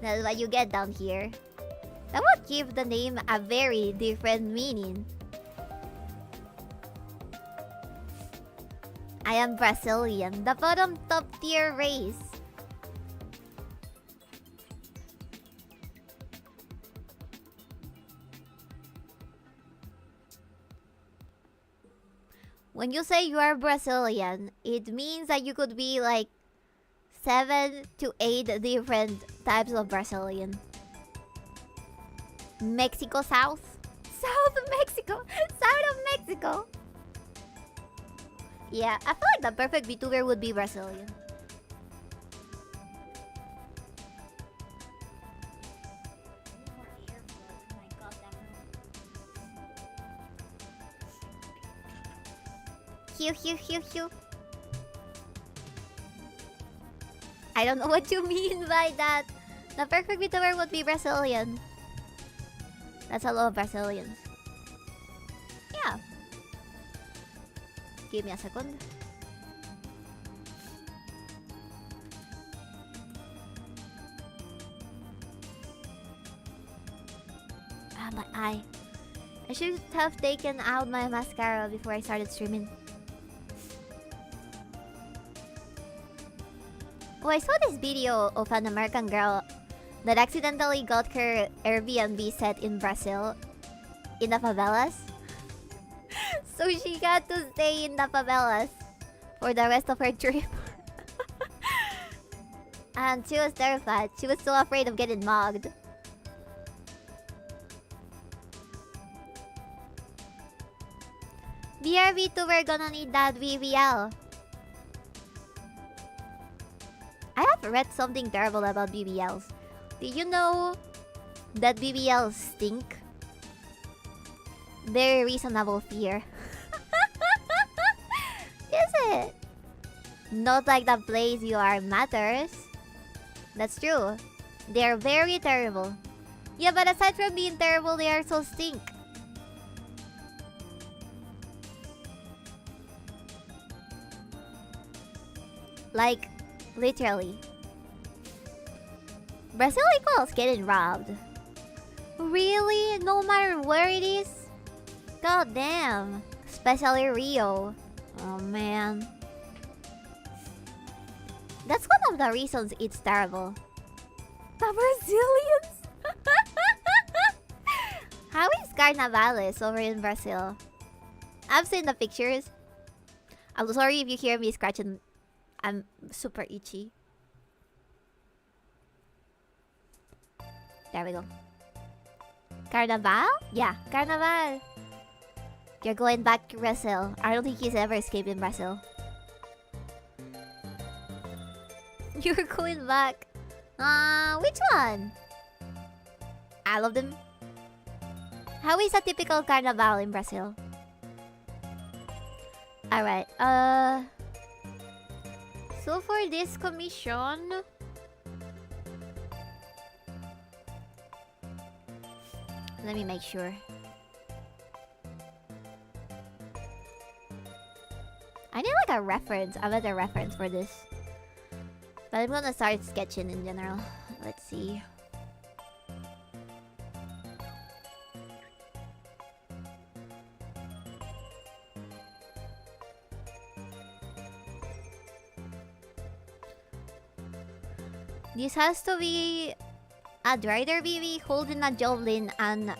That's what you get down here. That would give the name a very different meaning. I am Brazilian, the bottom top tier race. When you say you are Brazilian, it means that you could be like 7 to 8 different types of Brazilian. Mexico South? South of Mexico! South of Mexico! Yeah, I feel like the perfect VTuber would be Brazilian. Hew. I don't know what you mean by that. The perfect VTuber would be Brazilian. That's a lot of Brazilians. Yeah. Give me a second. Ah, my eye. I should have taken out my mascara before I started streaming. Oh, I saw this video of an American girl that accidentally got her Airbnb set in Brazil. in the favelas. So she got to stay in the favelas for the rest of her trip. And she was terrified. She was so afraid of getting mugged. BRB2, we're gonna need that BBL. I have read something terrible about BBLs. Did you know that BBLs stink? Very reasonable fear. Is it? Not like the place you are matters. That's true. They're very terrible. Yeah, but aside from being terrible, they also stink. Like, literally. Brazil equals getting robbed. Really? No matter where it is? God damn. Especially Rio. Oh man. That's one of the reasons it's terrible. The Brazilians? How is Carnavales over in Brazil? I've seen the pictures. I'm sorry if you hear me scratching. I'm super itchy. There we go. Carnaval? Yeah, Carnaval. You're going back to Brazil. I don't think he's ever escaped in Brazil. You're going back. Which one? All of them? How is a typical Carnaval in Brazil? Alright, so for this commission... Let me make sure. I need like a reference, a better reference for this. But I'm gonna start sketching in general. Let's see. This has to be a rider baby holding a javelin and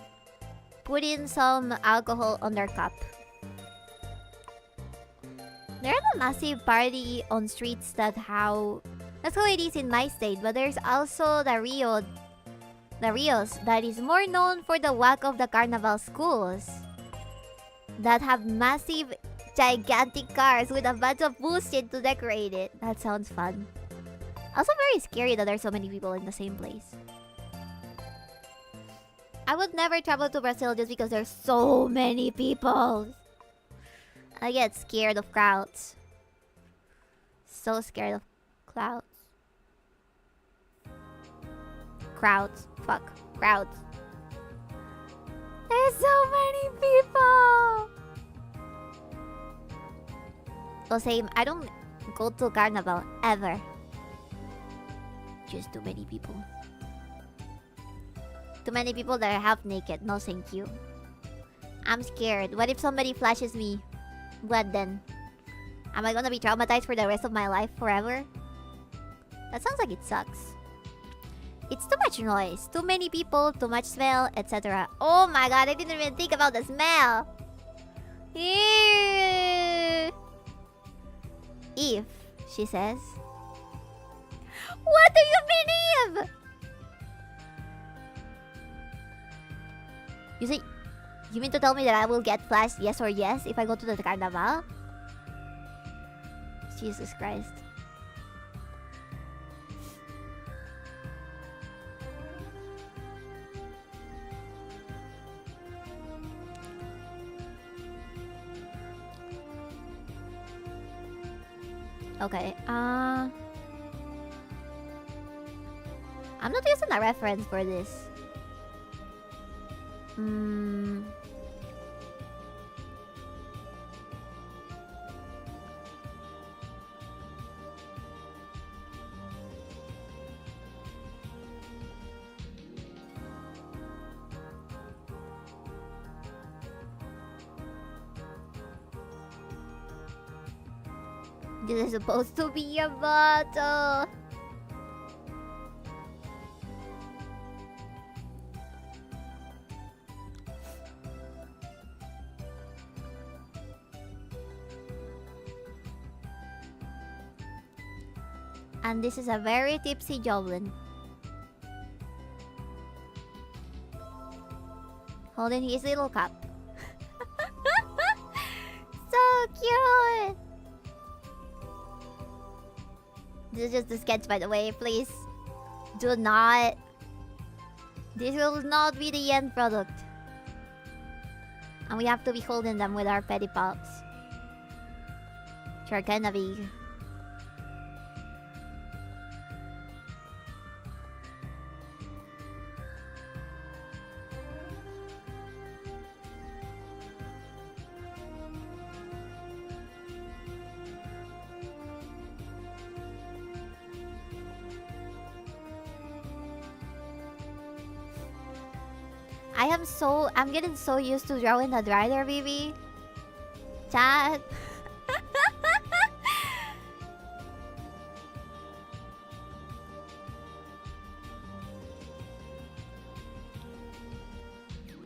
putting some alcohol on their cup. There's a massive party on streets that's how it is in my state, but there's also the Rios that is more known for the whack of the carnival schools that have massive, gigantic cars with a bunch of bullshit to decorate it. That sounds fun. Also very scary that there's so many people in the same place. I would never travel to Brazil just because there's so many people. I get scared of crowds. So scared of crowds. Fuck. Crowds. There's so many people! So same, I don't go to carnival ever. Just too many people. Too many people that are half naked. No thank you. I'm scared. What if somebody flashes me? What then? Am I gonna be traumatized for the rest of my life forever? That sounds like it sucks. It's too much noise, too many people, too much smell, etc. Oh my god, I didn't even think about the smell. Ew. If, she says. What do you mean, Eve? You mean to tell me that I will get flashed yes or yes if I go to the carnival? Jesus Christ. Okay, I'm not using a reference for this. This is supposed to be a bottle. And this is a very tipsy Joblin. Holding his little cup. So cute! This is just a sketch, by the way. Please do not. This will not be the end product. And we have to be holding them with our petty palms. Which are kinda big. I'm getting so used to drawing the rider, baby. Chat.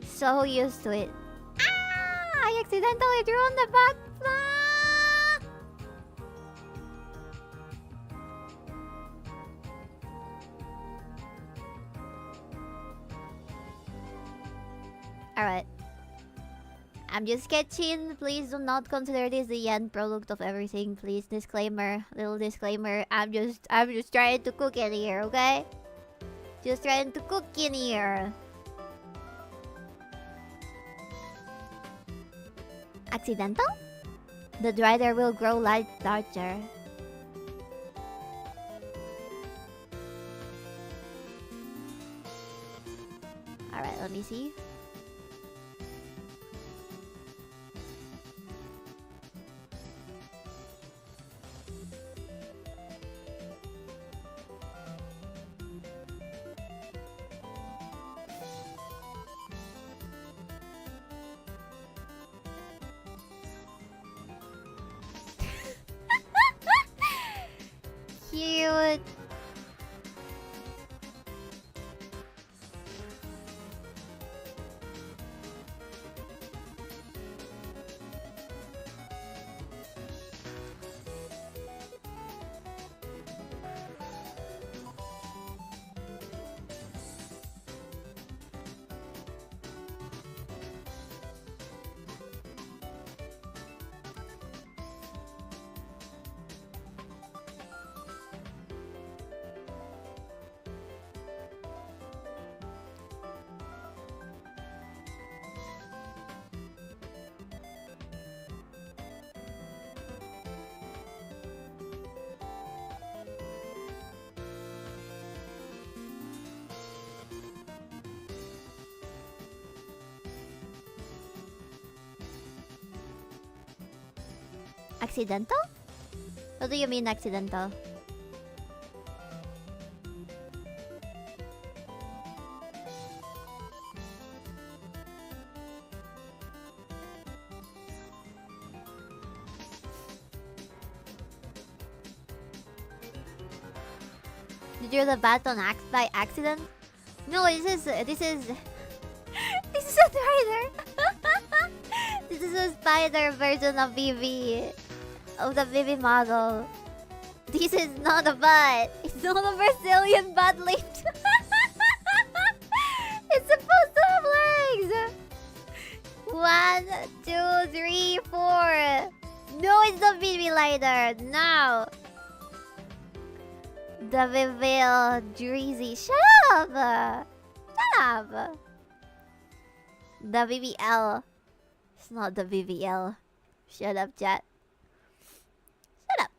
So used to it. Ah! I accidentally drew on the back. Ah! Alright. I'm just sketching. Please do not consider this the end product of everything. Please, disclaimer. Little disclaimer. I'm just trying to cook in here, okay? Just trying to cook in here. Accidental? The rider will grow larger. Alright, let me see. Cute. Accidental? What do you mean accidental? Did you the baton axe by accident? No, this is this is a spider. This is a spider version of BB. Of the BB model. This is not a butt. It's not a Brazilian butt lift. It's supposed to have legs. 1, 2, 3, 4. No, it's the BB lighter. No. The BB Dreezy. Shut up. Shut up. The BBL. It's not the BBL. Shut up, chat. Shut up.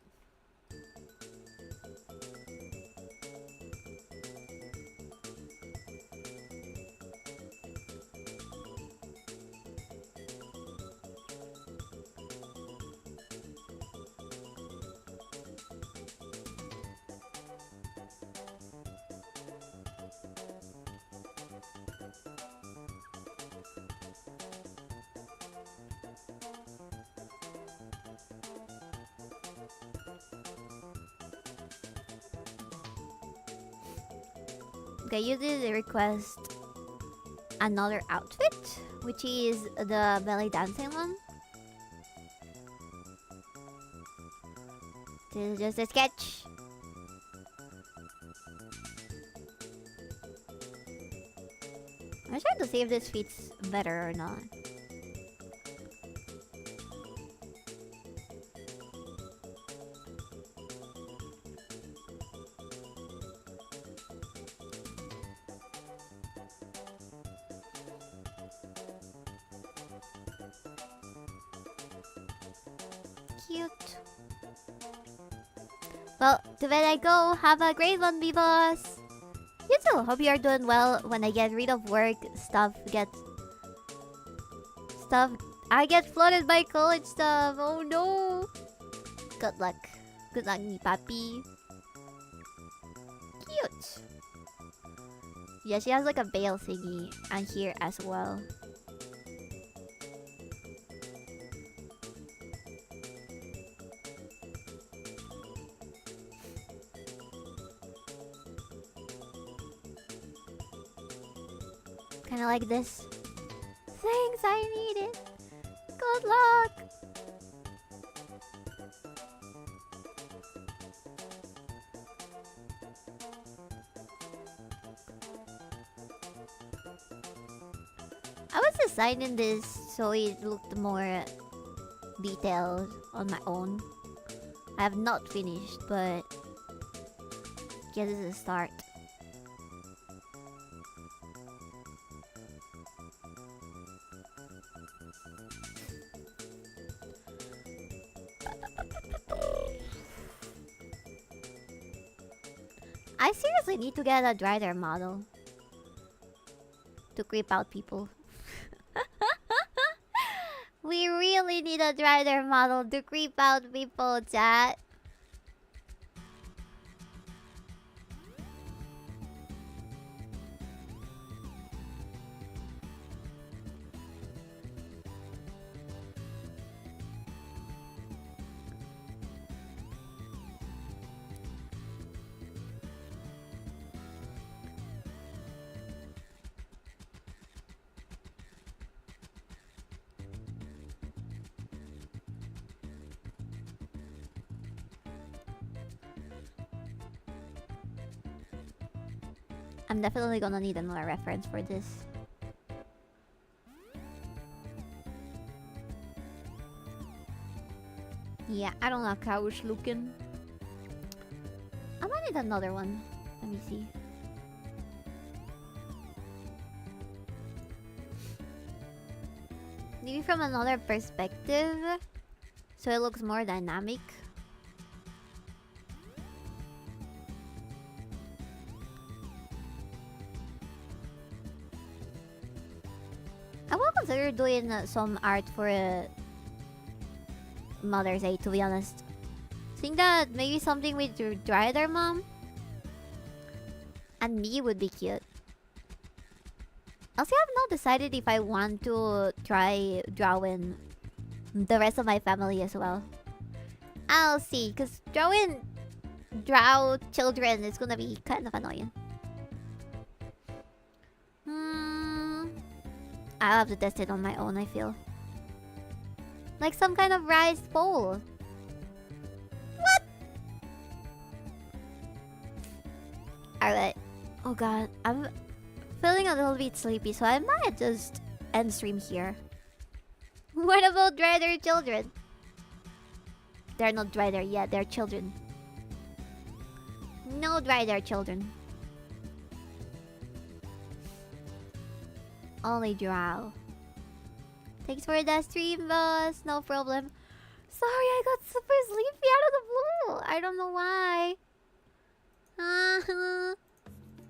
Okay, you did request another outfit, which is the belly dancing one. This is just a sketch. I'm trying to see if this fits better or not. Cute. Well, to bed I go. Have a great one, Vivos. You too. Hope you are doing well. When I get rid of work, I get flooded by college stuff. Oh no. Good luck. Good luck, me papi. Cute. Yeah, she has like a veil thingy on here as well. Kind of like this. Thanks, I need it. Good luck. I was designing this so it looked more detailed on my own. I have not finished, but yeah, this is a start. I seriously need to get a drider model to creep out people. We really need a drider model to creep out people, chat. I'm definitely gonna need another reference for this. Yeah, I don't like how it's looking. I might need another one. Let me see. Maybe from another perspective, so it looks more dynamic. I will consider doing some art for Mother's Day, to be honest. Think that maybe something with your drider mom and me would be cute. Also, I have not decided if I want to try drawing the rest of my family as well. I'll see, because draw children is gonna be kind of annoying. I'll have to test it on my own, I feel. Like some kind of raised bowl. What? Alright. Oh god, I'm feeling a little bit sleepy, so I might just end stream here. What about drider children? They're not drider yet, they're children. No drider children. Only drow. Thanks for the stream, boss. No problem. Sorry, I got super sleepy out of the blue. I don't know why.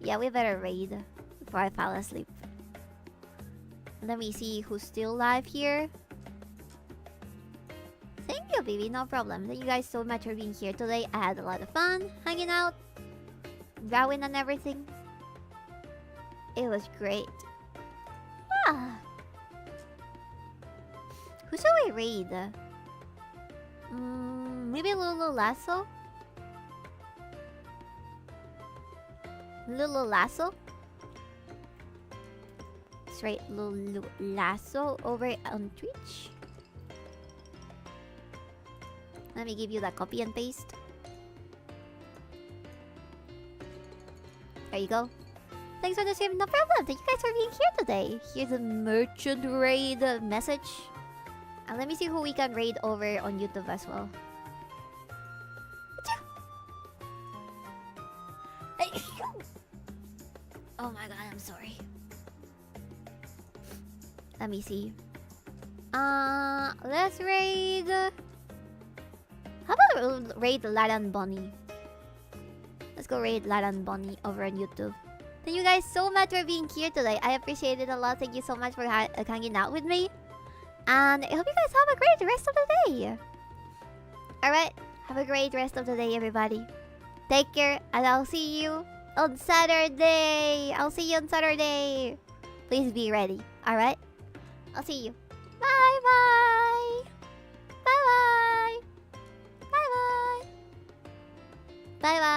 Yeah, we better raid before I fall asleep. Let me see who's still live here. Thank you, baby. No problem. Thank you guys so much for being here today. I had a lot of fun hanging out, drawing and everything. It was great. Ah. Who should we raid? Maybe Lulu Lasso? Lulu Lasso? Let's raid Lulu Lasso over on Twitch. Let me give you that copy and paste. There you go. Thanks for the stream. No problem. Thank you guys for being here today. Here's a merchant raid message. And let me see who we can raid over on YouTube as well. Oh my god, I'm sorry. Let me see. Let's raid. How about raid Laran Bonnie? Let's go raid Laran Bonnie over on YouTube. Thank you guys so much for being here today. I appreciate it a lot. Thank you so much for hanging out with me. And I hope you guys have a great rest of the day. Alright, have a great rest of the day, everybody. Take care, and I'll see you on Saturday. I'll see you on Saturday. Please be ready. Alright? I'll see you. Bye bye. Bye bye. Bye bye. Bye bye.